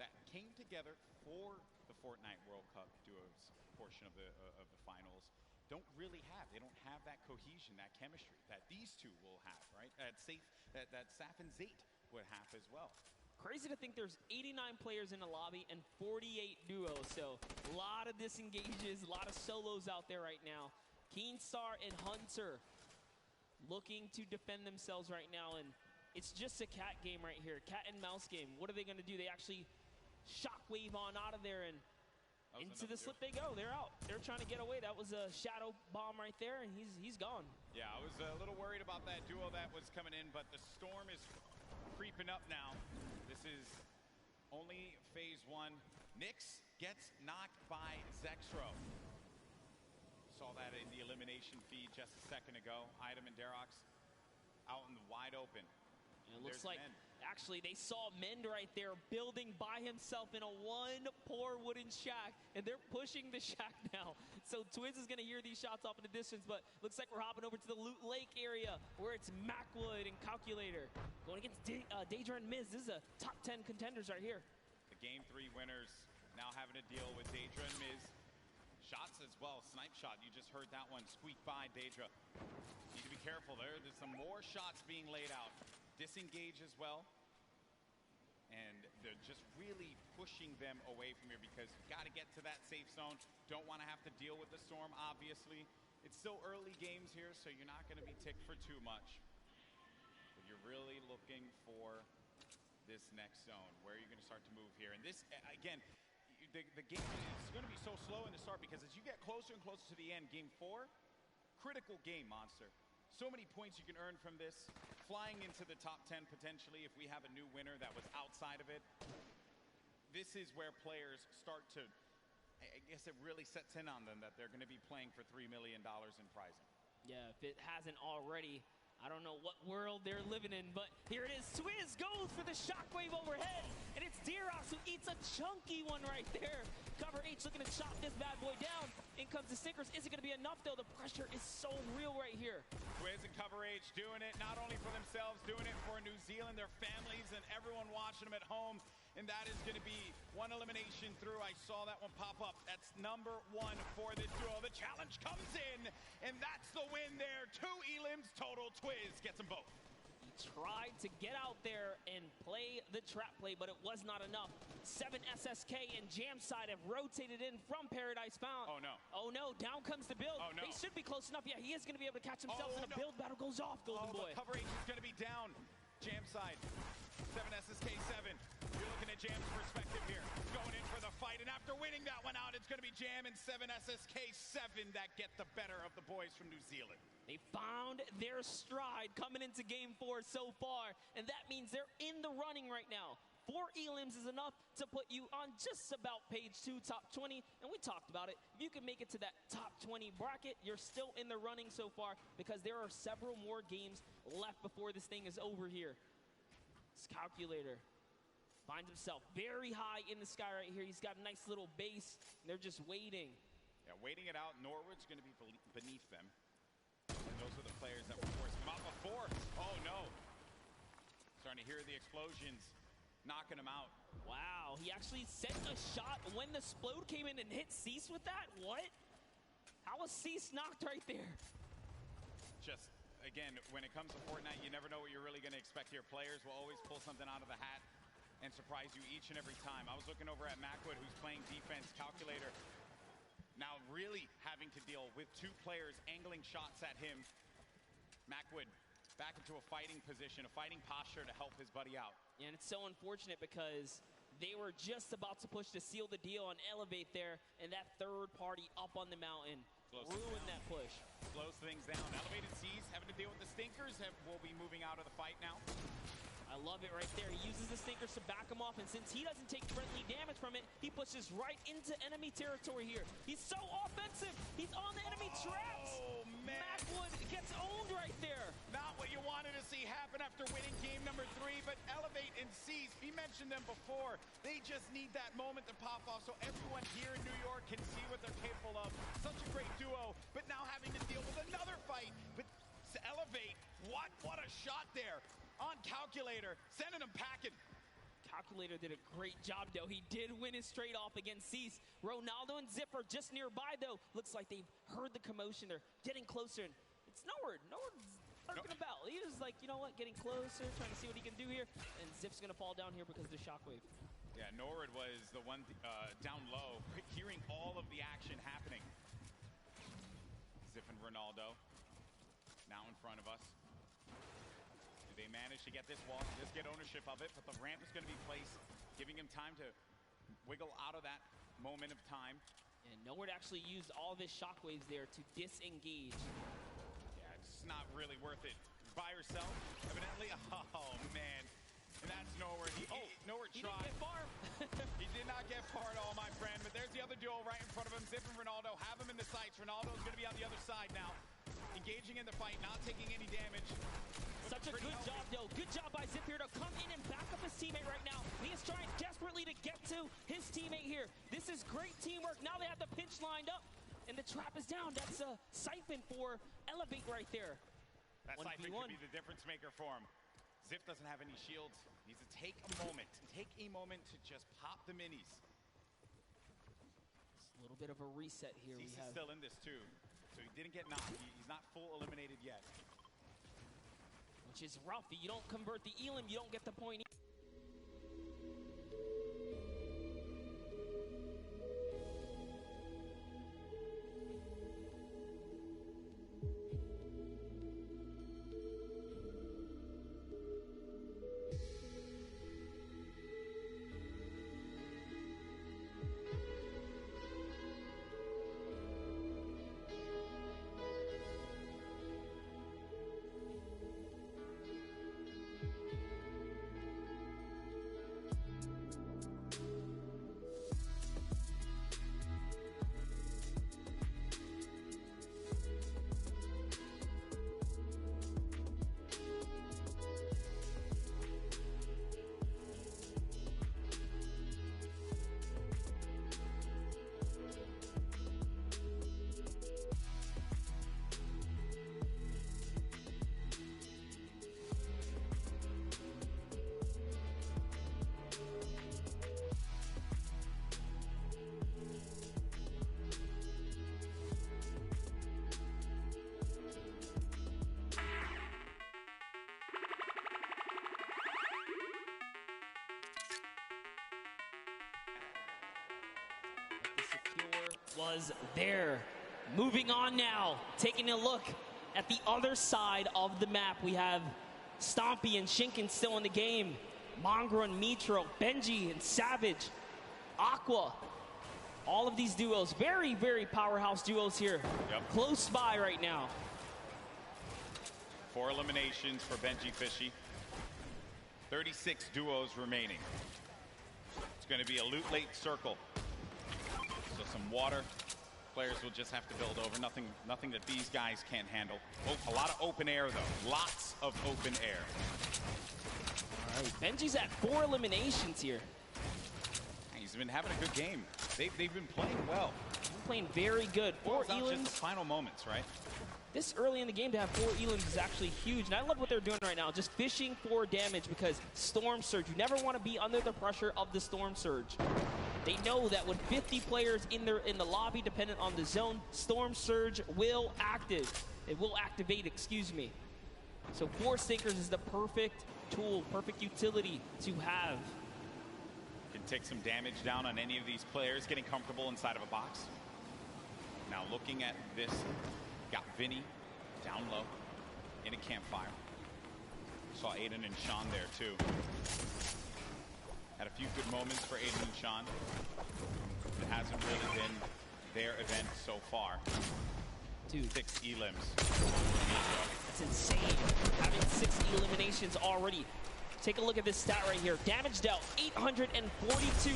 that came together for the Fortnite World Cup duos portion of the finals don't really have. They don't have that cohesion, that chemistry that these two will have, right? That Saf and Zayt would have as well. Crazy to think there's 89 players in the lobby and 48 duos, so a lot of disengages, a lot of solos out there right now. Keenstar and Hunter looking to defend themselves right now, and it's just a cat game right here, cat and mouse game. What are they going to do? They actually shockwave on out of there, and into the slip they go. They're out. They're trying to get away. That was a shadow bomb right there, and he's gone. Yeah, I was a little worried about that duo that was coming in, but the storm is creeping up now. This is only phase one. Nyx gets knocked by Zexro. Saw that in the elimination feed just a second ago. Item and Derox out in the wide open. And it looks like, actually, they saw Mend right there building by himself in a one poor wooden shack, and they're pushing the shack now. So Twiz is going to hear these shots off in the distance, but looks like we're hopping over to the Loot Lake area where it's Macwood and Calculator going against Daedra and Miz. This is a top 10 contenders right here. The Game 3 winners now having to deal with Daedra and Miz. Shots as well, snipe shot. You just heard that one squeak by Daedra. Need to be careful there. There's some more shots being laid out. Disengage as well. And they're just really pushing them away from here because you got to get to that safe zone. Don't want to have to deal with the storm, obviously. It's still early games here, so you're not going to be ticked for too much. But you're really looking for this next zone. Where are you going to start to move here? And this, again, the game is going to be so slow in the start because as you get closer and closer to the end, game 4, critical game, Monster. So many points you can earn from this. Flying into the top 10 potentially if we have a new winner that was outside of it. This is where players start to, I guess it really sets in on them that they're going to be playing for $3 million in prizing. Yeah, if it hasn't already, I don't know what world they're living in, but here it is. Twiz goes for the shockwave overhead, and it's Derox who eats a chunky one right there. Cover H looking to chop this bad boy down. In comes the Sinkers. Is it going to be enough, though? The pressure is so real right here. Twiz and Cover H doing it not only for themselves, doing it for New Zealand, their families, and everyone watching them at home. And that is going to be one elimination through. I saw that one pop up. That's number 1 for the duo. The challenge comes in, and that's the win there. 2 elims total. Twiz gets them both. He tried to get out there and play the trap play, but it was not enough. 7 SSK and Jamside have rotated in from Paradise Found. Oh, no. Oh, no. Down comes the build. Oh, no. They should be close enough. Yeah, he is going to be able to catch himself, and a build battle goes off, Golden Boy. Cover H is going to be down. Jamside. 7 SSK7. You're looking at Jam's perspective here. Going in for the fight, and after winning that one out, it's going to be Jam and 7 SSK7 that get the better of the boys from New Zealand. They found their stride coming into game 4 so far, and that means they're in the running right now. 4 elims is enough to put you on just about page 2, top 20, and we talked about it. If you can make it to that top 20 bracket, you're still in the running so far because there are several more games left before this thing is over here. This Calculator Finds himself very high in the sky right here. He's got a nice little base. And they're just waiting. Yeah, waiting it out. Norwood's going to be beneath them. And those are the players that were forcing him out before. Oh, no. Starting to hear the explosions, knocking him out. Wow, he actually sent a shot when the Splode came in and hit Cease with that? What? How was Cease knocked right there? Just, again, when it comes to Fortnite, you never know what you're really going to expect here. Players will always pull something out of the hat and surprise you each and every time. I was looking over at Macwood, who's playing defense, Calculator, now really having to deal with two players angling shots at him. Macwood back into a fighting position, a fighting posture to help his buddy out. And it's so unfortunate because they were just about to push to seal the deal and elevate there, and that third party up on the mountain ruined that push. Slows things down. Elevated Seas having to deal with the Stinkers will be moving out of the fight now. I love it right there. He uses the Stinkers to back him off, and since he doesn't take friendly damage from it, he pushes right into enemy territory here. He's so offensive. He's on the enemy traps. Oh, man. Macwood gets owned right there. Not what you wanted to see happen after winning game number 3, but Elevate and Seas, we mentioned them before. They just need that moment to pop off so everyone here in New York can see what they're capable of. Such a great duo, but now having to deal with another fight. But to Elevate, what a shot there. On Calculator, sending him packing. Calculator did a great job, though. He did win his straight off against Cease. Ronaldo and Zip are just nearby, though. Looks like they've heard the commotion. They're getting closer. And it's Norwood. Norwood's lurking about. He was like, you know what, getting closer, trying to see what he can do here. And Zip's going to fall down here because of the shockwave. Yeah, Norwood was the one down low, hearing all of the action happening. Zip and Ronaldo now in front of us. They managed to get this wall, just get ownership of it, but the ramp is going to be placed, giving him time to wiggle out of that moment of time. And Norwood actually used all of his shockwaves there to disengage. Yeah, it's not really worth it. By herself, evidently. Oh, man. And that's Norwood. Norwood tried. Didn't get far. He did not get far at all, my friend. But there's the other duo right in front of him. Zip and Ronaldo have him in the sights. Ronaldo's going to be on the other side now. Engaging in the fight, not taking any damage. Such a good job, though. Good job by Zip here to come in and back up his teammate right now. He is trying desperately to get to his teammate here. This is great teamwork. Now they have the pinch lined up, and the trap is down. That's a siphon for Elevate right there. That siphon could be the difference maker for him. Zip doesn't have any shields. Needs to take a moment. Take a moment to just pop the minis. It's a little bit of a reset here. He's still in this, too. So he didn't get knocked. He's not full eliminated yet. Which is rough. You don't convert the Elam, you don't get the point. Was there. Moving on now, taking a look at the other side of the map. We have Stompy and Shinken still in the game. Mongra and Mitro, Benji and Savage, Aqua. All of these duos, very, very powerhouse duos here. Yep. Close by right now. 4 eliminations for Benji Fishy. 36 duos remaining. It's going to be a loot late circle. So some water. Players will just have to build over. Nothing that these guys can't handle. Oh, a lot of open air, though. Lots of open air. All All right, Benji's at 4 eliminations here. He's been having a good game. They've been playing well. Playing very good. 4 Just elims. the final moments, right? This early in the game to have 4 elims is actually huge, and I love what they're doing right now, just fishing for damage because Storm Surge, you never want to be under the pressure of the Storm Surge. They know that with 50 players in the lobby, dependent on the zone, Storm Surge will activate, excuse me. So Force Sinkers is the perfect tool, perfect utility to have. Can take some damage down on any of these players, getting comfortable inside of a box. Now looking at this, got Vinny down low in a campfire. Saw Aiden and Sean there too. Had a few good moments for Aiden and Sean. It hasn't really been their event so far. Dude. 6 elims. That's insane. Having 6 eliminations already. Take a look at this stat right here. Damage dealt, 842.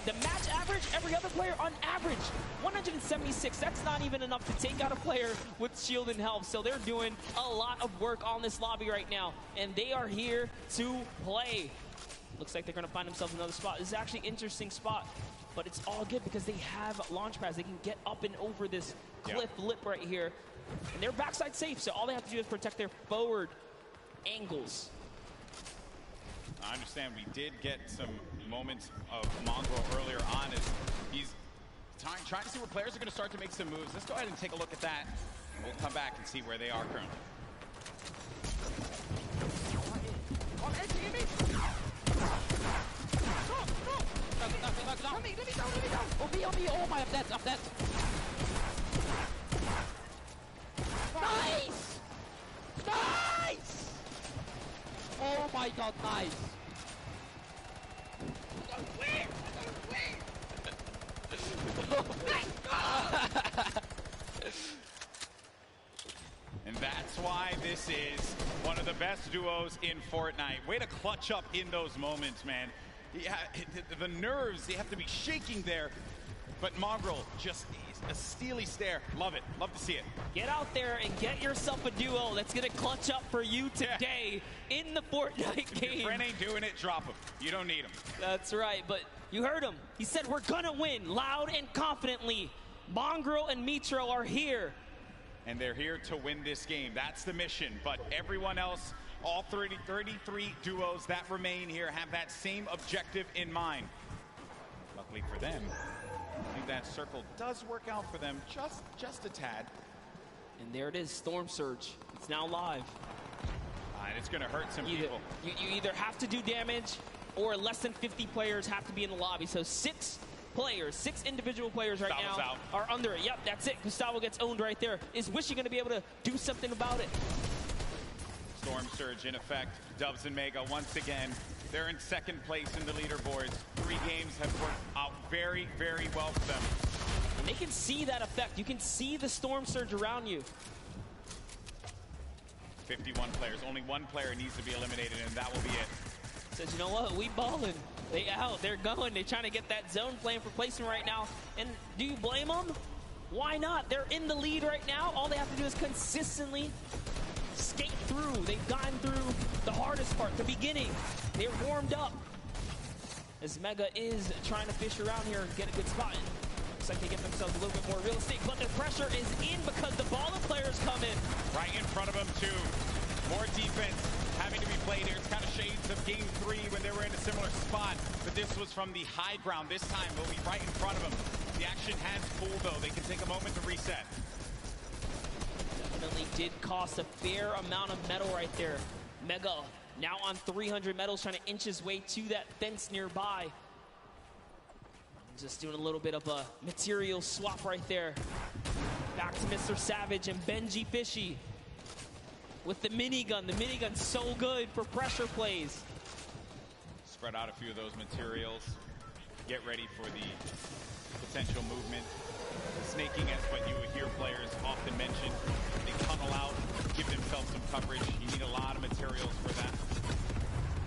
The match average, every other player on average, 176. That's not even enough to take out a player with shield and health. So they're doing a lot of work on this lobby right now. And they are here to play. Looks like they're going to find themselves another spot. This is actually an interesting spot. But it's all good because they have launch pads. They can get up and over this cliff lip right here. And they're backside safe. So all they have to do is protect their forward angles. I understand we did get some moments of Mongrel earlier on as he's trying to see where players are going to start to make some moves. Let's go ahead and take a look at that. We'll come back and see where they are currently. Oh my, up that. Nice! Nice! Oh my god, nice! And that's why this is one of the best duos in Fortnite. Way to clutch up in those moments, man. Yeah, the nerves, they have to be shaking there. But Mongrel, just a steely stare. Love it. Love to see it. Get out there and get yourself a duo that's going to clutch up for you today in the Fortnite game. If your friend ain't doing it, drop him. You don't need him. That's right, but you heard him. He said we're going to win loud and confidently. Mongrel and Mitro are here. And they're here to win this game. That's the mission. But everyone else, all 33 duos that remain here have that same objective in mind. Luckily for them, I think that circle does work out for them just a tad. And there it is, Storm Surge. It's now live. And it's going to hurt some people. You either have to do damage or less than 50 players have to be in the lobby. So 6 players, 6 individual players right Gustavo's now out. are under it. Yep, that's it. Gustavo gets owned right there. Is Wishy going to be able to do something about it? Storm Surge in effect. Dubs and Mega once again. They're in second place in the leaderboards. 3 games have worked out very, very well for them. And they can see that effect. You can see the Storm Surge around you. 51 players. Only 1 player needs to be eliminated, and that will be it. Says, you know what? We balling. They out. They're going. They're trying to get that zone plan for placement right now. And do you blame them? Why not? They're in the lead right now. All they have to do is consistently skate through. They've gotten through the hardest part, the beginning. They're warmed up. As Mega is trying to fish around here and get a good spot. Looks like they get themselves a little bit more real estate, but the pressure is in because the baller players come in. Right in front of them, too. More defense having to be played here. It's kind of shades of Game 3 when they were in a similar spot, but this was from the high ground. This time, they'll be right in front of them. The action has cooled, though. They can take a moment to reset. Definitely did cost a fair amount of metal right there. Mega now on 300 metals, trying to inch his way to that fence nearby. Just doing a little bit of a material swap right there. Back to Mr. Savage and Benji Fishy with the minigun. The minigun's so good for pressure plays. Spread out a few of those materials. Get ready for the potential movement. Snaking is what you would hear players often mention. They tunnel out, give themselves some coverage. You need a lot of materials for that.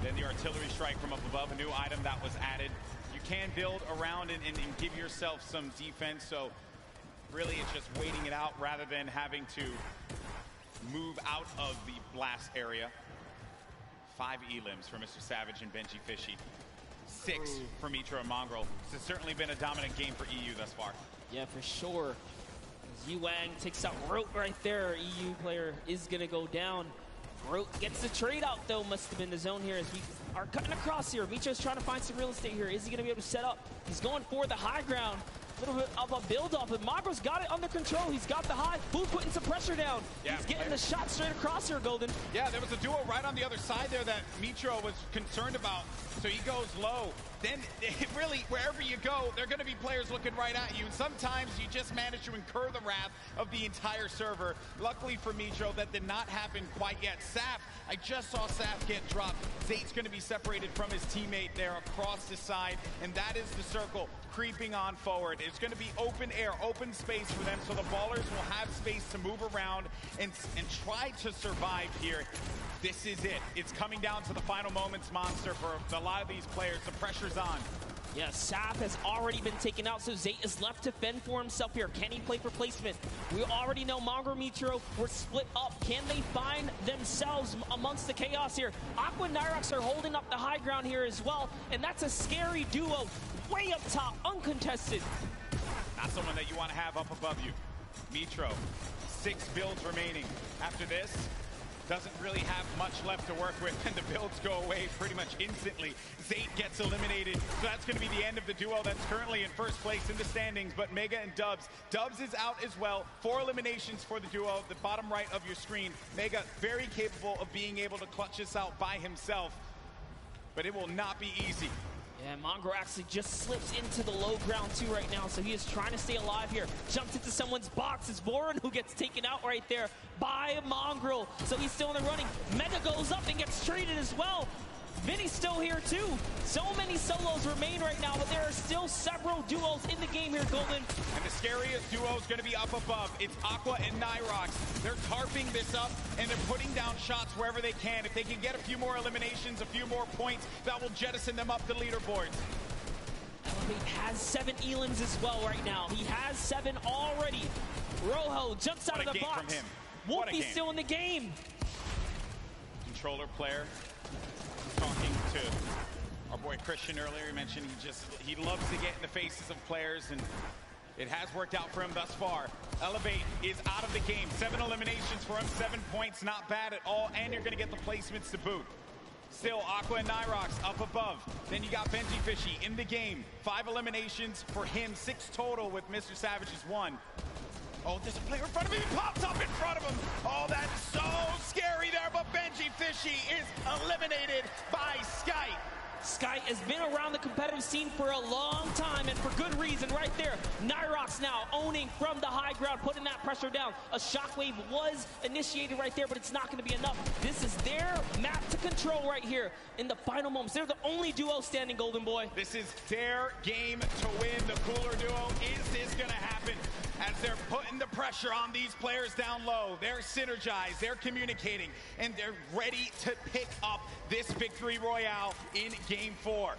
Then the artillery strike from up above, a new item that was added. You can build around and give yourself some defense, so really it's just waiting it out rather than having to move out of the blast area. 5 elims for Mr. Savage and Benji Fishy. 6 for Mitro and Mongrel. This has certainly been a dominant game for EU thus far. Yeah, for sure. As Yuang takes out Grote right there. EU player is going to go down. Grote gets the trade out, though. Must have been the zone here as we are cutting across here. Mitro's trying to find some real estate here. Is he going to be able to set up? He's going for the high ground. A little bit of a build-up, but Mongrel's got it under control. He's got the high. Who's putting some pressure down? Yeah, he's getting the shot straight across here, Golden. Yeah, there was a duo right on the other side there that Mitro was concerned about. So he goes low. Then, really, wherever you go, there are going to be players looking right at you. And sometimes you just manage to incur the wrath of the entire server. Luckily for Mitro, that did not happen quite yet. Saf, I just saw Saf get dropped. Zate's going to be separated from his teammate there across the side. And that is the circle creeping on forward. It's going to be open air, open space for them. So the ballers will have space to move around and try to survive here. This is it. It's coming down to the final moments, Monster, for a lot of these players. The pressure's on. Yeah, Saf has already been taken out, so Zate is left to fend for himself here. Can he play for placement? We already know Mongrel Mitro were split up. Can they find themselves amongst the chaos here? Aqua and Nyrox are holding up the high ground here as well, and that's a scary duo. Way up top, uncontested. Not someone that you want to have up above you. Mitro, 6 builds remaining. After this, doesn't really have much left to work with, and the builds go away pretty much instantly. Zate gets eliminated, so that's going to be the end of the duo that's currently in first place in the standings, but Mega and Dubs. Dubs is out as well. 4 eliminations for the duo, the bottom right of your screen. Mega very capable of being able to clutch this out by himself, but it will not be easy. Yeah, Mongrel actually just slips into the low ground too right now, so he is trying to stay alive here. Jumps into someone's box. It's Voron who gets taken out right there by Mongrel, so he's still in the running. Mega goes up and gets traded as well. Vinny's still here too. So many solos remain right now, but there are still several duos in the game here, Golden. And the scariest duo is going to be up above. It's Aqua and Nyrox. They're tarping this up, and they're putting down shots wherever they can. If they can get a few more eliminations, a few more points, that will jettison them up the leaderboards. Elevate has 7 elims as well right now. He has 7 already. Rojo jumps out of the box. From him. Wolfie's still in the game. Controller player. Talking to our boy Christian earlier, he mentioned he loves to get in the faces of players, and it has worked out for him thus far. Elevate is out of the game. 7 eliminations for him, 7 points, not bad at all, and you're going to get the placements to boot. Still, Aqua and Nyrox up above. Then you got Benji Fishy in the game. 5 eliminations for him, 6 total with Mr. Savage's 1. Oh, there's a player in front of him. He pops up in front of him. Oh, that's so scary there, but Benji Fishy is eliminated by Sky. Sky has been around the competitive scene for a long time, and for good reason right there. Nyrox now owning from the high ground, putting that pressure down. A shockwave was initiated right there, but it's not going to be enough. This is their map to control right here in the final moments. They're the only duo standing, Golden Boy. This is their game to win. The cooler duo. Is this going to happen? As they're putting the pressure on these players down low. They're synergized, they're communicating, and they're ready to pick up this victory royale in Game 4.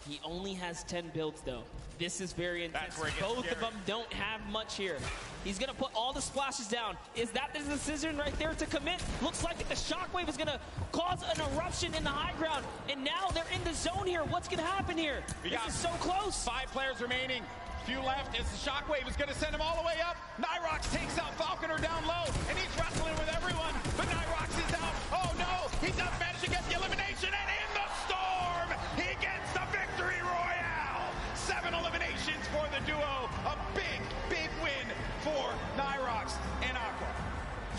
He only has 10 builds, though. This is very intense. That's where it gets Both scary. of them don't have much here. He's going to put all the splashes down. Is that the decision right there to commit? Looks like the shockwave is going to cause an eruption in the high ground, and now they're in the zone here. What's going to happen here? This is so close. 5 players remaining. Few left as the shockwave is going to send him all the way up. Nyrox takes out Falconer down low, and he's wrestling with everyone, but Nyrox is out. Oh no, he does manage to get the elimination, and in the storm, he gets the victory royale. 7 eliminations for the duo. A big, big win for Nyrox and Aqua.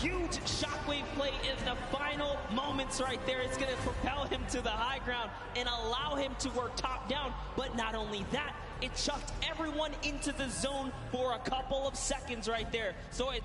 Huge shockwave play in the final moments right there. It's going to propel him to the high ground and allow him to work top down. But not only that, it chucked everyone into the zone for a couple of seconds right there. So it